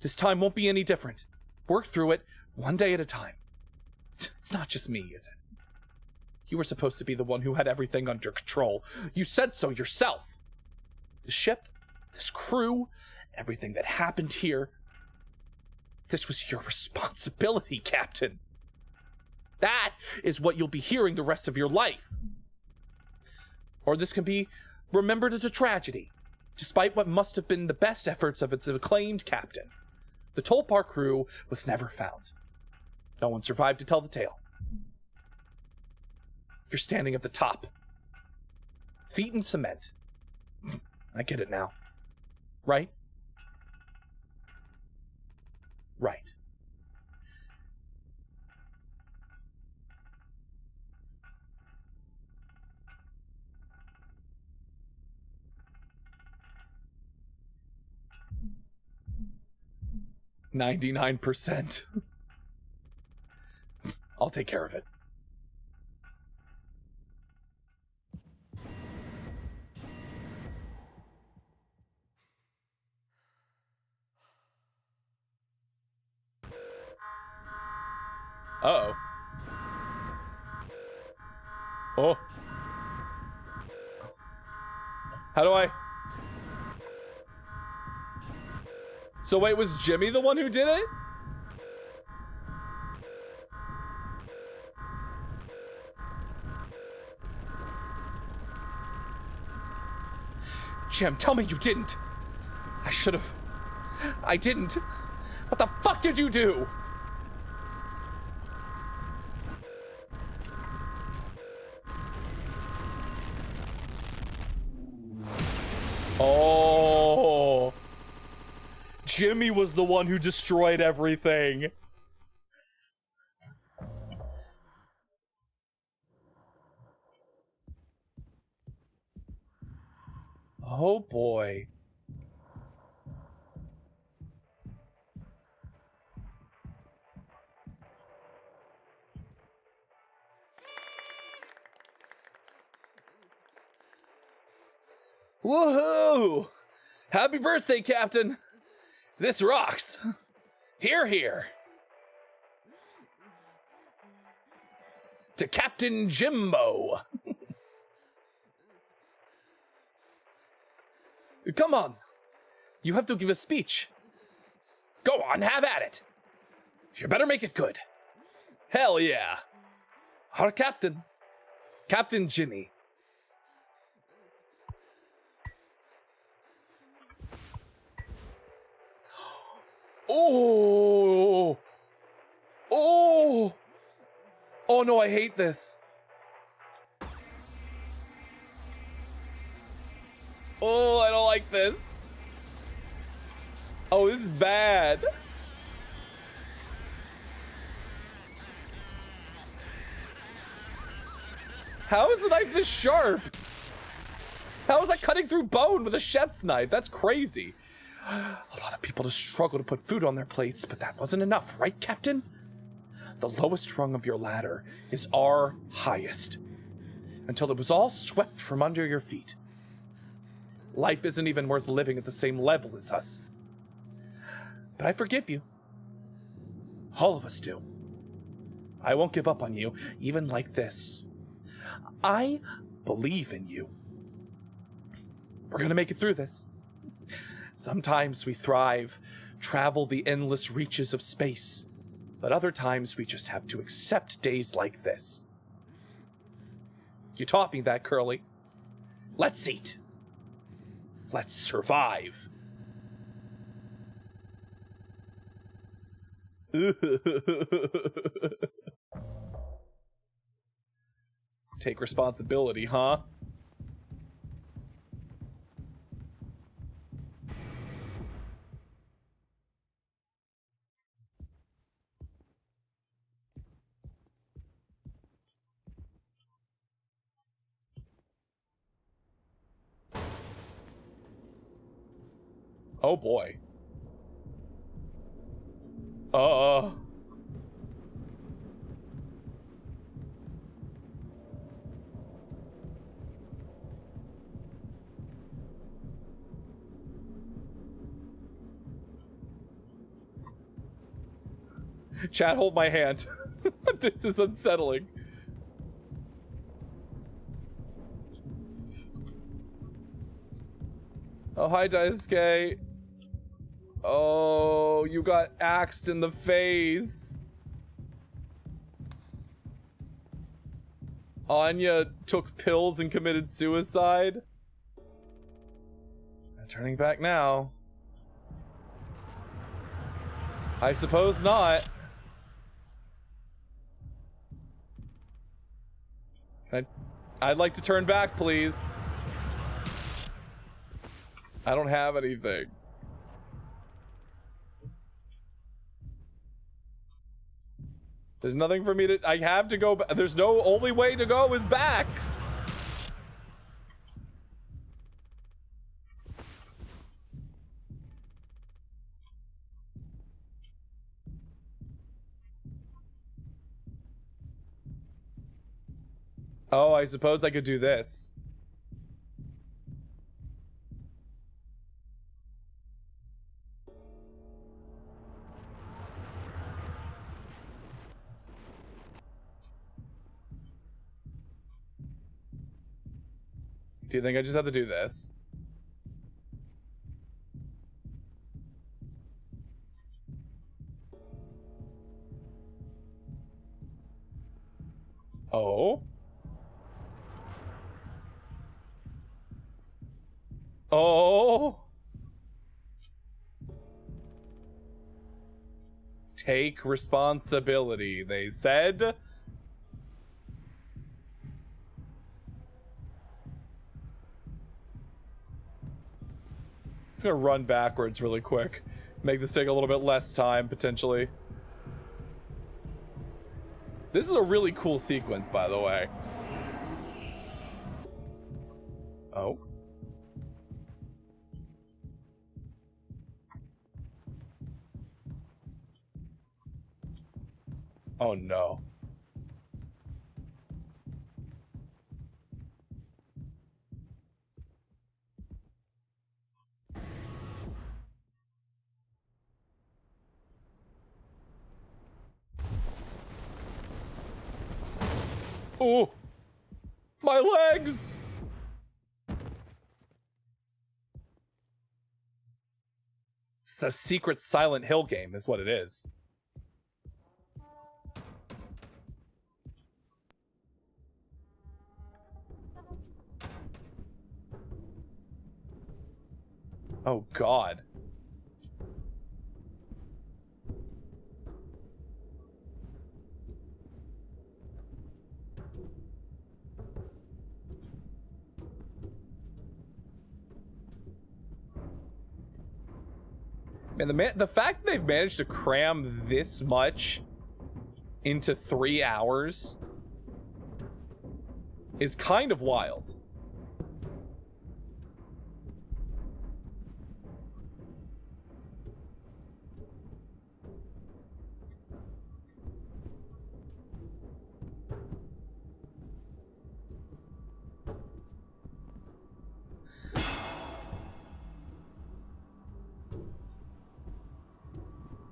S1: This time won't be any different. Work through it, one day at a time. It's not just me, is it? You were supposed to be the one who had everything under control. You said so yourself. The ship, this crew, everything that happened here. This was your responsibility, Captain. That is what you'll be hearing the rest of your life. Or this can be remembered as a tragedy, despite what must have been the best efforts of its acclaimed captain. The Tolpar crew was never found. No one survived to tell the tale. You're standing at the top. Feet in cement. I get it now. Right? Right. $99%. I'll take care of it. Uh-oh. Oh. How do I... So wait, was Jimmy the one who did it? Jim, tell me you didn't. I should have. I didn't. What the fuck did you do? Oh. Jimmy was the one who destroyed everything. Oh boy. Woohoo! Happy birthday, Captain! This rocks! Hear, hear! To Captain Jimbo! Come on! You have to give a speech. Go on, have at it! You better make it good. Hell yeah! Our captain, Captain Jimmy. Oh! Oh! Oh no, I hate this. Oh, I don't like this. Oh, this is bad. How is the knife this sharp? How is that cutting through bone with a chef's knife? That's crazy. A lot of people just struggle to put food on their plates, but that wasn't enough, right, Captain? The lowest rung of your ladder is our highest, until it was all swept from under your feet. Life isn't even worth living at the same level as us. But I forgive you. All of us do. I won't give up on you, even like this. I believe in you. We're gonna make it through this. Sometimes we thrive, travel the endless reaches of space, but other times we just have to accept days like this. You taught me that, Curly. Let's eat. Let's survive. Take responsibility, huh? Oh boy. Chat, hold my hand. This is unsettling. Oh, hi, Daisuke. Oh, you got axed in the face. Anya took pills and committed suicide. Not turning back now. I suppose not. I'd like to turn back, please. I don't have anything. There's nothing for me to... I have to go... There's no... Only way to go is back. Oh, I suppose I could do this. Do you think I just have to do this? Oh? Oh? Take responsibility, they said. Just gonna run backwards really quick. Make this take a little bit less time, potentially. This is a really cool sequence, by the way. Oh. Oh no. Oh! My legs! It's a secret Silent Hill game, is what it is. Oh god. Man, the fact that they've managed to cram this much into 3 hours is kind of wild.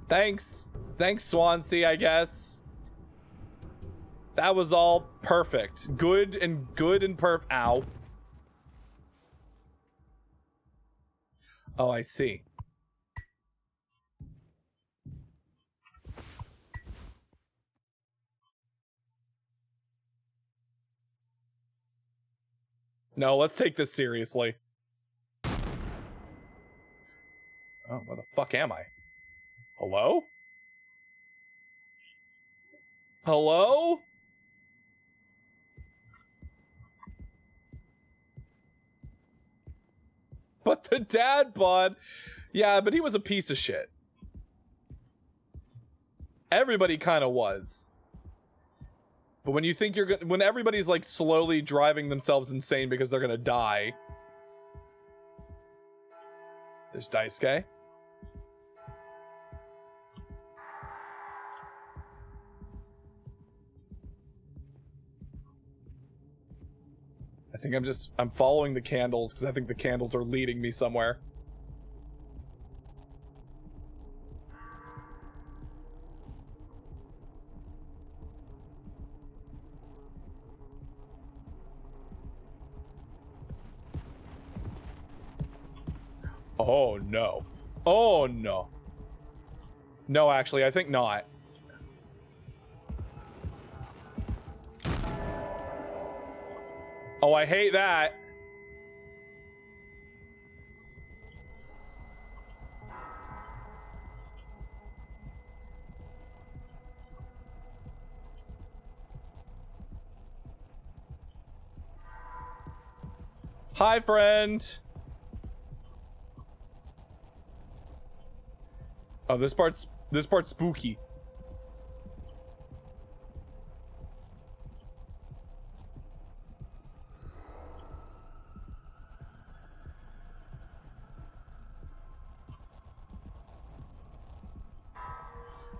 S1: Thanks. Thanks, Swansea, I guess. That was all perfect. Good and perfect. Ow. Oh, I see. No, let's take this seriously. Oh, where the fuck am I? Hello? Hello? But the dad bod, yeah, but he was a piece of shit. Everybody kind of was. But when you think when everybody's like slowly driving themselves insane because they're gonna die. There's Daisuke. I think I'm following the candles because I think the candles are leading me somewhere. Oh no. Oh no. No, actually, I think not. Oh, I hate that. Hi, friend. Oh, this part's spooky.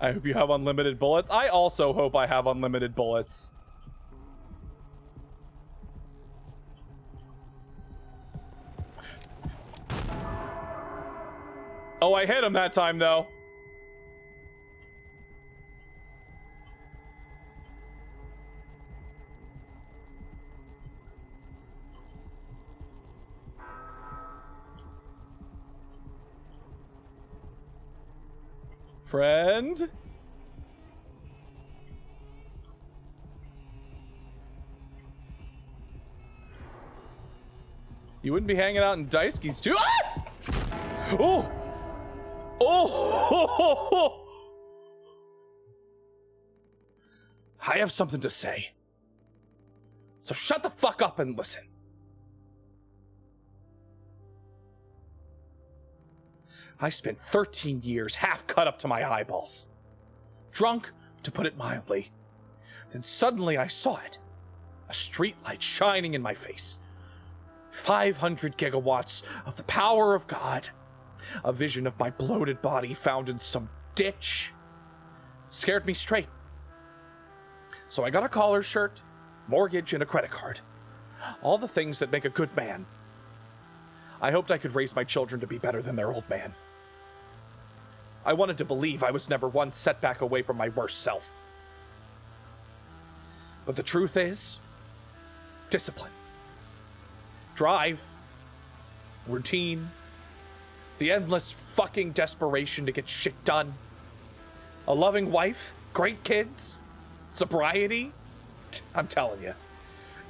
S1: I hope you have unlimited bullets. I also hope I have unlimited bullets. Oh, I hit him that time, though. Friend? You wouldn't be hanging out in Daisuke's too? Ah! Oh! Oh! I have something to say. So shut the fuck up and listen. I spent 13 years half cut up to my eyeballs. Drunk, to put it mildly. Then suddenly I saw it. A streetlight shining in my face. 500 gigawatts of the power of God. A vision of my bloated body found in some ditch. Scared me straight. So I got a collar shirt, mortgage, and a credit card. All the things that make a good man. I hoped I could raise my children to be better than their old man. I wanted to believe I was never one setback away from my worst self. But the truth is, discipline. Drive. Routine. The endless fucking desperation to get shit done. A loving wife. Great kids. Sobriety. I'm telling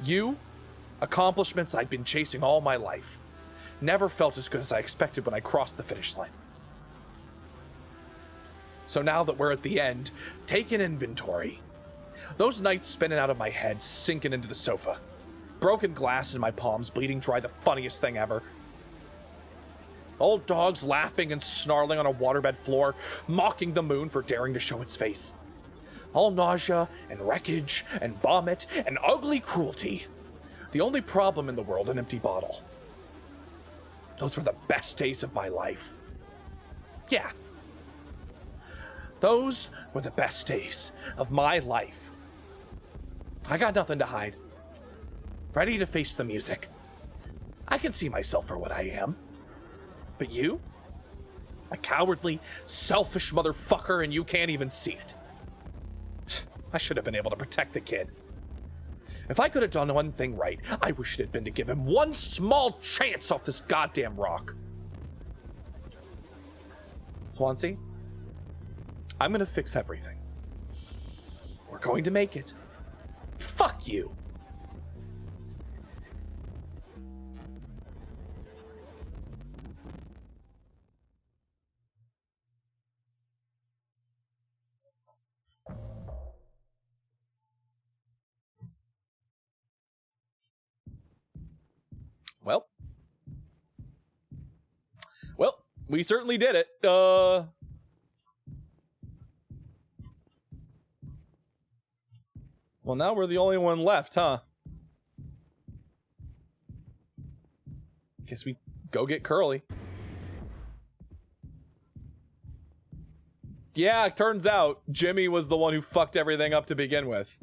S1: you. Accomplishments I'd been chasing all my life. Never felt as good as I expected when I crossed the finish line. So now that we're at the end, take an inventory. Those nights spinning out of my head, sinking into the sofa. Broken glass in my palms, bleeding dry, the funniest thing ever. Old dogs laughing and snarling on a waterbed floor, mocking the moon for daring to show its face. All nausea and wreckage and vomit and ugly cruelty. The only problem in the world, an empty bottle. Those were the best days of my life. Yeah. Those were the best days of my life. I got nothing to hide. Ready to face the music. I can see myself for what I am. But you? A cowardly, selfish motherfucker, and you can't even see it. I should have been able to protect the kid. If I could have done one thing right, I wish it had been to give him one small chance off this goddamn rock. Swansea, I'm gonna fix everything. We're going to make it. Fuck you. We certainly did it. Well, now we're the only one left, huh? Guess we go get Curly. Yeah, it turns out Jimmy was the one who fucked everything up to begin with.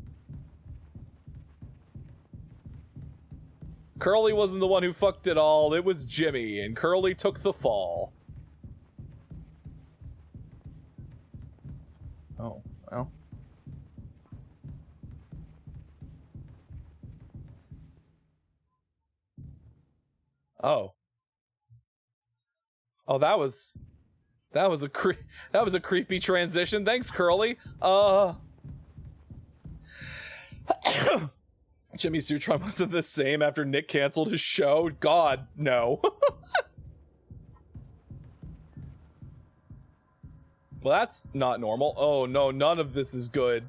S1: Curly wasn't the one who fucked it all, it was Jimmy, and Curly took the fall. Oh, well. Oh. Oh, that was a creepy transition. Thanks, Curly. Jimmy Sutron wasn't the same after Nick canceled his show. God, no. Well, that's not normal. Oh no, none of this is good.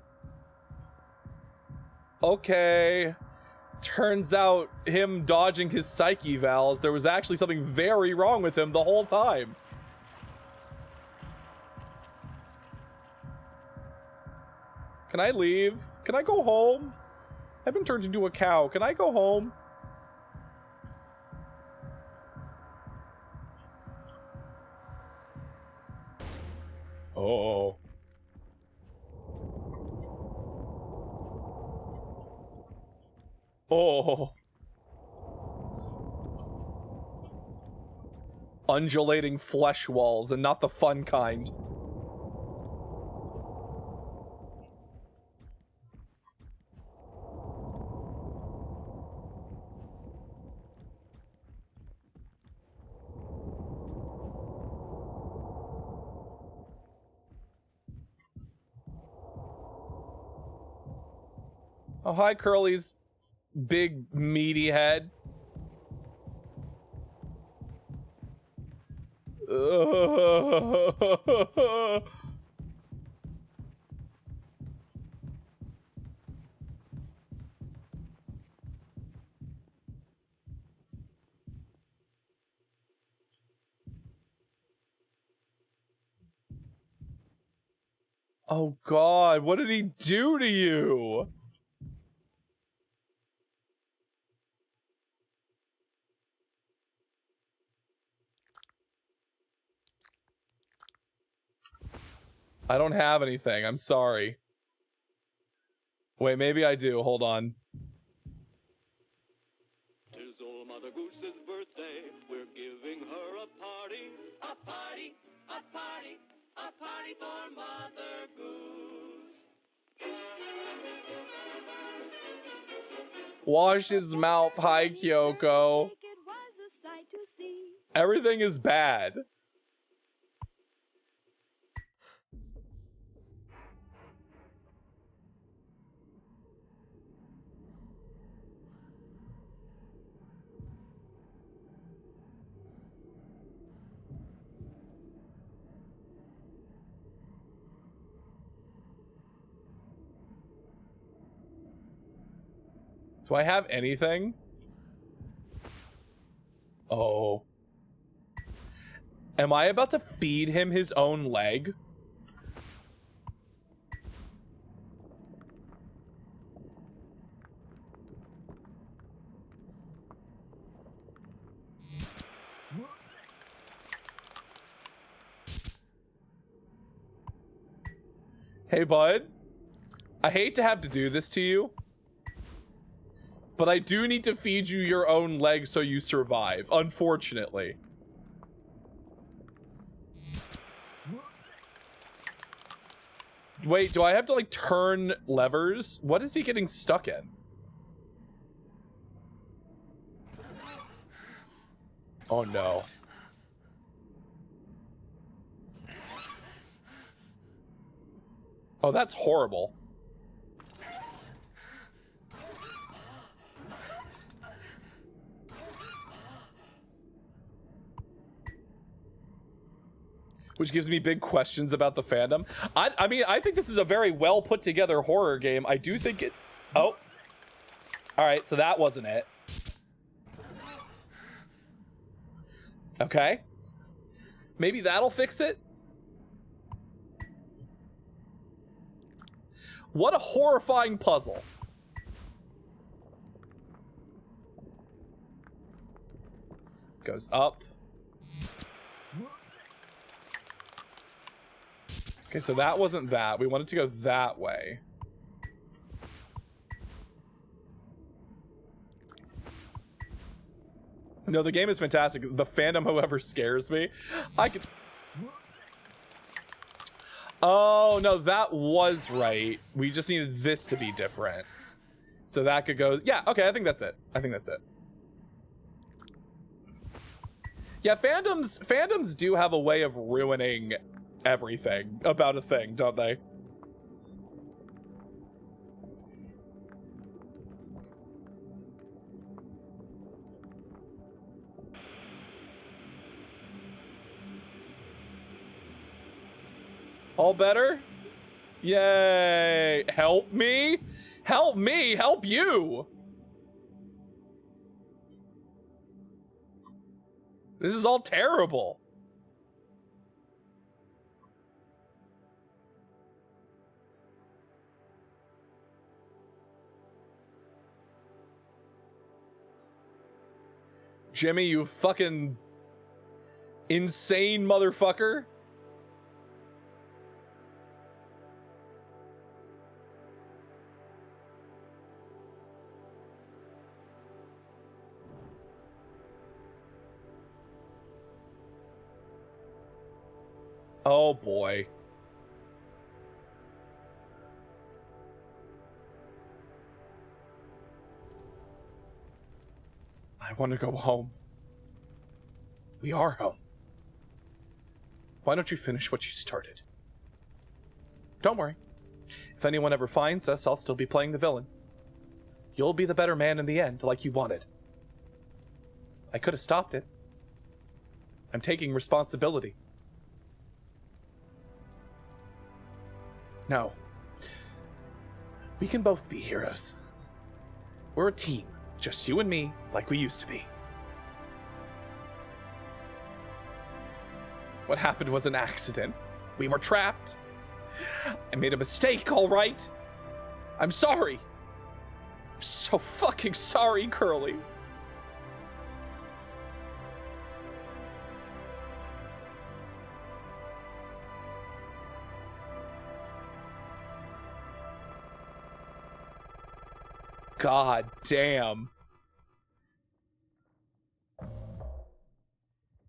S1: Okay. Turns out him dodging his psyche evals, there was actually something very wrong with him the whole time. Can I leave? Can I go home? I've been turned into a cow. Can I go home? Oh. Oh. Undulating flesh walls, and not the fun kind. Oh, hi, Curly's big, meaty head. Oh, God, what did he do to you? I don't have anything. I'm sorry. Wait, maybe I do. Hold on.
S3: 'Tis old Mother Goose's birthday. We're giving her a party. A party, a party, a party for Mother Goose.
S1: Wash his mouth. Hi, Kyoko. Everything is bad. Do I have anything? Oh. Am I about to feed him his own leg? Hey, bud. I hate to have to do this to you, but I do need to feed you your own leg so you survive, unfortunately. Wait, do I have to, like, turn levers? What is he getting stuck in? Oh, no. Oh, that's horrible. Which gives me big questions about the fandom. I mean, I think this is a very well put together horror game. I do think it... Oh. All right, so that wasn't it. Okay. Maybe that'll fix it? What a horrifying puzzle. Goes up. Okay, so that wasn't that. We wanted to go that way. No, the game is fantastic. The fandom, however, scares me. I could... Oh, no, that was right. We just needed this to be different. So that could go... Yeah, okay, I think that's it. I think that's it. Yeah, fandoms do have a way of ruining everything about a thing, don't they? All better? Yay. Help me? Help me, help you. This is all terrible. Jimmy, you fucking insane motherfucker. Oh boy. I want to go home. We are home. Why don't you finish what you started? Don't worry. If anyone ever finds us, I'll still be playing the villain. You'll be the better man in the end, like you wanted. I could have stopped it. I'm taking responsibility. No. We can both be heroes. We're a team, just you and me, like we used to be. What happened was an accident. We were trapped. I made a mistake, all right? I'm sorry. I'm so fucking sorry, Curly. God damn.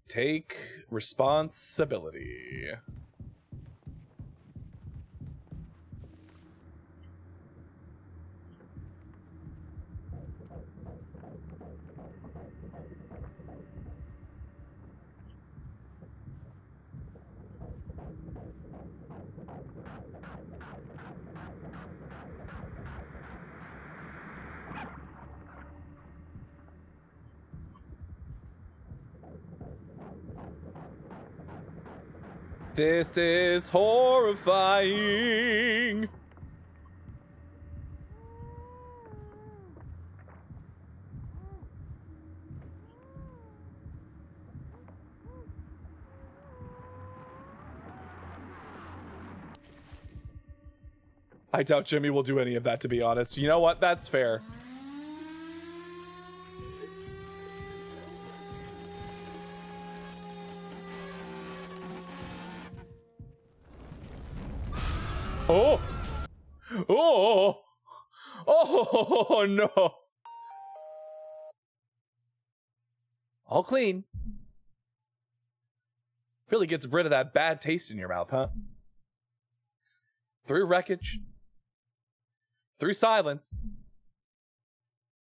S1: Take responsibility. This is horrifying. I doubt Jimmy will do any of that, to be honest. You know what? That's fair. Oh! Oh! Oh, no! All clean. Really gets rid of that bad taste in your mouth, huh? Through wreckage. Through silence.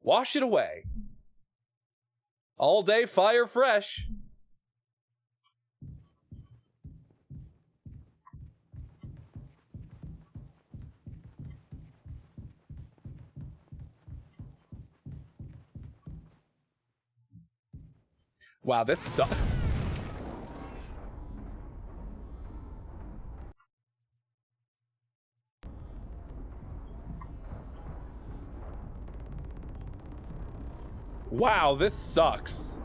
S1: Wash it away. All day fire fresh. Wow, this sucks. Wow, this sucks.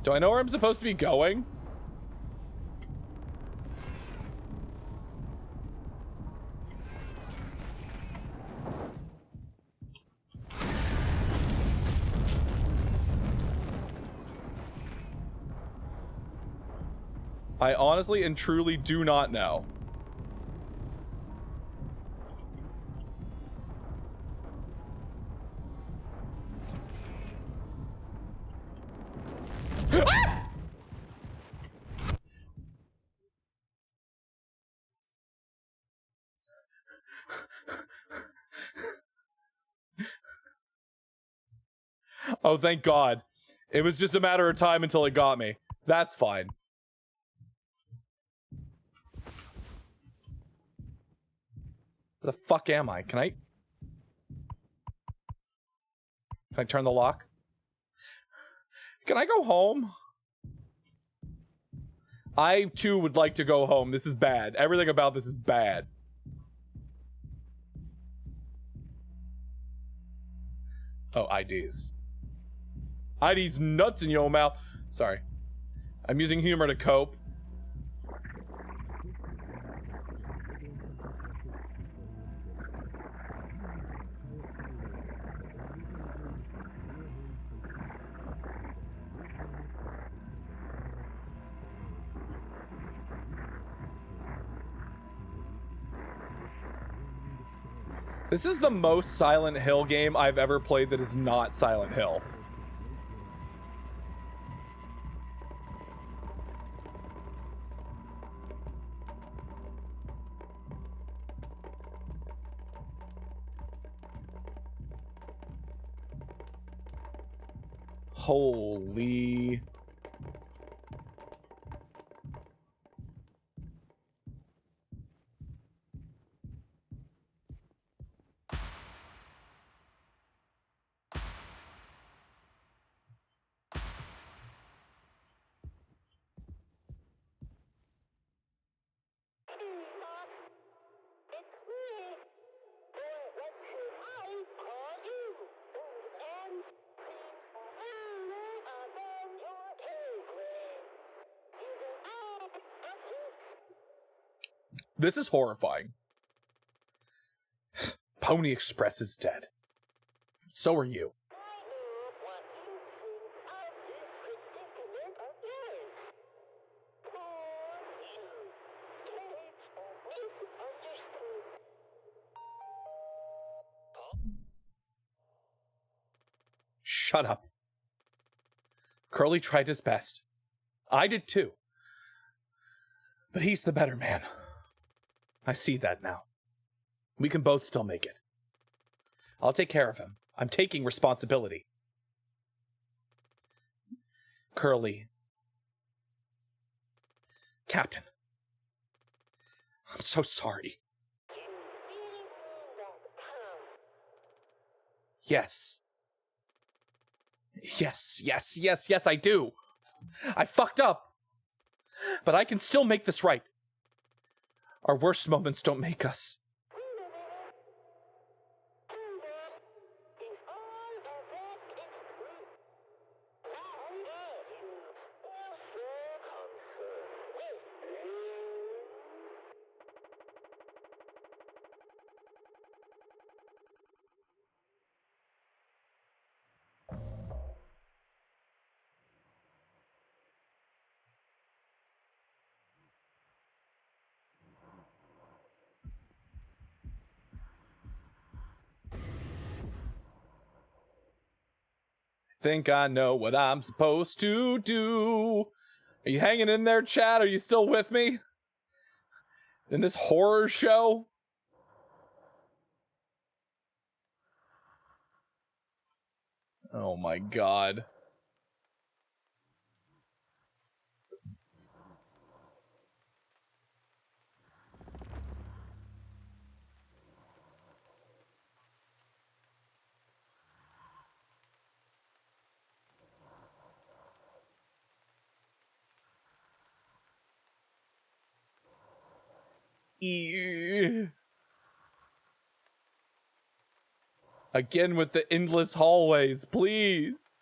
S1: Do I know where I'm supposed to be going? I honestly and truly do not know. Oh, thank God. It was just a matter of time until it got me. That's fine. Where the fuck am I? Can I turn the lock? Can I go home? I too would like to go home. This is bad. Everything about this is bad. Oh, IDs. IDs nuts in your mouth. Sorry. I'm using humor to cope. This is the most Silent Hill game I've ever played that is not Silent Hill. Holy... This is horrifying. Pony Express is dead. So are you. Shut up. Curly tried his best. I did too. But he's the better man. I see that now. We can both still make it. I'll take care of him. I'm taking responsibility. Curly. Captain. I'm so sorry. Yes. Yes, I do. I fucked up. But I can still make this right. Our worst moments don't make us. Think I know what I'm supposed to do. Are you hanging in there, chat? Are you still with me? In this horror show? Oh my God. Again with the endless hallways, please.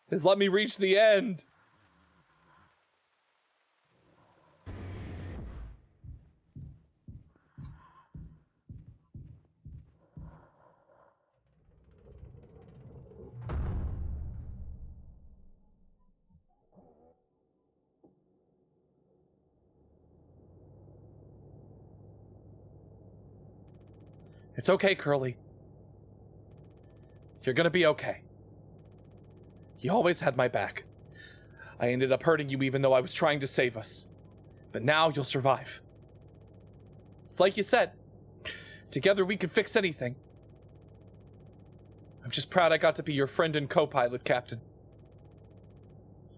S1: Just let me reach the end. It's okay, Curly. You're gonna be okay. You always had my back. I ended up hurting you even though I was trying to save us. But now you'll survive. It's like you said. Together we can fix anything. I'm just proud I got to be your friend and co-pilot, Captain.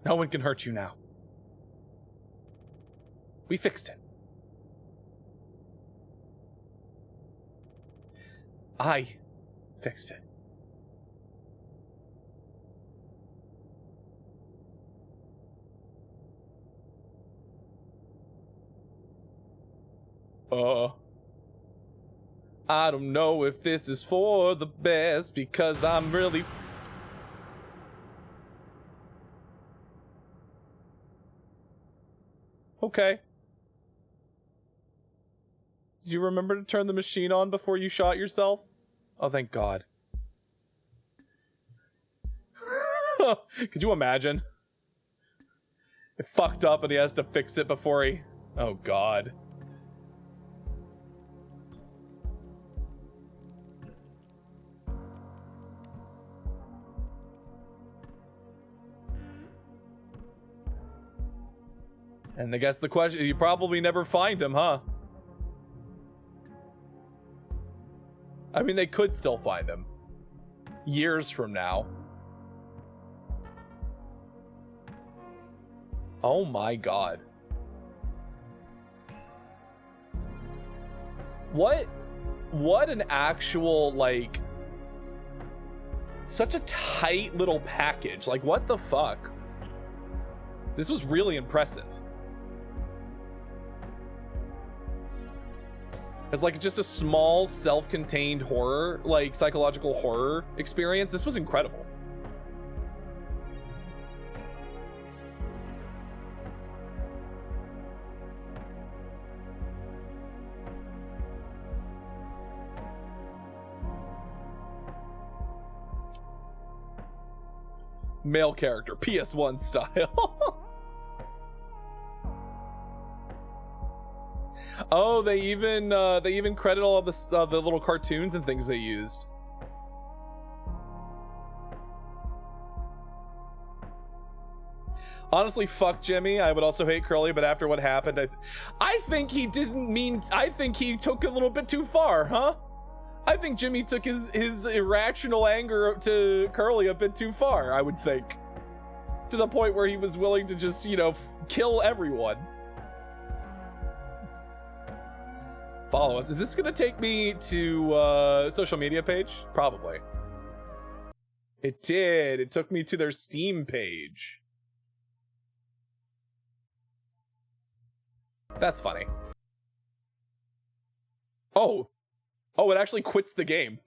S1: No one can hurt you now. We fixed it. I fixed it. I don't know if this is for the best because I'm really... Okay. Did you remember to turn the machine on before you shot yourself? Oh, thank God. Could you imagine? It fucked up and he has to fix it before he... Oh, God. And I guess the question, you probably never find him, huh? I mean, they could still find him. Years from now. Oh my God. What an actual, like... Such a tight little package. Like, what the fuck? This was really impressive. As like just a small self-contained horror, like psychological horror experience, this was incredible. Male character, PS1 style. Oh, they even credit all of the little cartoons and things they used. Honestly, fuck Jimmy. I would also hate Curly, but after what happened, I think he didn't mean. I think he took it a little bit too far, huh? I think Jimmy took his irrational anger to Curly a bit too far. I would think, to the point where he was willing to just, you know, kill everyone. Follow us. Is this gonna take me to social media page? Probably. It did. It took me to their Steam page. That's funny. Oh, it actually quits the game.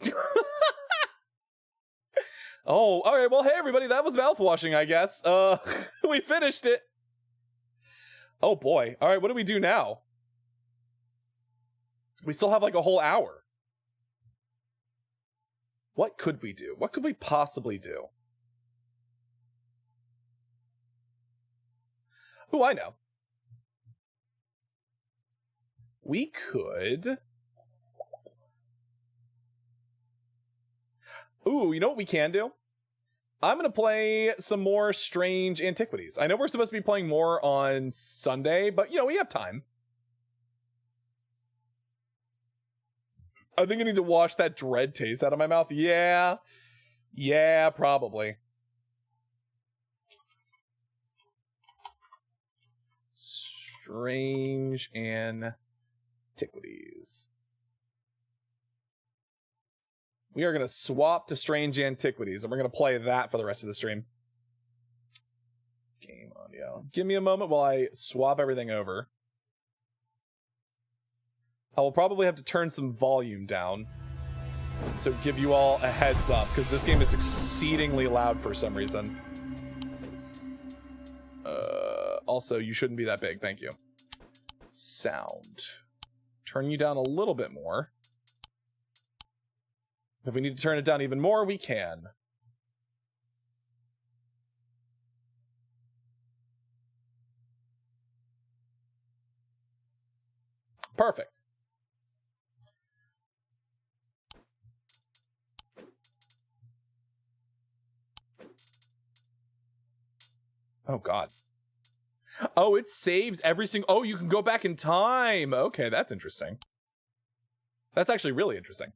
S1: Oh, all right. Well, hey everybody, that was Mouthwashing, I guess. We finished it. Oh boy. All right, what do we do now? We still have like a whole hour. What could we do? What could we possibly do? Ooh, I know. We could... Ooh, you know what we can do? I'm going to play some more Strange Antiquities. I know we're supposed to be playing more on Sunday, but, you know, we have time. I think I need to wash that dread taste out of my mouth. Yeah. Yeah, probably. Strange Antiquities. We are going to swap to Strange Antiquities, and we're going to play that for the rest of the stream. Game audio. Give me a moment while I swap everything over. I will probably have to turn some volume down, so give you all a heads up, because this game is exceedingly loud for some reason. Also, you shouldn't be that big. Thank you. Sound. Turn you down a little bit more. If we need to turn it down even more, we can. Perfect. Oh, God. Oh, it saves every single... Oh, you can go back in time. Okay, that's interesting. That's actually really interesting.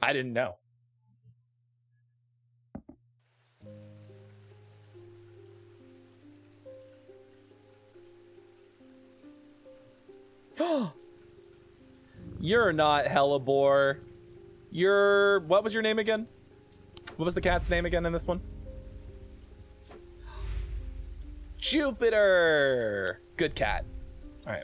S1: I didn't know. You're not Hellebore. You're... What was your name again? What was the cat's name again in this one? Jupiter! Good cat. All right.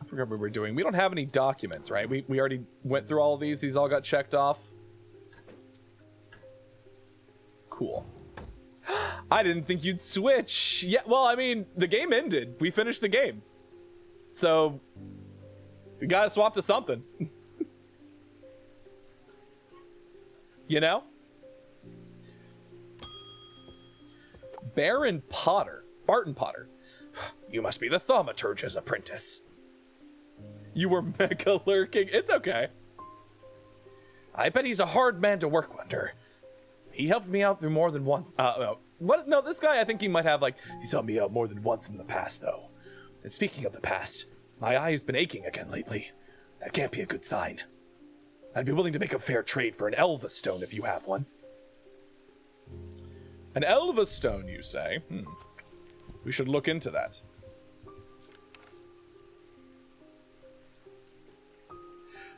S1: I forgot what we were doing. We don't have any documents, right? We already went through all of these. These all got checked off. Cool. I didn't think you'd switch. Yeah, well, I mean, the game ended. We finished the game. So, we gotta swap to something. You know? Barton Potter. You must be the thaumaturge's apprentice. You were mega lurking. It's okay. I bet he's a hard man to work under. He helped me out through more than once. What? No, this guy, I think he might have, like, he's helped me out more than once in the past, though. And speaking of the past, my eye has been aching again lately. That can't be a good sign. I'd be willing to make a fair trade for an Elva stone if you have one. An Elva stone, you say? We should look into that.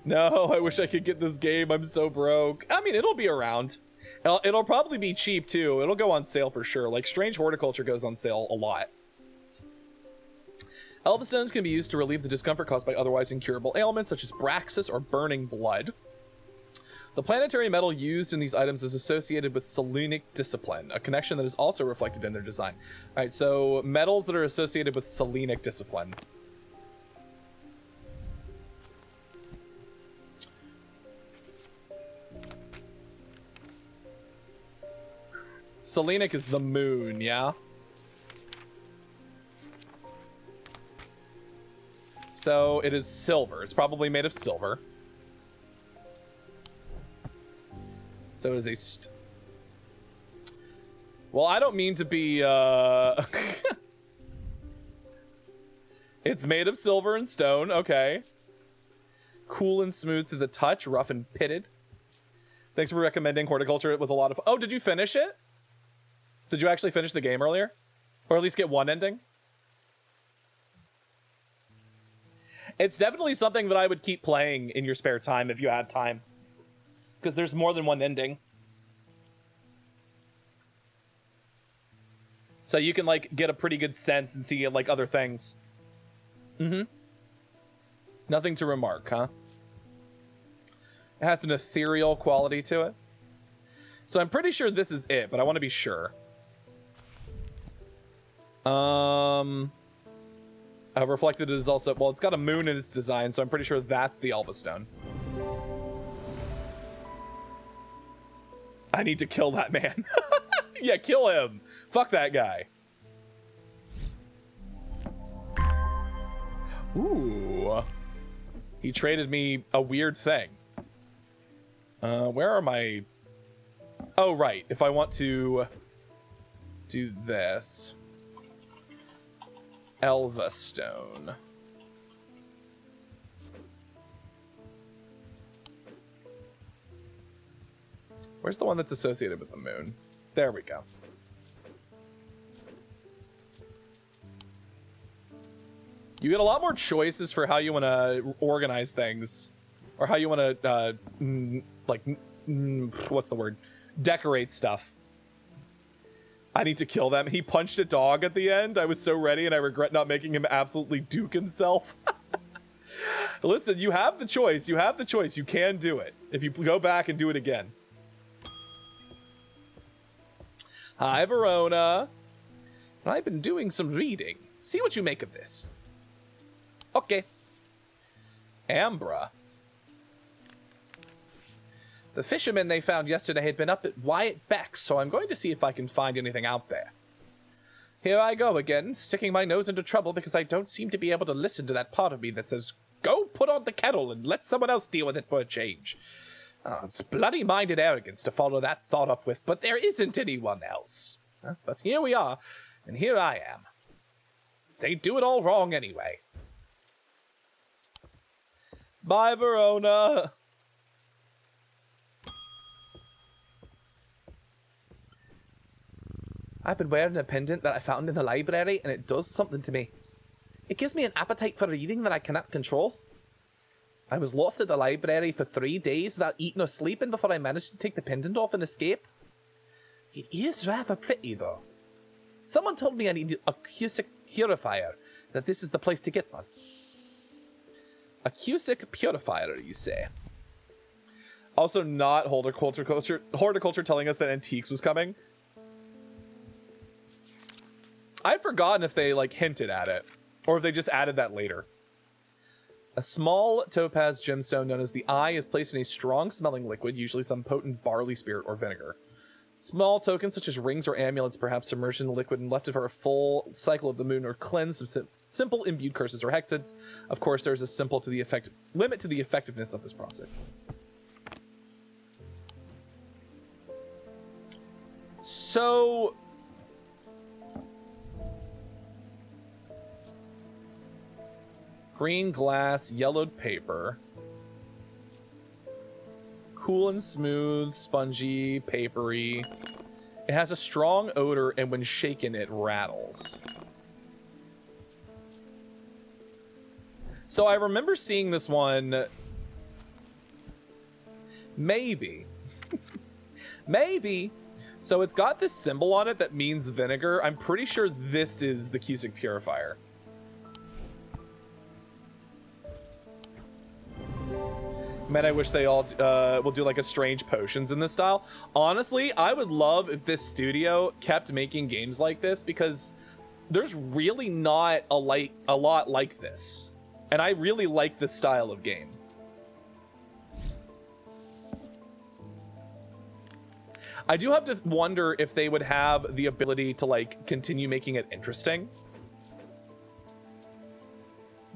S1: No, I wish I could get this game. I'm so broke. I mean, it'll be around. It'll probably be cheap, too. It'll go on sale for sure. Like, Strange Horticulture goes on sale a lot. Elva stones can be used to relieve the discomfort caused by otherwise incurable ailments, such as Braxis or burning blood. The planetary metal used in these items is associated with Selenic discipline, a connection that is also reflected in their design. All right, so metals that are associated with Selenic discipline. Selenic is the moon, yeah? So it is silver. It's probably made of silver. So it is a well, I don't mean to be, It's made of silver and stone, okay. Cool and smooth to the touch, rough and pitted. Thanks for recommending Horticulture. It was a lot of... Oh, did you finish it? Did you actually finish the game earlier? Or at least get one ending? It's definitely something that I would keep playing in your spare time if you have time. Because there's more than one ending. So you can, like, get a pretty good sense and see, like, other things. Nothing to remark, huh? It has an ethereal quality to it. So I'm pretty sure this is it, but I want to be sure. Reflected is also... Well, it's got a moon in its design, so I'm pretty sure that's the Elva stone. I need to kill that man. Yeah, kill him. Fuck that guy. Ooh. He traded me a weird thing. Where are my... Oh, right. If I want to do this. Elva stone. Where's the one that's associated with the moon? There we go. You get a lot more choices for how you want to organize things. Or how you want to, what's the word? Decorate stuff. I need to kill them. He punched a dog at the end. I was so ready, and I regret not making him absolutely duke himself. Listen, you have the choice. You have the choice. You can do it. If you go back and do it again. Hi, Verona. I've been doing some reading. See what you make of this. Okay. Ambra. The fishermen they found yesterday had been up at Wyatt Beck, so I'm going to see if I can find anything out there. Here I go again, sticking my nose into trouble because I don't seem to be able to listen to that part of me that says, go put on the kettle and let someone else deal with it for a change. Oh, it's bloody-minded arrogance to follow that thought up with, but there isn't anyone else. But here we are, and here I am. They do it all wrong anyway. Bye, Verona. I've been wearing a pendant that I found in the library, and it does something to me. It gives me an appetite for reading that I cannot control. I was lost at the library for 3 days without eating or sleeping before I managed to take the pendant off and escape. It is rather pretty, though. Someone told me I needed a Cusick purifier, that this is the place to get one. A Cusick purifier, you say? Also not horticulture telling us that antiques was coming. I've forgotten if they, like, hinted at it, or if they just added that later. A small topaz gemstone known as the Eye is placed in a strong-smelling liquid, usually some potent barley spirit or vinegar. Small tokens, such as rings or amulets, perhaps submerged in the liquid and left for a full cycle of the moon, or cleansed of simple imbued curses or hexes. Of course, there's a limit to the effectiveness of this process. So... green glass, yellowed paper. Cool and smooth, spongy, papery. It has a strong odor, and when shaken, it rattles. So I remember seeing this one. Maybe. Maybe. So it's got this symbol on it that means vinegar. I'm pretty sure this is the Cusick purifier. Man, I wish they all will do like a strange potions in this style. Honestly, I would love if this studio kept making games like this, because there's really not a lot like this. And I really like this style of game. I do have to wonder if they would have the ability to like continue making it interesting.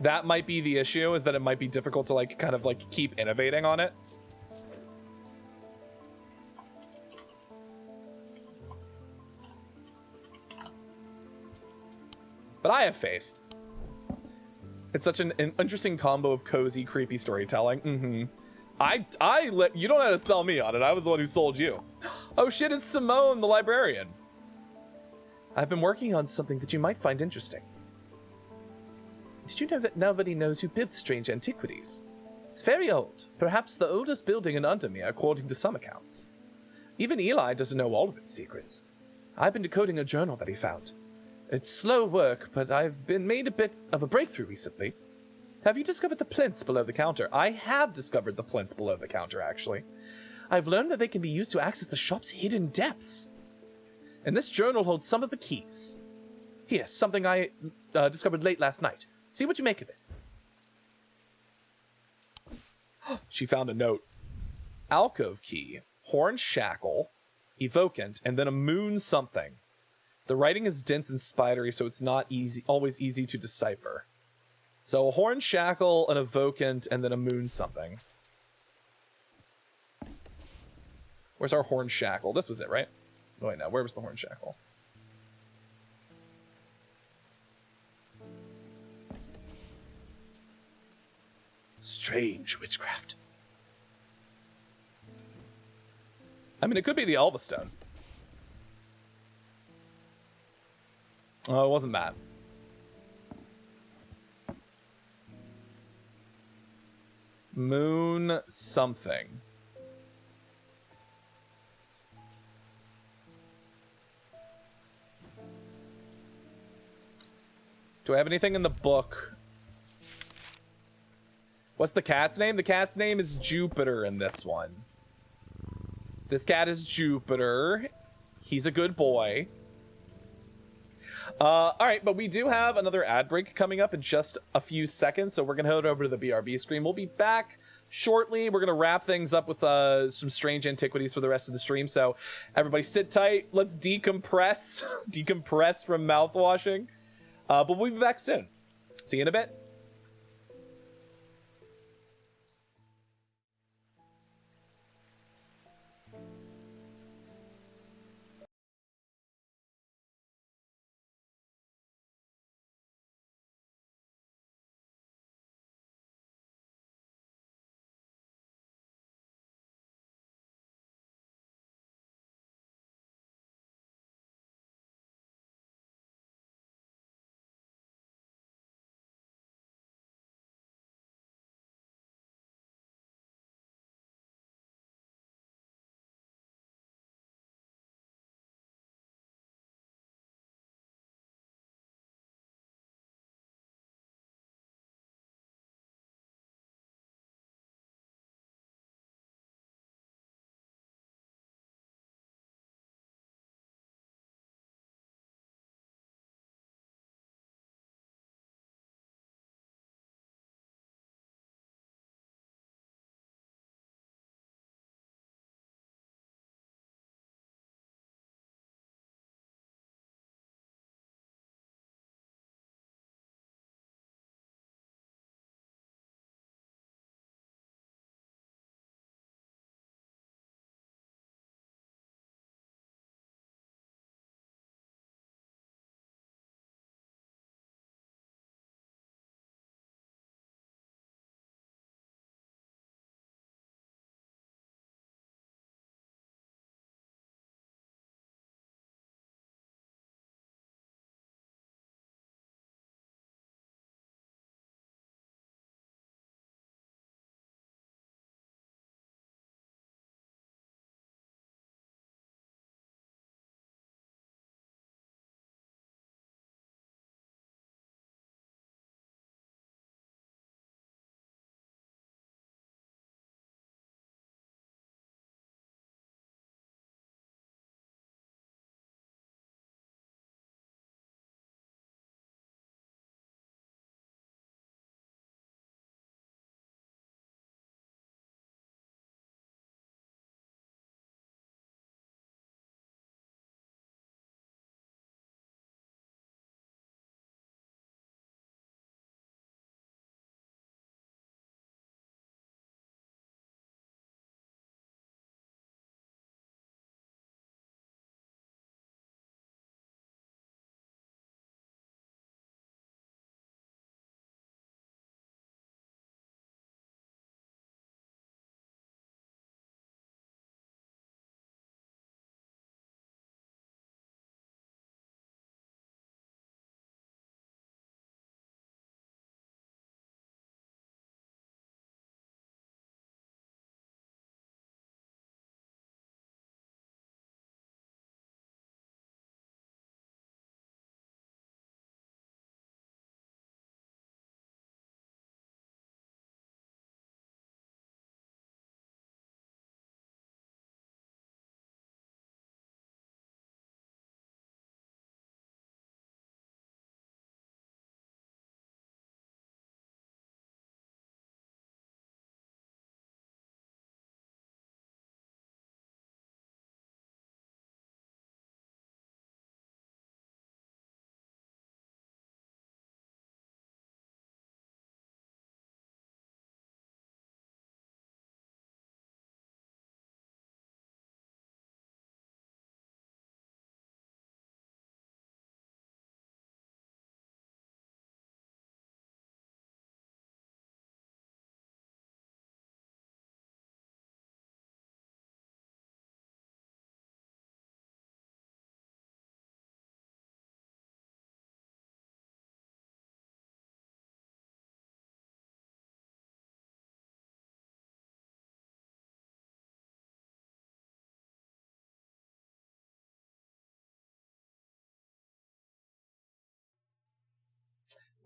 S1: That might be the issue, is that it might be difficult to like kind of like keep innovating on it. But I have faith. It's such an interesting combo of cozy, creepy storytelling. You don't have to sell me on it. I was the one who sold you. Oh shit, it's Simone, the librarian. I've been working on something that you might find interesting. Did you know that nobody knows who built strange antiquities? It's very old, perhaps the oldest building in Undermere, according to some accounts. Even Eli doesn't know all of its secrets. I've been decoding a journal that he found. It's slow work, but I've been made a bit of a breakthrough recently. Have you discovered the plinths below the counter? I have discovered the plinths below the counter, actually. I've learned that they can be used to access the shop's hidden depths. And this journal holds some of the keys. Here, something I discovered late last night. See what you make of it. She found a note. Alcove key, horn shackle, evocant, and then a moon something. The writing is dense and spidery, so it's not always easy to decipher. So a horn shackle, an evocant, and then a moon something. Where's our horn shackle? This was it, right? Oh, wait, no. Where was the horn shackle? Strange witchcraft. I mean, it could be the Elva Stone. Oh, it wasn't that. Moon something. Do I have anything in the book? What's the cat's name? The cat's name is Jupiter in this one. This cat is Jupiter. He's a good boy. All right, but we do have another ad break coming up in just a few seconds, so we're gonna head over to the BRB screen. We'll be back shortly. We're gonna wrap things up with some strange antiquities for the rest of the stream. So everybody sit tight. Let's decompress, decompress from mouthwashing. But we'll be back soon. See you in a bit.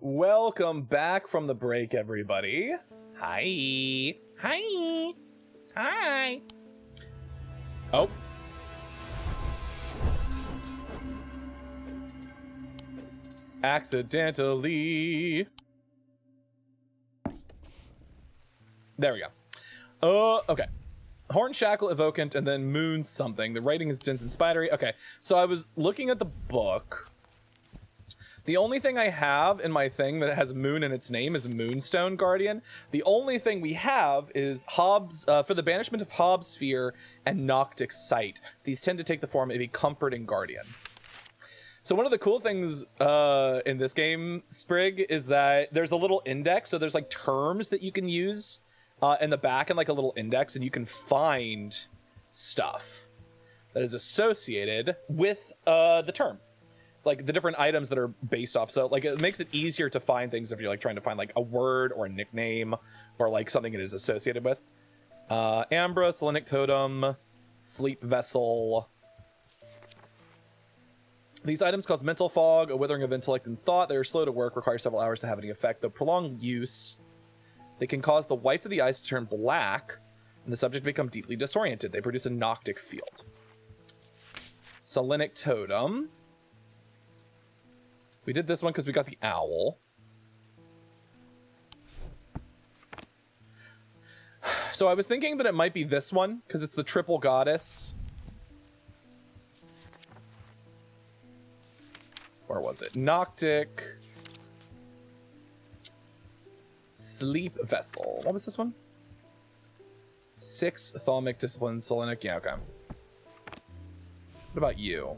S1: Welcome back from the break, everybody. Hi. Hi. Hi. Oh. Accidentally. There we go. Okay. Horn Shackle, Evocant, and then Moon something. The writing is dense and spidery. Okay, so I was looking at the book. The only thing I have in my thing that has Moon in its name is Moonstone Guardian. The only thing we have is Hobbs, for the banishment of Hobbs Sphere and Noctic Sight. These tend to take the form of a comforting guardian. So one of the cool things in this game, Sprig, is that there's a little index. So there's like terms that you can use in the back and like a little index, and you can find stuff that is associated with the term. Like the different items that are based off. So like it makes it easier to find things if you're like trying to find like a word or a nickname or like something it is associated with. Ambra, Selenic Totem, Sleep Vessel. These items cause mental fog, a withering of intellect and thought. They are slow to work, require several hours to have any effect. Though prolonged use, they can cause the whites of the eyes to turn black and the subject become deeply disoriented. They produce a noctic field. Selenic Totem. We did this one because we got the owl. So I was thinking that it might be this one because it's the triple goddess. Where was it? Noctic. Sleep Vessel. What was this one? 6 Thalmic Discipline, Selenic. Yeah, okay. What about you?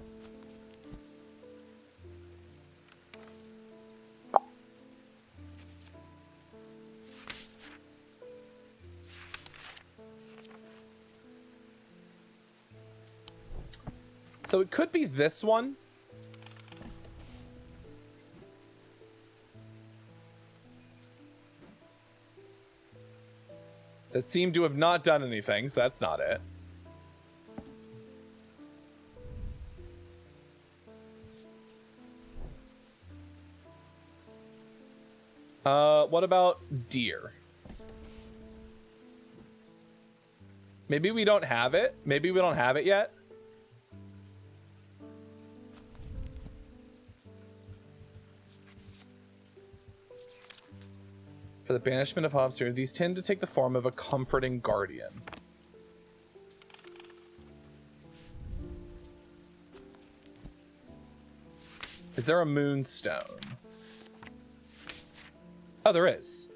S1: So it could be this one. That seemed to have not done anything, so that's not it. What about deer? Maybe we don't have it. Maybe we don't have it yet. For the banishment of Hobbs Sphere, these tend to take the form of a comforting guardian. Is there a moonstone? Oh, there is.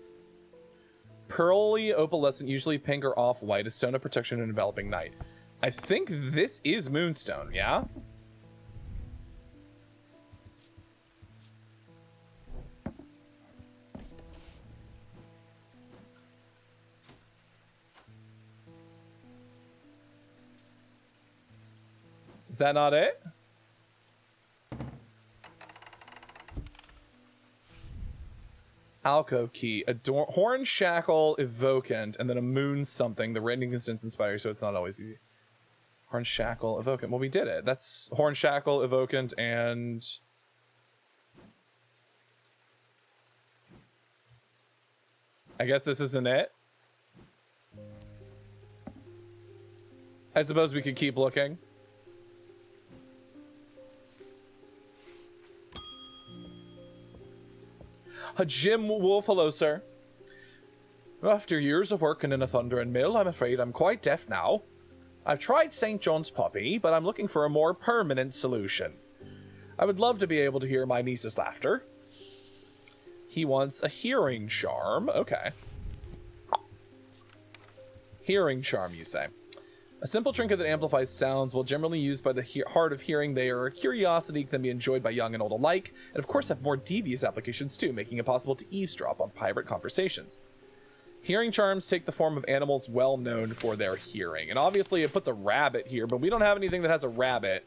S1: Pearly opalescent, usually pink or off-white, a stone of protection in enveloping night. I think this is moonstone, yeah? Is that not it? Alcove key, a horn shackle evocant, and then a moon something. The rating instance inspires, so it's not always easy. Horn shackle evocant. Well, we did it. That's horn shackle evocant and I guess this isn't it. I suppose we could keep looking. Jim Wolf, hello, sir. After years of working in a thunder and mill, I'm afraid I'm quite deaf now. I've tried St. John's Poppy, but I'm looking for a more permanent solution. I would love to be able to hear my niece's laughter. He wants a hearing charm. Okay. Hearing charm, you say. A simple trinket that amplifies sounds, while generally used by the hard of hearing, they are a curiosity that can be enjoyed by young and old alike, and of course have more devious applications too, making it possible to eavesdrop on pirate conversations. Hearing charms take the form of animals well known for their hearing, and obviously it puts a rabbit here, but we don't have anything that has a rabbit.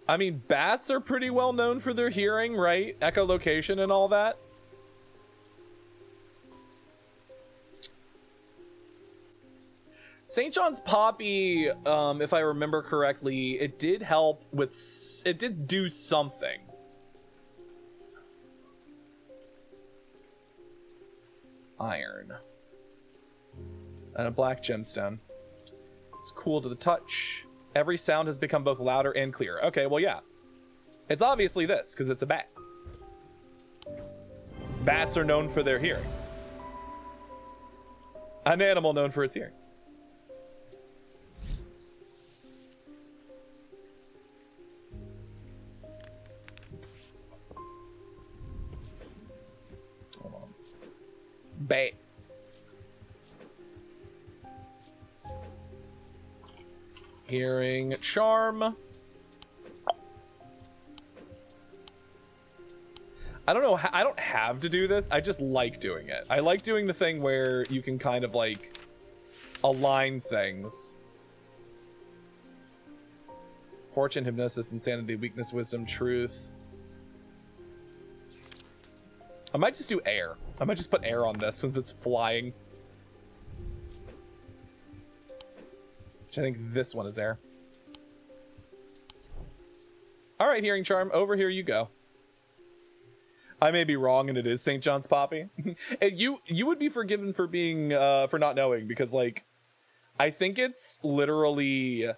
S1: I mean, bats are pretty well known for their hearing, right? Echolocation and all that. St. John's Poppy, if I remember correctly, it did help with, it did do something. Iron. And a black gemstone. It's cool to the touch. Every sound has become both louder and clearer. Okay, well, yeah. It's obviously this, because it's a bat. Bats are known for their hearing. An animal known for its hearing. Hold on. Bat. Hearing charm. I don't know. I don't have to do this. I just like doing it. I like doing the thing where you can kind of like align things. Fortune, hypnosis, insanity, weakness, wisdom, truth. I might just do air. I might just put air on this since it's flying. Which I think this one is air. All right, hearing charm, over here you go. I may be wrong, and it is St. John's Poppy. And you would be forgiven for being for not knowing, because like I think it's literally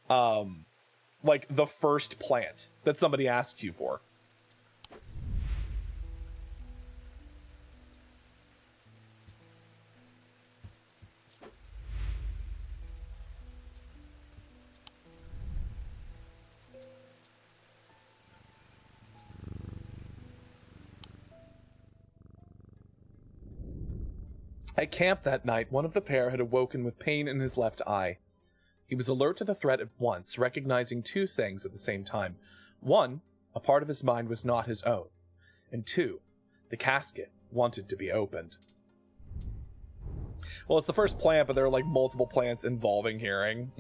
S1: like the first plant that somebody asked you for. At camp that night, one of the pair had awoken with pain in his left eye. He was alert to the threat at once, recognizing two things at the same time. One, a part of his mind was not his own. And two, the casket wanted to be opened. Well, it's the first plant, but there are like multiple plants involving hearing.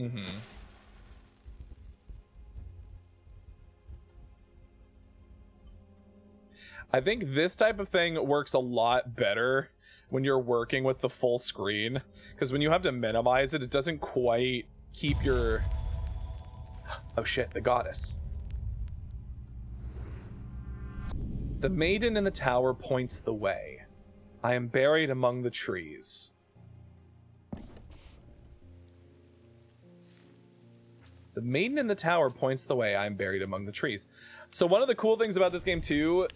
S1: I think this type of thing works a lot better when you're working with the full screen, because when you have to minimize it, it doesn't quite keep your... Oh shit, the goddess. The maiden in the tower points the way. I am buried among the trees. The maiden in the tower points the way. I am buried among the trees. So one of the cool things about this game too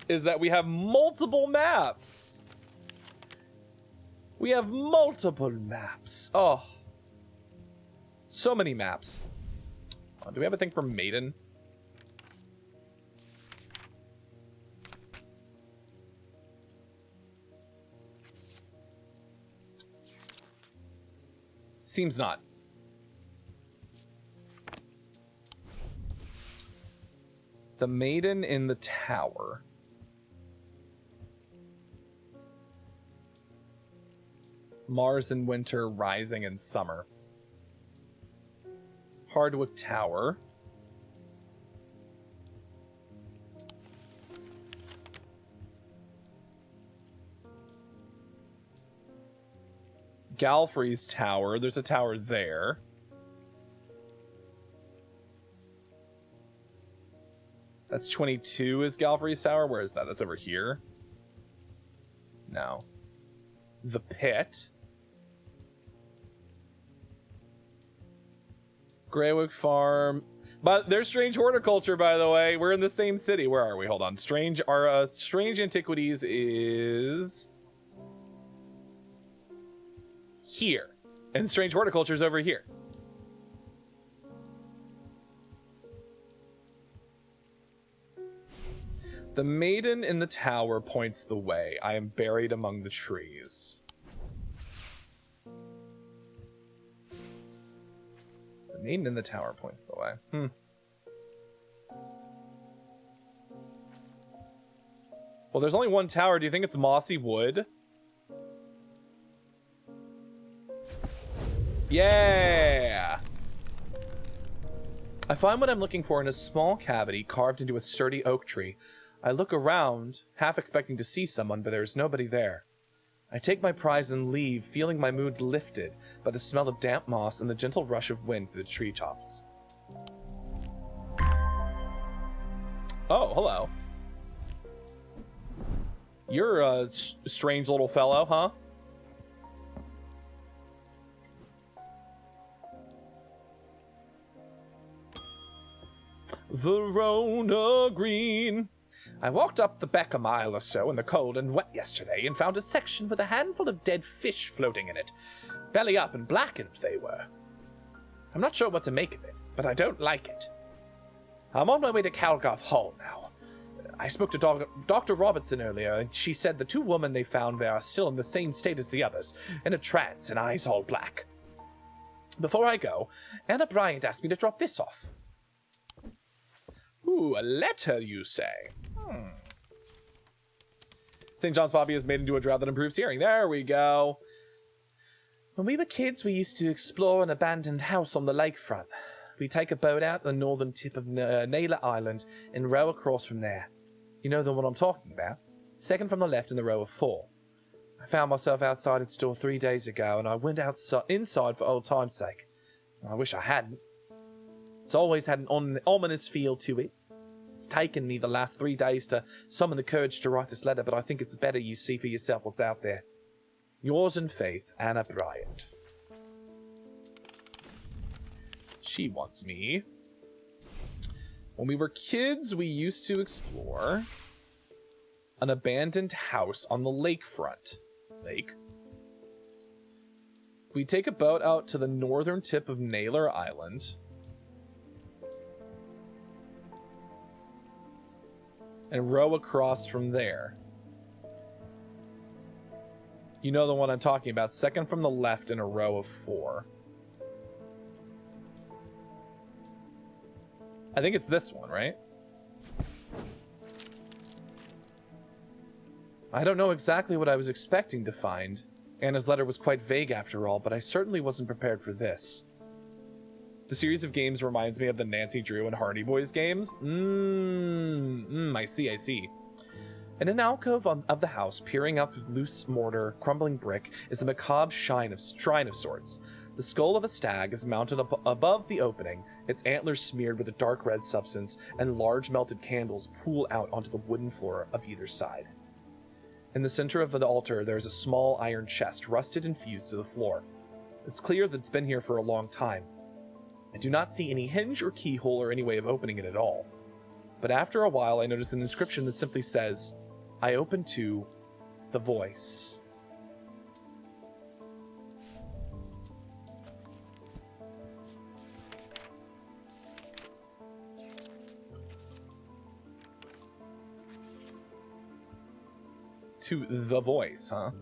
S1: is that we have multiple maps. We have multiple maps. Oh. So many maps. Do we have a thing for maiden? Seems not. The maiden in the tower. Mars in winter, rising in summer. Hardwick Tower. Galfrey's Tower. There's a tower there. That's 22 is Galfrey's Tower. Where is that? That's over here. No. The Pit. Greywick Farm. But there's Strange Horticulture, by the way. We're in the same city. Where are we? Hold on. Strange Antiquities is here. And Strange Horticulture is over here. The maiden in the tower points the way. I am buried among the trees. The maiden in the tower points the way. Well, there's only one tower. Do you think it's mossy wood? Yeah! I find what I'm looking for in a small cavity carved into a sturdy oak tree. I look around, half expecting to see someone, but there is nobody there. I take my prize and leave, feeling my mood lifted by the smell of damp moss and the gentle rush of wind through the treetops. Oh, hello. You're a strange little fellow, huh? Verona Green. I walked up the back a mile or so in the cold and wet yesterday and found a section with a handful of dead fish floating in it. Belly up and blackened they were. I'm not sure what to make of it, but I don't like it. I'm on my way to Calgarth Hall now. I spoke to Dr. Robertson earlier, and she said the two women they found there are still in the same state as the others, in a trance and eyes all black. Before I go, Anna Bryant asked me to drop this off. Ooh, a letter, you say? St. John's Poppy is made into a draught that improves hearing. There we go. When we were kids, we used to explore an abandoned house on the lakefront. We take a boat out the northern tip of Naylor Island and row across from there. You know the one I'm talking about? Second from the left in the row of 4. I found myself outside its door 3 days ago, and I went inside for old time's sake. I wish I hadn't. It's always had an ominous feel to it. It's taken me the last 3 days to summon the courage to write this letter, but I think it's better you see for yourself what's out there. Yours in faith, Anna Bryant. She wants me. When we were kids, we used to explore an abandoned house on the lakefront. Lake. We take a boat out to the northern tip of Naylor Island. And row across from there. You know the one I'm talking about. Second from the left in a row of 4. I think it's this one, right? I don't know exactly what I was expecting to find. Anna's letter was quite vague after all, but I certainly wasn't prepared for this. The series of games reminds me of the Nancy Drew and Hardy Boys games. I see. In an alcove of the house, peering up loose mortar, crumbling brick, is a macabre shrine of sorts. The skull of a stag is mounted above the opening, its antlers smeared with a dark red substance, and large melted candles pool out onto the wooden floor of either side. In the center of the altar, there is a small iron chest, rusted and fused to the floor. It's clear that it's been here for a long time. I do not see any hinge or keyhole or any way of opening it at all. But after a while, I notice an inscription that simply says, I open to the voice. To the voice, huh?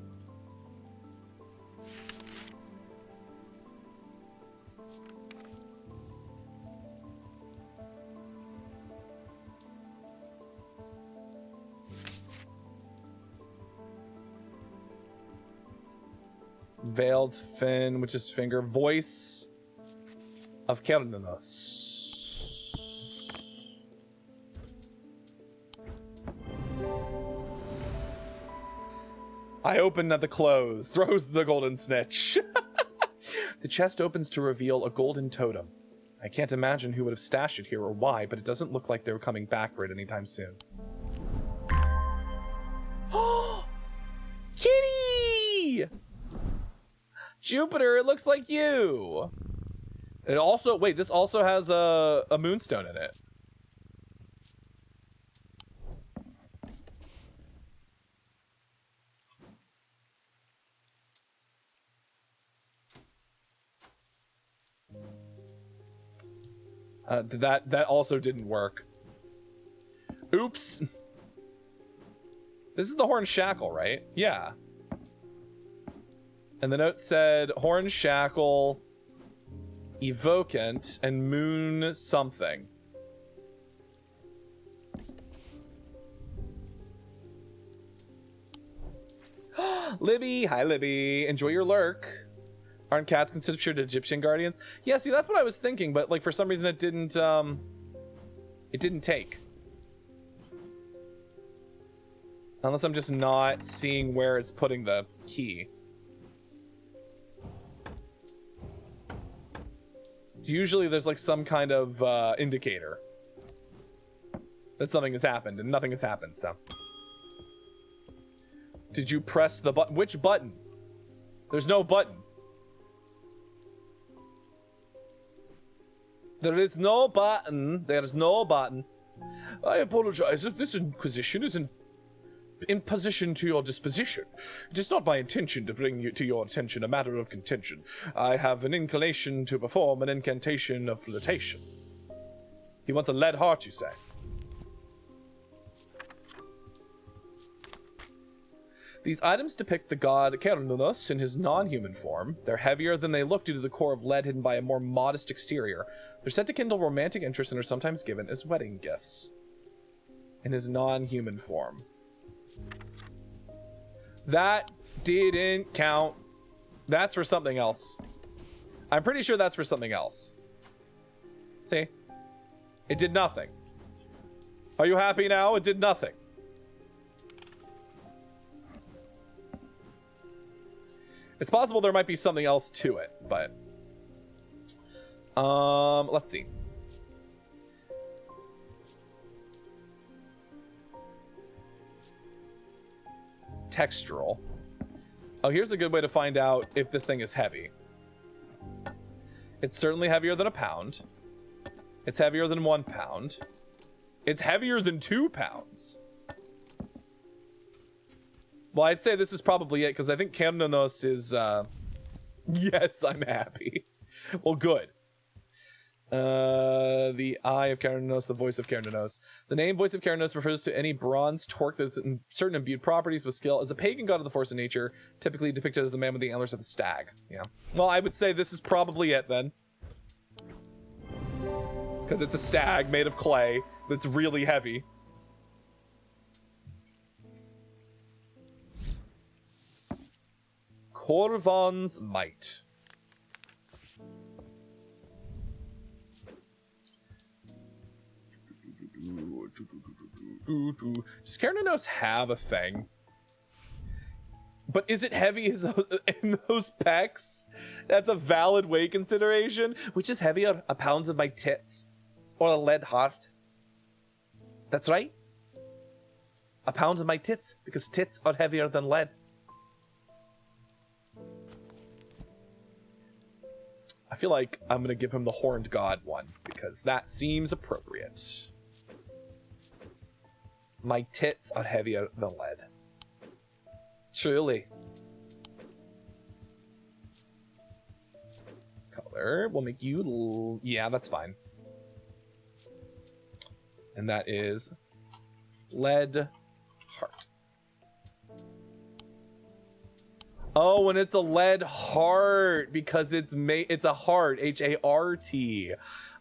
S1: Veiled fin, which is finger. Voice of Kelninos. I open at the close. Throws the golden snitch. The chest opens to reveal a golden totem. I can't imagine who would have stashed it here or why, but it doesn't look like they're coming back for it anytime soon. Kitty! Jupiter, it looks like you. It also, wait, this also has a moonstone in it. That also didn't work. Oops. This is the horn shackle, right? Yeah. And the note said horn shackle, evocant, and moon something. Libby, hi Libby. Enjoy your lurk. Aren't cats considered Egyptian guardians? Yeah, see, that's what I was thinking, but like for some reason it didn't take. Unless I'm just not seeing where it's putting the key. Usually there's like some kind of indicator that something has happened, and nothing has happened, so. Did you press the button? Which button? There's no button. There is no button. There is no button. I apologize if this inquisition is in position to your disposition. It is not my intention to bring you to your attention a matter of contention. I have an inclination to perform an incantation of flirtation. He wants a lead heart, you say? These items depict the god Cernunnos in his non-human form. They're heavier than they look due to the core of lead hidden by a more modest exterior. They're said to kindle romantic interest and are sometimes given as wedding gifts. In his non-human form. That didn't count. That's for something else. I'm pretty sure that's for something else. See? It did nothing. Are you happy now? It did nothing. It's possible there might be something else to it, but let's see. Textural. Oh, here's a good way to find out if this thing is heavy. It's certainly heavier than a pound. It's heavier than 1 pound. It's heavier than 2 pounds. Well, I'd say this is probably it, because I think Cernunnos is, yes, I'm happy. Well, good. The eye of Cernunnos, the voice of Cernunnos. The name voice of Cernunnos refers to any bronze torque that has certain imbued properties with skill. As a pagan god of the force of nature, typically depicted as a man with the antlers of a stag. Yeah. Well, I would say this is probably it, then. Because it's a stag made of clay that's really heavy. Corvan's Might. Does Cernunnos have a thing? But is it heavy as in those pecs? That's a valid weight consideration. Which is heavier, a pound of my tits or a lead heart? That's right. A pound of my tits, because tits are heavier than lead. I feel like I'm going to give him the Horned God one, because that seems appropriate. My tits are heavier than lead. Truly. Color will make you... Yeah, that's fine. And that is lead heart. Oh, and it's a lead heart because it's a heart, H-A-R-T.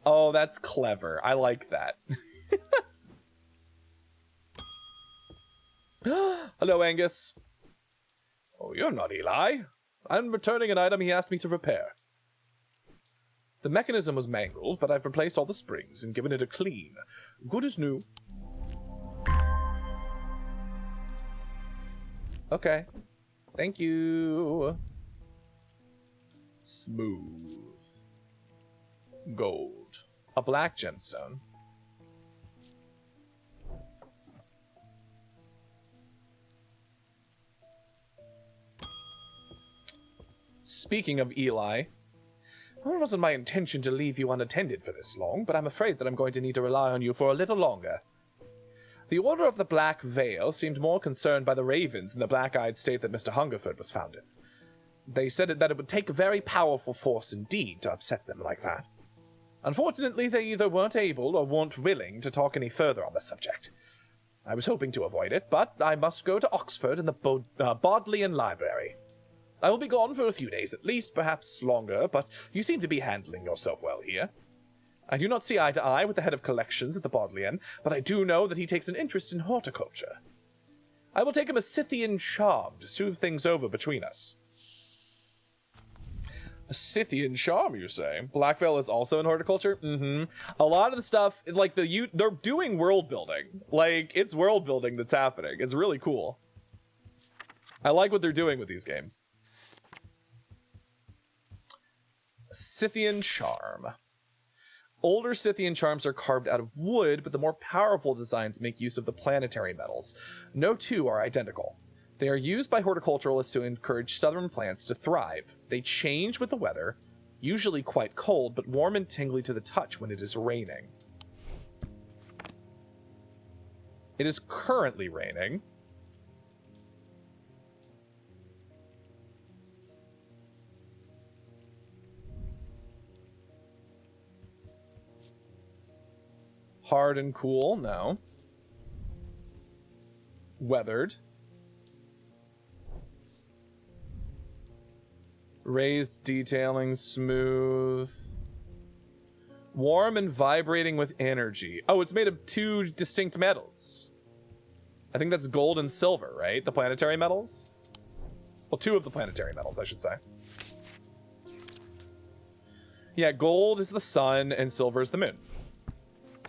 S1: Oh, that's clever. I like that. Hello, Angus. Oh, you're not Eli. I'm returning an item he asked me to repair. The mechanism was mangled, but I've replaced all the springs and given it a clean. Good as new. Okay. Thank you. Smooth. Gold. A black gemstone. Speaking of Eli, well, it wasn't my intention to leave you unattended for this long, but I'm afraid that I'm going to need to rely on you for a little longer. The Order of the Black Veil seemed more concerned by the ravens in the black-eyed state that Mr. Hungerford was found in. They said that it would take a very powerful force indeed to upset them like that. Unfortunately, they either weren't able or weren't willing to talk any further on the subject. I was hoping to avoid it, but I must go to Oxford in the Bodleian Library. I will be gone for a few days at least, perhaps longer, but you seem to be handling yourself well here. I do not see eye to eye with the head of collections at the Bodleian, but I do know that he takes an interest in horticulture. I will take him a Scythian charm to smooth things over between us. A Scythian charm, you say? Blackveil is also in horticulture? Mm-hmm. A lot of the stuff, like, they're doing world building. Like, it's world building that's happening. It's really cool. I like what they're doing with these games. Scythian charm. Older Scythian charms are carved out of wood, but the more powerful designs make use of the planetary metals. No two are identical. They are used by horticulturalists to encourage southern plants to thrive. They change with the weather, Usually quite cold, but warm and tingly to the touch when it is raining. It is currently raining. Hard and cool, no. Weathered. Raised detailing, smooth. Warm and vibrating with energy. Oh, it's made of 2 distinct metals. I think that's gold and silver, right? The planetary metals? Well, 2 of the planetary metals, I should say. Yeah, gold is the sun and silver is the moon.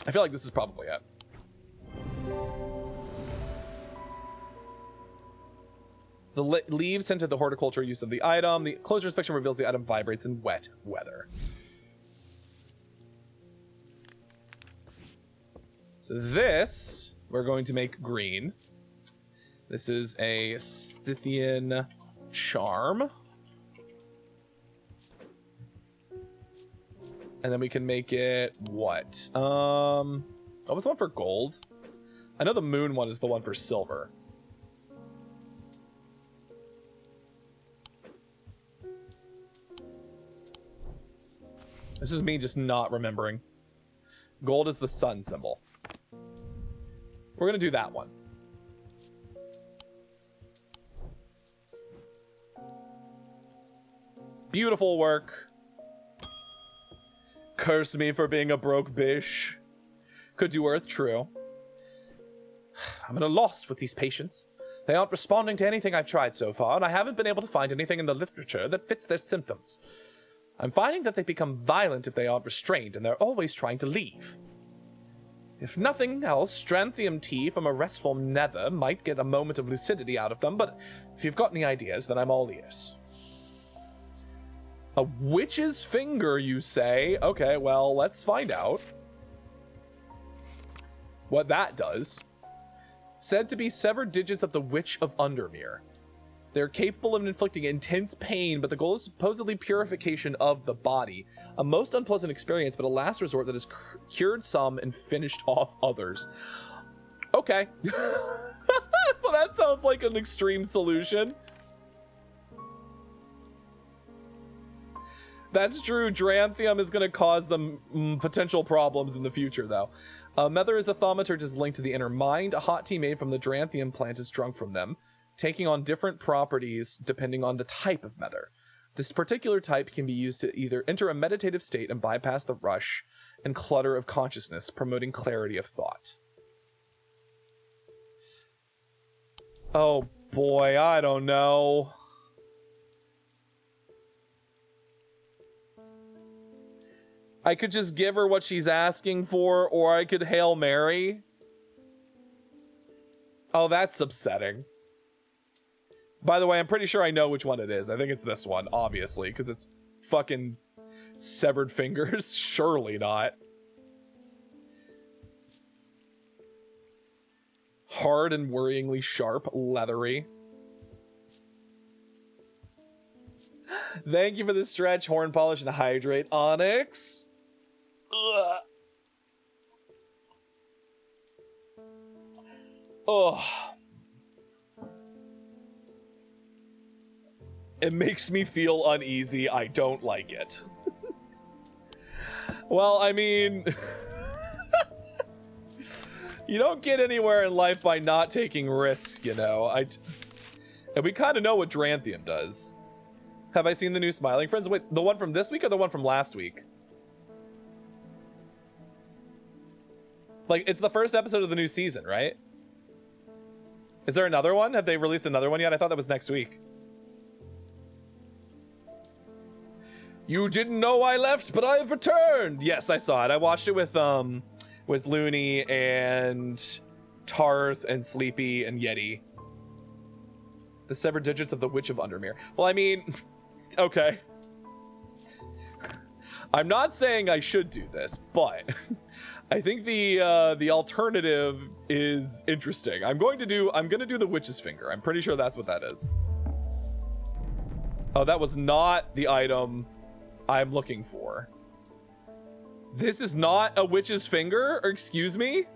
S1: I feel like this is probably it. The leaves hint at the horticulture use of the item. The closer inspection reveals the item vibrates in wet weather. So this, we're going to make green. This is a Scythian charm. And then we can make it what? What was the one for gold? I know the moon one is the one for silver. This is me just not remembering. Gold is the sun symbol. We're gonna do that one. Beautiful work. Curse me for being a broke bish. Could do earth, true. I'm at a loss with these patients. They aren't responding to anything I've tried so far, and I haven't been able to find anything in the literature that fits their symptoms. I'm finding that they become violent if they aren't restrained, and they're always trying to leave. If nothing else, Stranthium tea from a restful nether might get a moment of lucidity out of them, but if you've got any ideas, then I'm all ears. A witch's finger, you say? Okay, well, let's find out what that does. Said to be severed digits of the Witch of Undermere. They're capable of inflicting intense pain, but the goal is supposedly purification of the body. A most unpleasant experience, but a last resort that has cured some and finished off others. Okay. Well, that sounds like an extreme solution. That's true. Dranthium is going to cause them potential problems in the future, though. Mether is a thaumaturge is linked to the inner mind. A hot tea made from the Dranthium plant is drunk from them, taking on different properties depending on the type of mether. This particular type can be used to either enter a meditative state and bypass the rush and clutter of consciousness, promoting clarity of thought. Oh boy, I don't know. I could just give her what she's asking for, or I could Hail Mary. Oh, that's upsetting. By the way, I'm pretty sure I know which one it is. I think it's this one, obviously, because it's fucking severed fingers. Surely not. Hard and worryingly sharp, leathery. Thank you for the stretch, horn polish, and hydrate, Onyx. Ugh. Oh. It makes me feel uneasy. I don't like it. Well, I mean, you don't get anywhere in life by not taking risks, you know. And we kind of know what Dranthium does. Have I seen the new Smiling Friends? Wait, the one from this week or the one from last week? Like, it's the first episode of the new season, right? Is there another one? Have they released another one yet? I thought that was next week. You didn't know I left, but I've returned. Yes, I saw it. I watched it with Looney and Tarth and Sleepy and Yeti. The severed digits of the Witch of Undermere. Well, I mean, okay. I'm not saying I should do this, but I think the alternative is interesting. I'm gonna do the Witch's Finger. I'm pretty sure that's what that is. Oh, that was not the item I'm looking for. This is not a witch's finger? Or excuse me?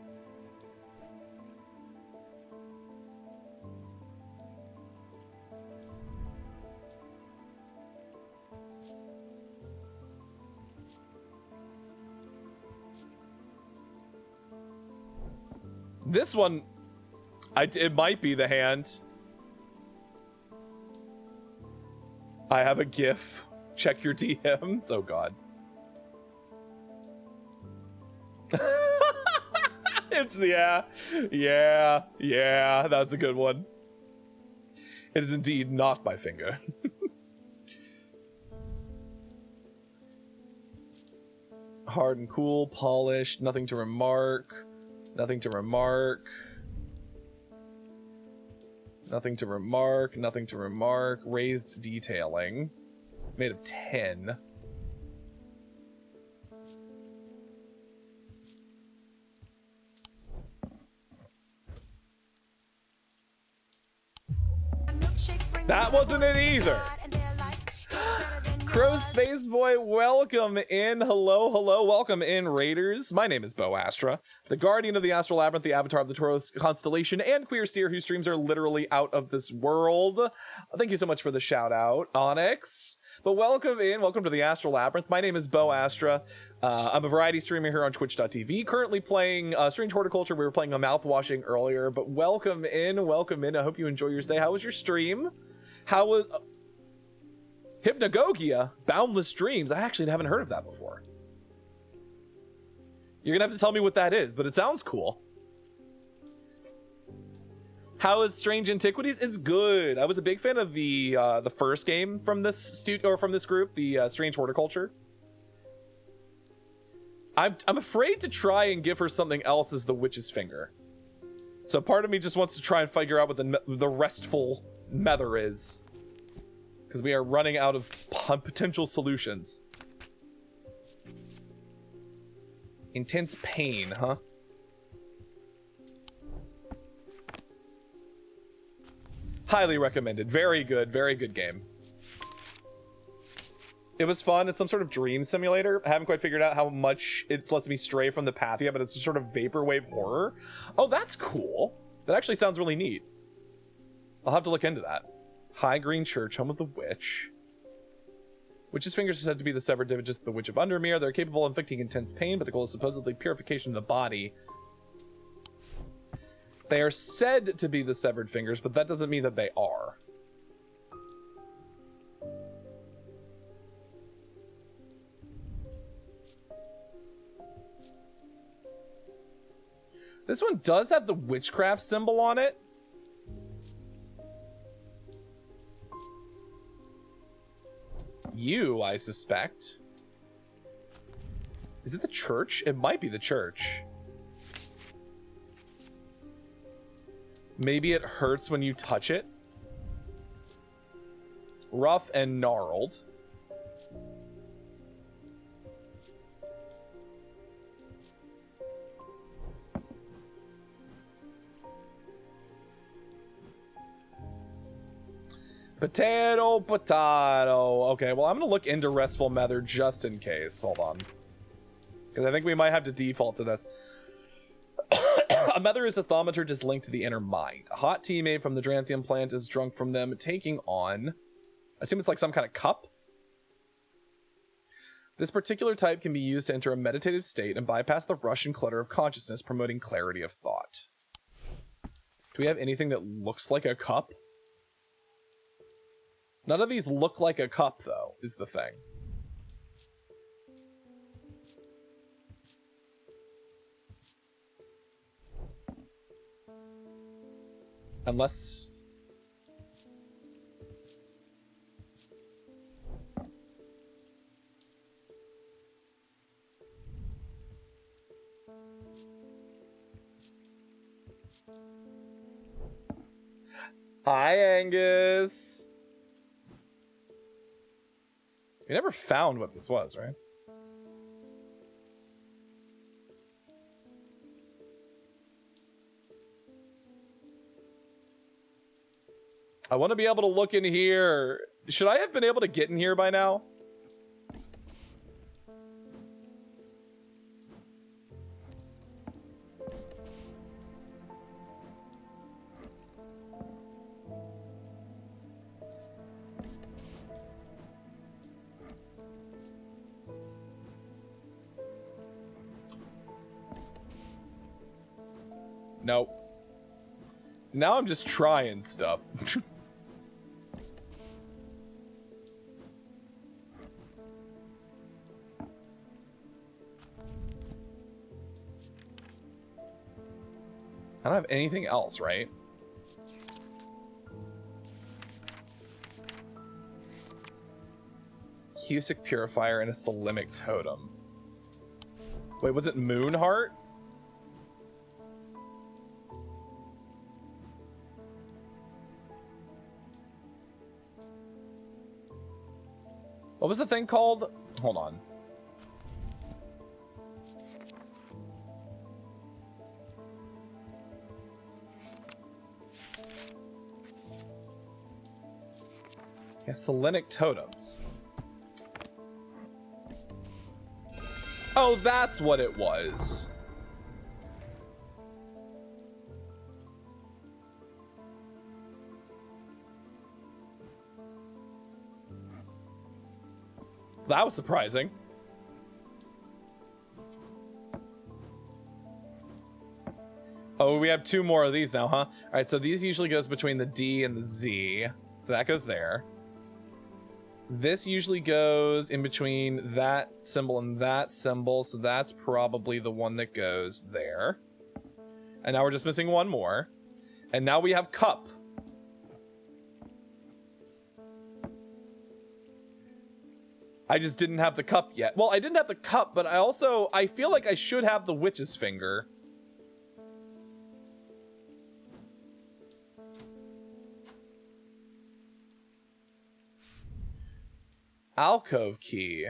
S1: This one, it might be the hand. I have a GIF. Check your DMs. Oh God. It's yeah, that's a good one. It is indeed not my finger. Hard and cool, polished, nothing to remark. Nothing to remark. Nothing to remark. Nothing to remark. Raised detailing. It's made of tin. That wasn't it either. Crow Space Boy, welcome in. Hello, hello, welcome in, Raiders. My name is Bo Astra, the guardian of the Astral Labyrinth, the avatar of the Taurus constellation, and queer steer whose streams are literally out of this world. Thank you so much for the shout out, Onyx. But welcome in, welcome to the Astral Labyrinth. My name is Bo Astra. I'm a variety streamer here on twitch.tv, currently playing Strange Horticulture. We were playing a Mouthwashing earlier, but welcome in, welcome in. I hope you enjoy your stay. How was your stream? How was... Hypnagogia? Boundless Dreams? I actually haven't heard of that before. You're gonna have to tell me what that is, but it sounds cool. How is Strange Antiquities? It's good. I was a big fan of the first game from this from this group, the Strange Horticulture. I'm afraid to try and give her something else as the Witch's Finger. So part of me just wants to try and figure out what the restful mether is. Because we are running out of potential solutions. Intense pain, huh? Highly recommended. Very good game. It was fun. It's some sort of dream simulator. I haven't quite figured out how much it lets me stray from the path yet, but it's a sort of vaporwave horror. Oh, that's cool. That actually sounds really neat. I'll have to look into that. High Green Church, home of the witch. Witch's fingers are said to be the severed digits of the Witch of Undermere. They're capable of inflicting intense pain, but the goal is supposedly purification of the body. They are said to be the severed fingers, but that doesn't mean that they are. This one does have the witchcraft symbol on it. You, I suspect. Is it the church? It might be the church. Maybe it hurts when you touch it. Rough and gnarled. Potato, potato. Okay, well, I'm going to look into Restful Mether just in case. Hold on. Because I think we might have to default to this. A mether is a thaumaturgist linked to the inner mind. A hot tea made from the Dranthium plant is drunk from them, taking on... I assume it's like some kind of cup? This particular type can be used to enter a meditative state and bypass the rush and clutter of consciousness, promoting clarity of thought. Do we have anything that looks like a cup? None of these look like a cup, though, is the thing. Unless... Hi, Angus! We never found what this was, right? I want to be able to look in here. Should I have been able to get in here by now? Nope. So now I'm just trying stuff. I don't have anything else, right? Cusic Purifier and a Selimic Totem. Wait, was it Moonheart? What was the thing called? Hold on. Yeah, Selenic Totems. Oh, that's what it was. That was surprising. Oh, we have 2 more of these now, huh? All right, so these usually goes between the D and the Z. So that goes there. This usually goes in between that symbol and that symbol. So that's probably the one that goes there. And now we're just missing 1 more. And now we have cup. I just didn't have the cup yet. Well, I didn't have the cup, but I feel like I should have the witch's finger. Alcove key.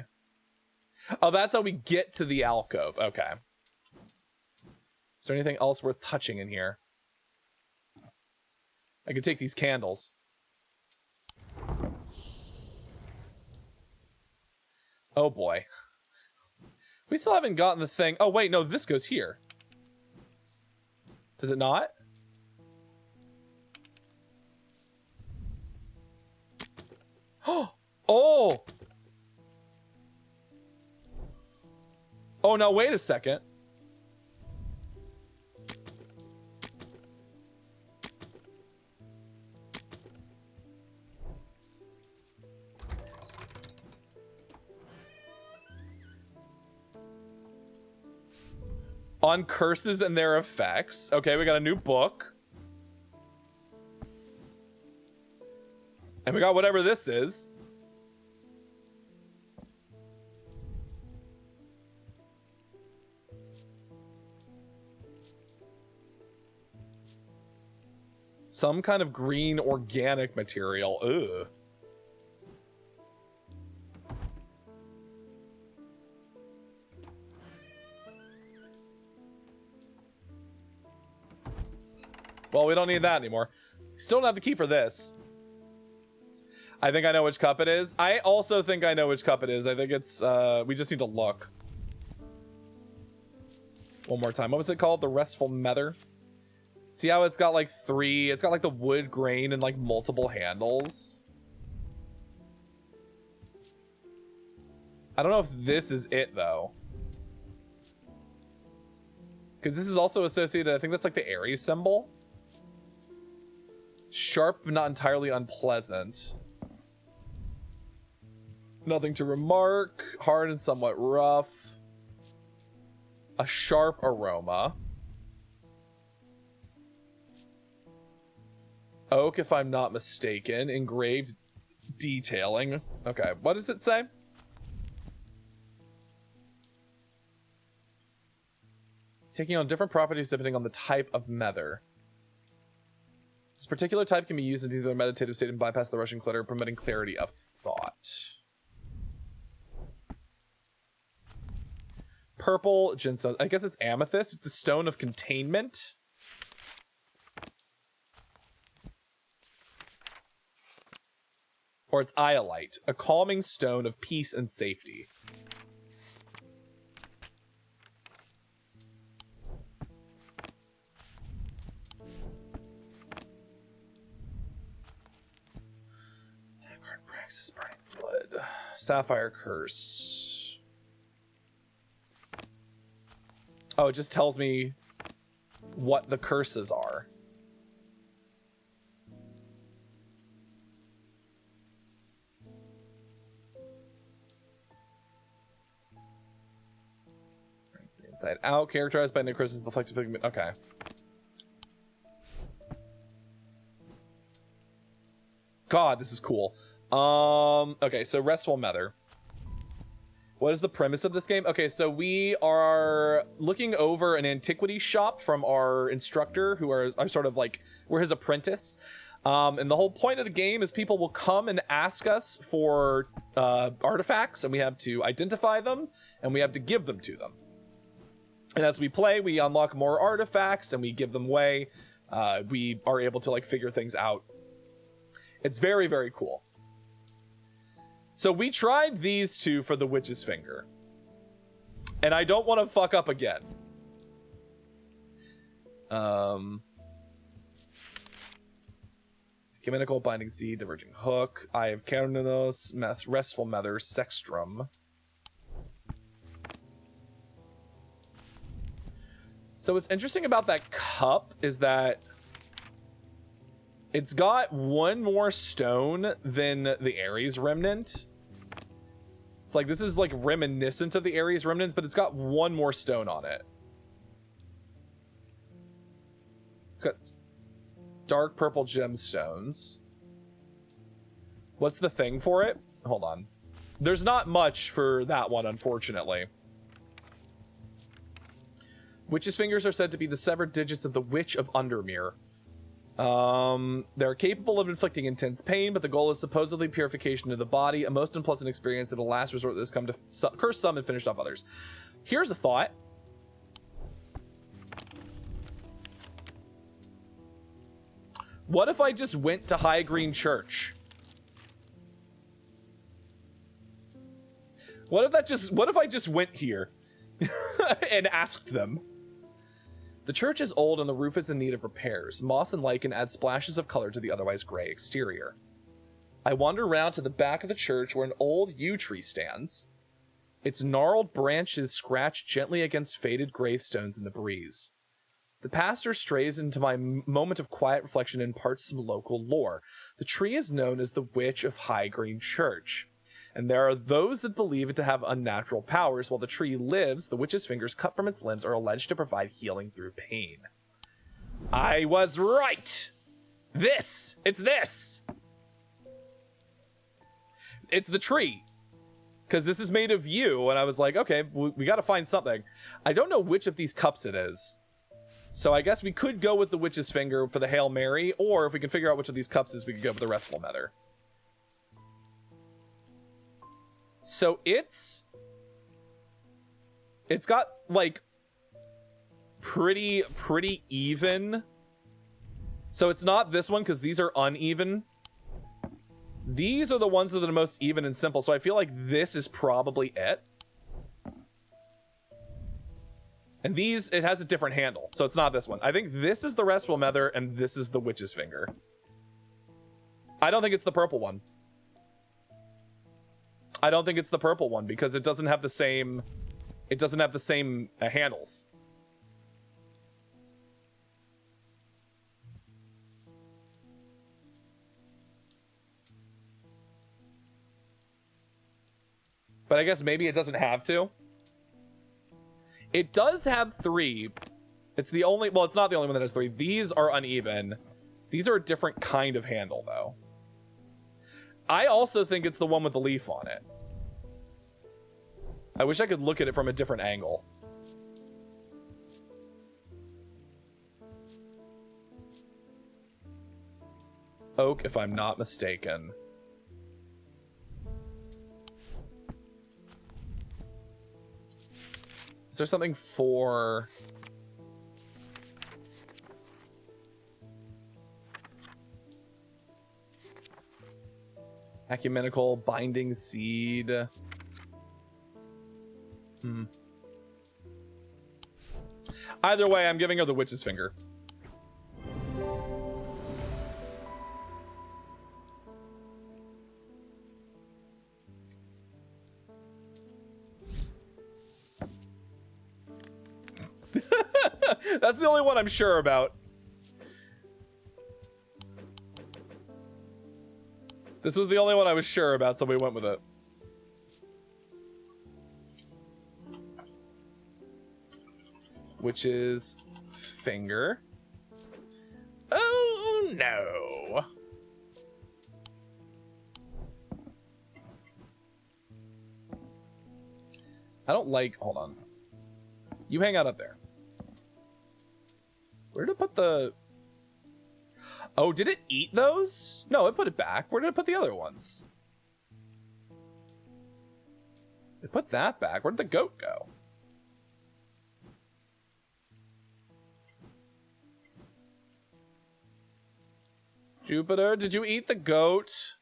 S1: Oh, that's how we get to the alcove. Okay. Is there anything else worth touching in here? I could take these candles. Oh boy. We still haven't gotten the thing. Oh wait, no, this goes here. Does it not? Oh! Oh, no, wait a second. On curses and their effects. Okay, we got a new book. And we got whatever this is. Some kind of green organic material. Ugh. Well, we don't need that anymore. Still don't have the key for this. I think I know which cup it is. I also think I know which cup it is. I think it's, we just need to look. One more time. What was it called? The Restful Mether? See how it's got like 3, it's got like the wood grain and like multiple handles. I don't know if this is it though. Because this is also associated, I think that's like the Aries symbol. Sharp, but not entirely unpleasant. Nothing to remark. Hard and somewhat rough. A sharp aroma. Oak, if I'm not mistaken. Engraved detailing. Okay, what does it say? Taking on different properties depending on the type of mether. This particular type can be used in either a meditative state and bypass the Russian clutter, promoting clarity of thought. Purple gemstone. I guess it's amethyst. It's a stone of containment. Or it's iolite, a calming stone of peace and safety. Praxis burning blood. Sapphire curse. Oh, it just tells me what the curses are. Inside out, characterized by new curses, the flexible pigment. Okay. God, this is cool. Okay, so Restful Mother. What is the premise of this game? Okay, so we are looking over an antiquity shop from our instructor, who are sort of like, we're his apprentice. And the whole point of the game is people will come and ask us for artifacts, and we have to identify them, and we have to give them to them. And as we play, we unlock more artifacts, and we give them away. We are able to like figure things out. It's very, very cool. So we tried these two for the Witch's Finger. And I don't want to fuck up again. Ecumenical, Binding Seed, Diverging Hook. Eye of Carnunos, Restful Mother, Sextrum. So what's interesting about that cup is that it's got one more stone than the Ares Remnant. It's like, this is like reminiscent of the Ares Remnants, but it's got one more stone on it. It's got dark purple gemstones. What's the thing for it? Hold on. There's not much for that one, unfortunately. Witch's fingers are said to be the severed digits of the Witch of Undermere. They're capable of inflicting intense pain, but the goal is supposedly purification of the body, a most unpleasant experience and a last resort that has come to curse some and finish off others. Here's a thought. What if I just went to High Green Church? What if I just went here and asked them? The church is old and the roof is in need of repairs. Moss and lichen add splashes of color to the otherwise gray exterior. I wander around to the back of the church where an old yew tree stands. Its gnarled branches scratch gently against faded gravestones in the breeze. The pastor strays into my moment of quiet reflection and imparts some local lore. The tree is known as the Witch of High Green Church, and there are those that believe it to have unnatural powers. While the tree lives, the witch's fingers cut from its limbs are alleged to provide healing through pain. I was right! It's this! It's the tree. Because this is made of yew, and I was like, okay, we gotta find something. I don't know which of these cups it is. So I guess we could go with the witch's finger for the Hail Mary, or if we can figure out which of these cups is, we could go with the Restful Mother. So it's got like pretty even. So it's not this one because these are uneven. These are the ones that are the most even and simple. So I feel like this is probably it. And these, it has a different handle. So it's not this one. I think this is the Restful Mother and this is the Witch's Finger. I don't think it's the purple one. I don't think it's the purple one because it doesn't have the same handles. But I guess maybe it doesn't have to. It does have 3. It's the only, well, it's not the only one that has 3. These are uneven. These are a different kind of handle though. I also think it's the one with the leaf on it. I wish I could look at it from a different angle. Oak, if I'm not mistaken. Is there something for... Ecumenical, Binding Seed. Either way, I'm giving her the Witch's Finger. That's the only one I'm sure about. This was the only one I was sure about, so we went with it. Which is finger. Oh, no. I don't like... Hold on. You hang out up there. Where did it put the... Oh, did it eat those? No, it put it back. Where did it put the other ones? It put that back. Where did the goat go? Jupiter, did you eat the goat?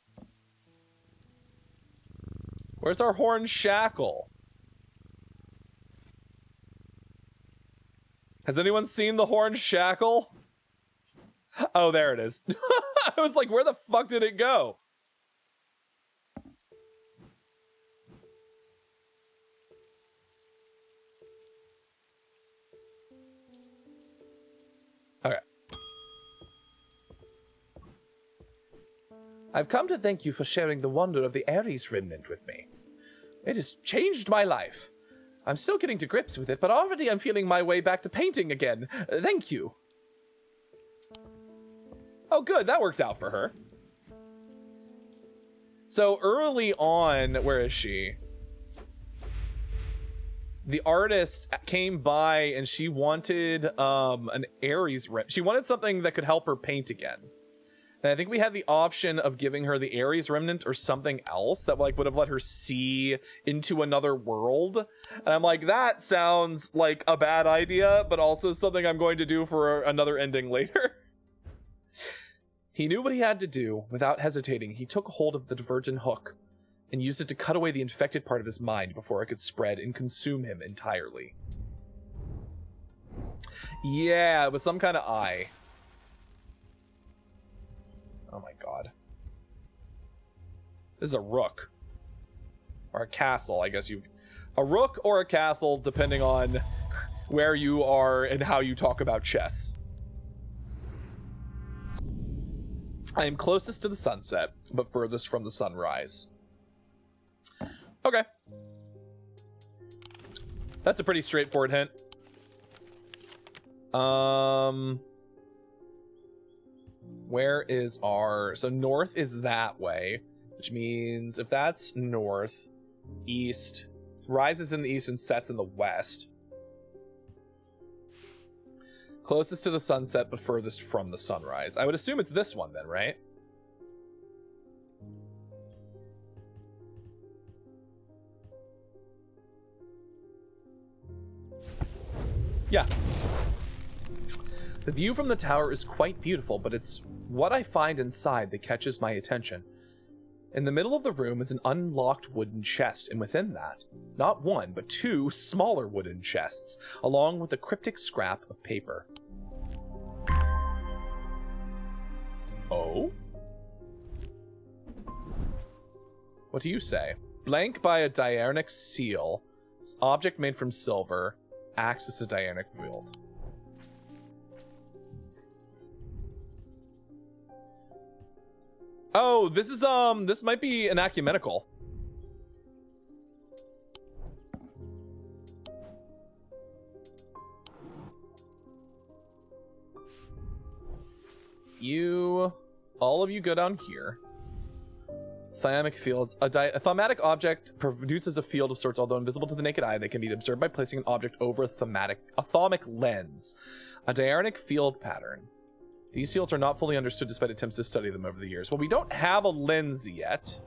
S1: Where's our horn shackle? Has anyone seen the horn shackle? Oh, there it is. I was like, where the fuck did it go? Okay. I've come to thank you for sharing the wonder of the Ares remnant with me. It has changed my life. I'm still getting to grips with it, but already I'm feeling my way back to painting again. Thank you. Oh, good. That worked out for her. So early on, where is she? The artist came by and she wanted an Ares remnant. She wanted something that could help her paint again. And I think we had the option of giving her the Ares remnant or something else that like would have let her see into another world. And I'm like, that sounds like a bad idea, but also something I'm going to do for another ending later. He knew what he had to do. Without hesitating, he took hold of the divergent hook and used it to cut away the infected part of his mind before it could spread and consume him entirely. Yeah, it was some kind of eye. Oh my god. This is a rook. Or a castle, I guess you... A rook or a castle, depending on where you are and how you talk about chess. I am closest to the sunset, but furthest from the sunrise. Okay. That's a pretty straightforward hint. Where is our... So north is that way, which means if that's north, east, rises in the east and sets in the west. Closest to the sunset, but furthest from the sunrise. I would assume it's this one then, right? Yeah. The view from the tower is quite beautiful, but it's what I find inside that catches my attention. In the middle of the room is an unlocked wooden chest, and within that, not one, but two smaller wooden chests, along with a cryptic scrap of paper. Oh? What do you say? Blank by a diarnic seal. Object made from silver. Acts as a diarnic field. Oh, this is, this might be an ecumenical. All of you go down here. Thymic fields. A thaumatic object produces a field of sorts, although invisible to the naked eye. They can be observed by placing an object over a thaumic lens. A diarnic field pattern. These fields are not fully understood despite attempts to study them over the years. Well, we don't have a lens yet.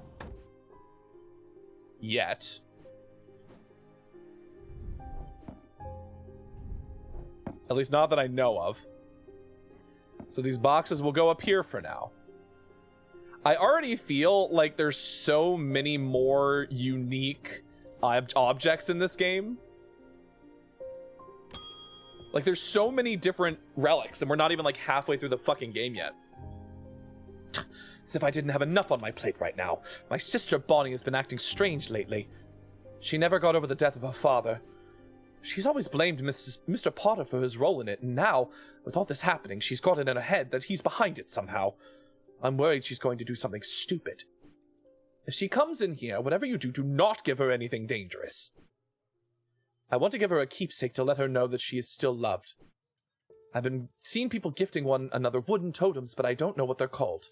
S1: At least not that I know of. So these boxes will go up here for now. I already feel like there's so many more unique objects in this game. Like, there's so many different relics, and we're not even, like, halfway through the fucking game yet. As if I didn't have enough on my plate right now. My sister Bonnie has been acting strange lately. She never got over the death of her father. She's always blamed Mr. Potter for his role in it, and now, with all this happening, she's got it in her head that he's behind it somehow. I'm worried she's going to do something stupid. If she comes in here, whatever you do, do not give her anything dangerous. I want to give her a keepsake to let her know that she is still loved. I've been seeing people gifting one another wooden totems, but I don't know what they're called.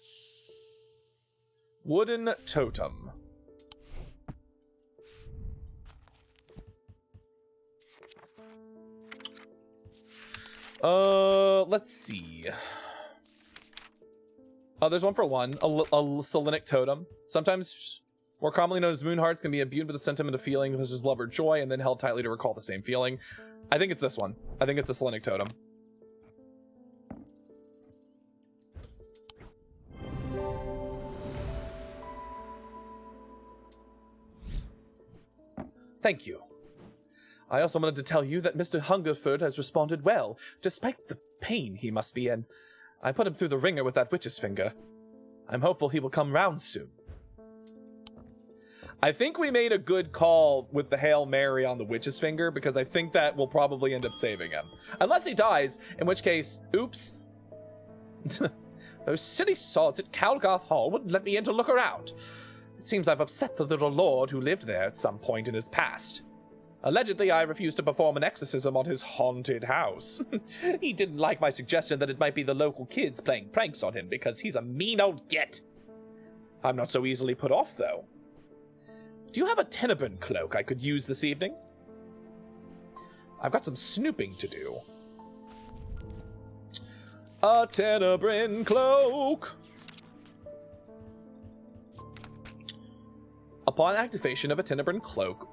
S1: Wooden totem. Let's see. Oh, there's one for one. A selenic totem. Sometimes, more commonly known as moon hearts, can be imbued with a sentiment of feeling such as love or joy, and then held tightly to recall the same feeling. I think it's this one. I think it's a selenic totem. Thank you. I also wanted to tell you that Mr. Hungerford has responded well, despite the pain he must be in. I put him through the ringer with that witch's finger. I'm hopeful he will come round soon. I think we made a good call with the Hail Mary on the witch's finger, because I think that will probably end up saving him. Unless he dies, in which case, oops. Those silly sods at Calgarth Hall wouldn't let me in to look around. It seems I've upset the little lord who lived there at some point in his past. Allegedly, I refused to perform an exorcism on his haunted house. He didn't like my suggestion that it might be the local kids playing pranks on him because he's a mean old git. I'm not so easily put off, though. Do you have a Tenebrine cloak I could use this evening? I've got some snooping to do. A Tenebrine cloak! Upon activation of a Tenebrine cloak,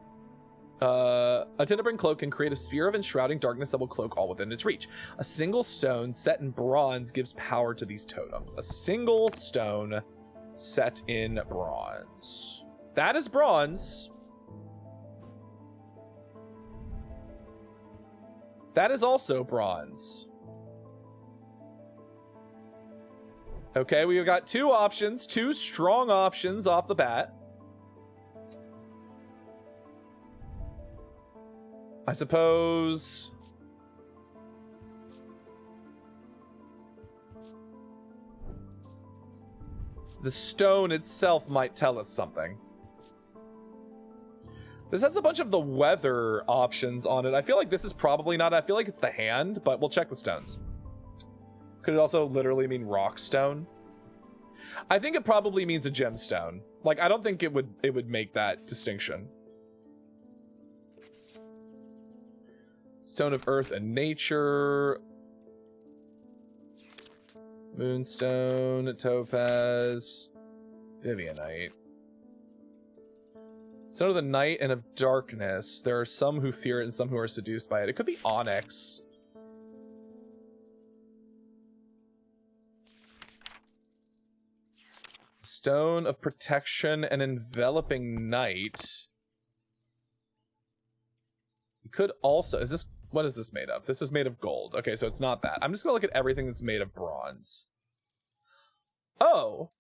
S1: a Tenebrine cloak can create a sphere of enshrouding darkness that will cloak all within its reach. A single stone set in bronze gives power to these totems. A single stone set in bronze. That is bronze. That is also bronze. Okay, we've got two options, two strong options off the bat. I suppose the stone itself might tell us something. This has a bunch of the weather options on it. I feel like this is probably not, I feel like it's the hand, but we'll check the stones. Could it also literally mean rock stone? I think it probably means a gemstone. Like, I don't think it would make that distinction. Stone of Earth and Nature. Moonstone, Topaz, Vivianite. Stone of the Night and of Darkness. There are some who fear it and some who are seduced by it. It could be Onyx. Stone of Protection and Enveloping Night. You could also... Is this... What is this made of? This is made of gold. Okay, so it's not that. I'm just gonna look at everything that's made of bronze. Oh!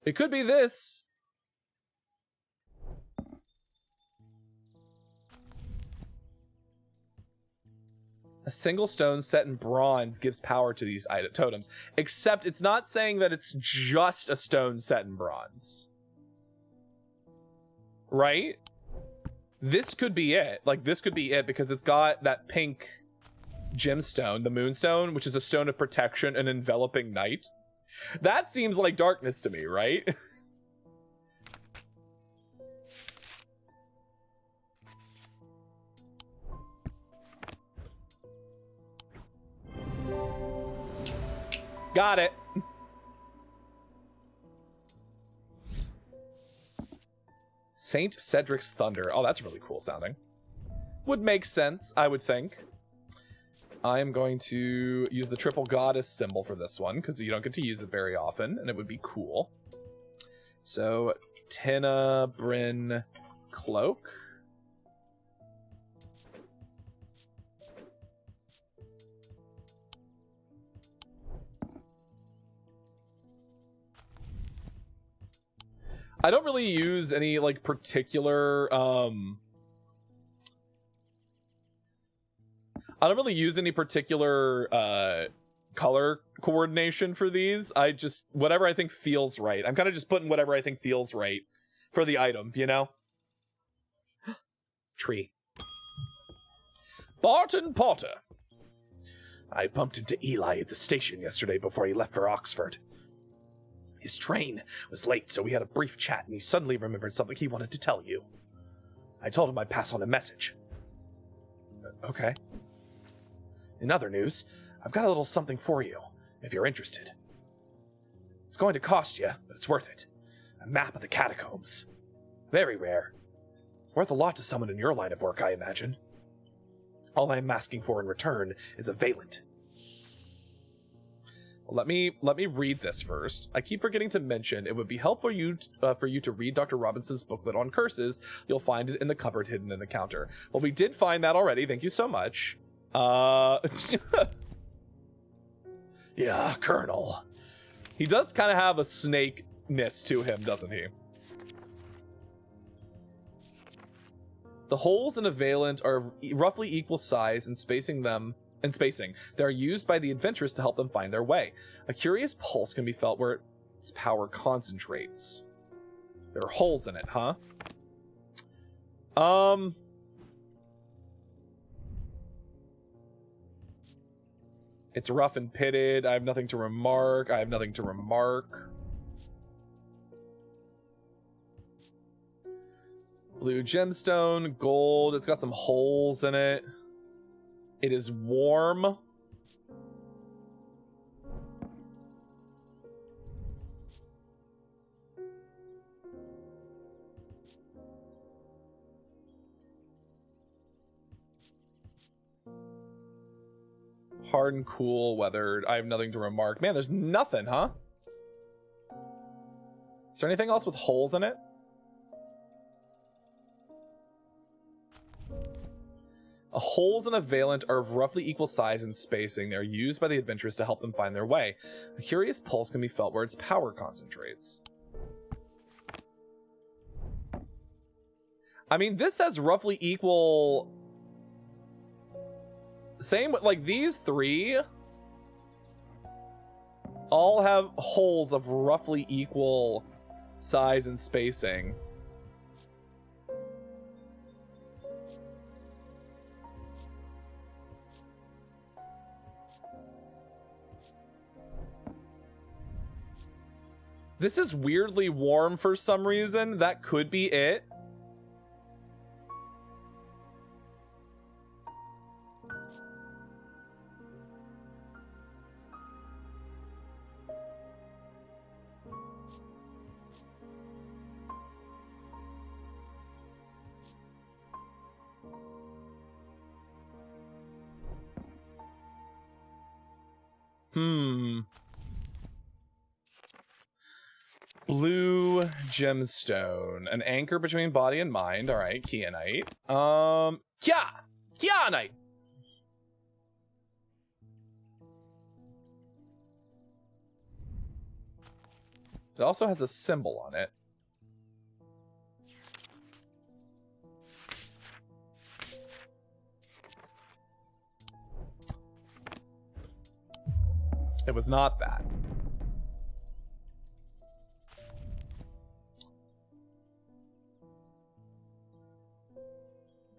S1: It could be this. A single stone set in bronze gives power to these totems. Except it's not saying that it's just a stone set in bronze. Right? This could be it. Like, this could be it because it's got that pink gemstone, the moonstone, which is a stone of protection and enveloping night. That seems like darkness to me, right? Got it. Saint Cedric's Thunder. Oh, that's really cool sounding. Would make sense, I would think. I am going to use the triple goddess symbol for this one, because you don't get to use it very often, and it would be cool. So, Tenebrine Cloak. I don't really use any, like, particular, I don't really use any particular color coordination for these. I just, whatever I think feels right. I'm kind of just putting whatever I think feels right for the item, you know? Tree. Barton Potter. I bumped into Eli at the station yesterday before he left for Oxford. His train was late, so we had a brief chat, and he suddenly remembered something he wanted to tell you. I told him I'd pass on a message. Okay. In other news, I've got a little something for you, if you're interested. It's going to cost you, but it's worth it. A map of the catacombs. Very rare. Worth a lot to someone in your line of work, I imagine. All I'm asking for in return is a Valent. Let me read this first. I keep forgetting to mention it would be helpful for you to read Dr. Robinson's booklet on curses. You'll find it in the cupboard hidden in the counter. Well, we did find that already. Thank you so much. Yeah, Colonel. He does kind of have a snake-ness to him, doesn't he? The holes in a Valent are of roughly equal size and spacing. They are used by the adventurers to help them find their way. A curious pulse can be felt where its power concentrates. There are holes in it, huh? It's rough and pitted. I have nothing to remark. Blue gemstone, gold. It's got some holes in it. It is warm. Hard and cool, weathered. I have nothing to remark. Man, there's nothing, huh? Is there anything else with holes in it? Holes in a Valent are of roughly equal size and spacing. They are used by the adventurers to help them find their way. A curious pulse can be felt where its power concentrates. I mean, this has roughly equal... Same with, like, these three all have holes of roughly equal size and spacing. This is weirdly warm for some reason. That could be it. Blue gemstone, an anchor between body and mind. All right, Kyanite. Kyanite. It also has a symbol on it. It was not that.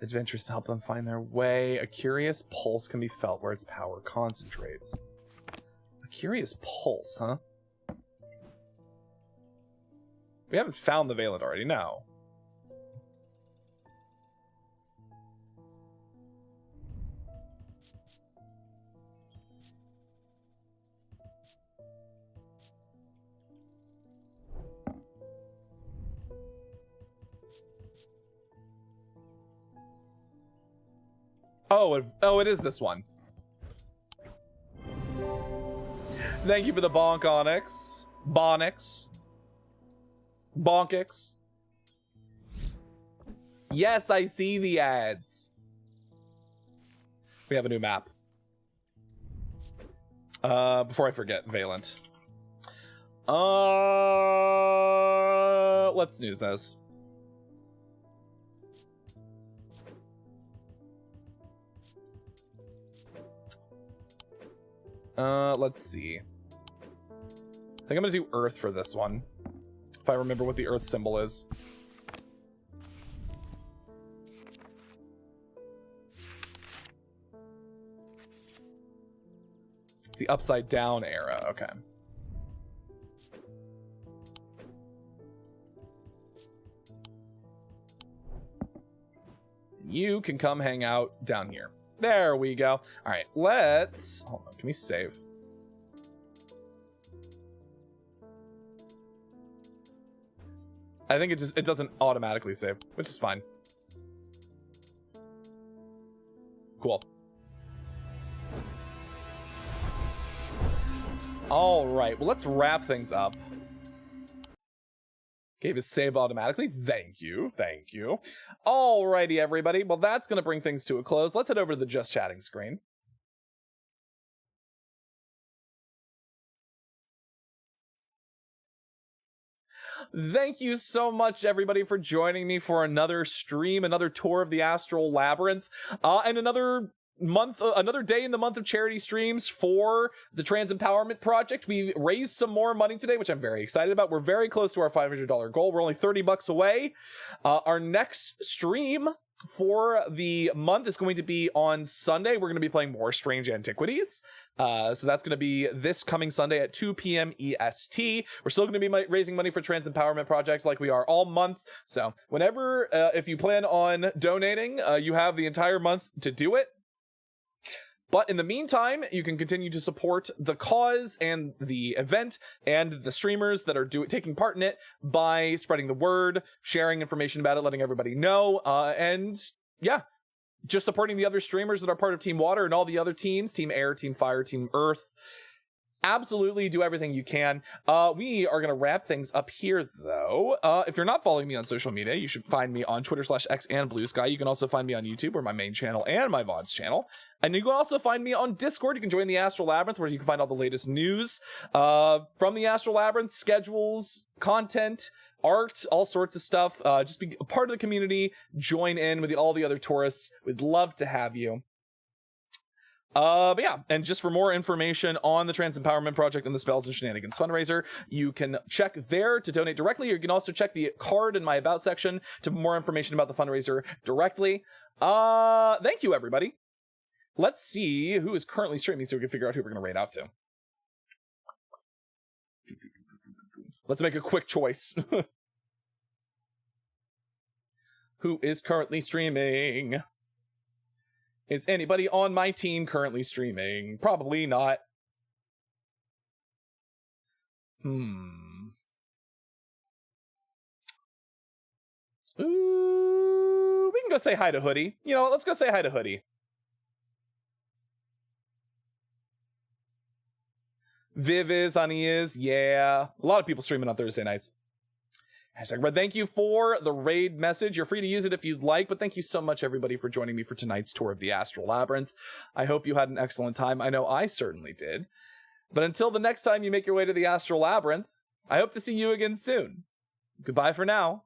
S1: Adventurers to help them find their way. A curious pulse can be felt where its power concentrates. A curious pulse, huh? We haven't found the Valent already, no. Oh, it is this one. Thank you for the bonk, Onyx. Bonix. Bonkix. Yes, I see the ads. We have a new map. Before I forget, Valent. Let's snooze this. Let's see. I think I'm gonna do Earth for this one. If I remember what the Earth symbol is. It's the upside down era, okay. You can come hang out down here. There we go. All right, let's, hold on, can we save? I think it doesn't automatically save, which is fine. Cool. All right, well, let's wrap things up. Gave us save automatically. Thank you. Thank you. Alrighty, everybody. Well, that's going to bring things to a close. Let's head over to the Just Chatting screen. Thank you so much, everybody, for joining me for another stream, another tour of the Astral Labyrinth, and another day in the month of charity streams for the Trans Empowerment Project. We raised some more money today, which I'm very excited about. We're very close to our $500 goal. We're only $30 away. Our next stream for the month is going to be on Sunday. We're going to be playing more Strange Antiquities. So that's going to be this coming Sunday at 2 p.m. EST. We're still going to be raising money for Trans Empowerment Projects like we are all month. So whenever, if you plan on donating, you have the entire month to do it. But in the meantime, you can continue to support the cause and the event and the streamers that are taking part in it by spreading the word, sharing information about it, letting everybody know, and yeah, just supporting the other streamers that are part of Team Water and all the other teams, Team Air, Team Fire, Team Earth. Absolutely do everything you can. We are going to wrap things up here, though. If you're not following me on social media, you should find me on Twitter/X and Blue Sky. You can also find me on YouTube, or my main channel, and my VODs channel. And you can also find me on Discord. You can join the Astral Labyrinth, where you can find all the latest news from the Astral Labyrinth, schedules, content, art, all sorts of stuff. Just be a part of the community. Join in with all the other tourists. We'd love to have you. But yeah, and just for more information on the Trans Empowerment Project and the Spells and Shenanigans fundraiser, you can check there to donate directly, or you can also check the card in my About section to more information about the fundraiser directly. Thank you, everybody. Let's see who is currently streaming so we can figure out who we're going to raid out to. Let's make a quick choice. Who is currently streaming? Is anybody on my team currently streaming? Probably not. Ooh, we can go say hi to Hoodie. You know what? Let's go say hi to Hoodie. Viv is, Honey is, yeah. A lot of people streaming on Thursday nights. But thank you for the raid message. You're free to use it if you'd like, but thank you so much, everybody, for joining me for tonight's tour of the Astral Labyrinth. I hope you had an excellent time. I know I certainly did. But until the next time you make your way to the Astral Labyrinth, I hope to see you again soon. Goodbye for now.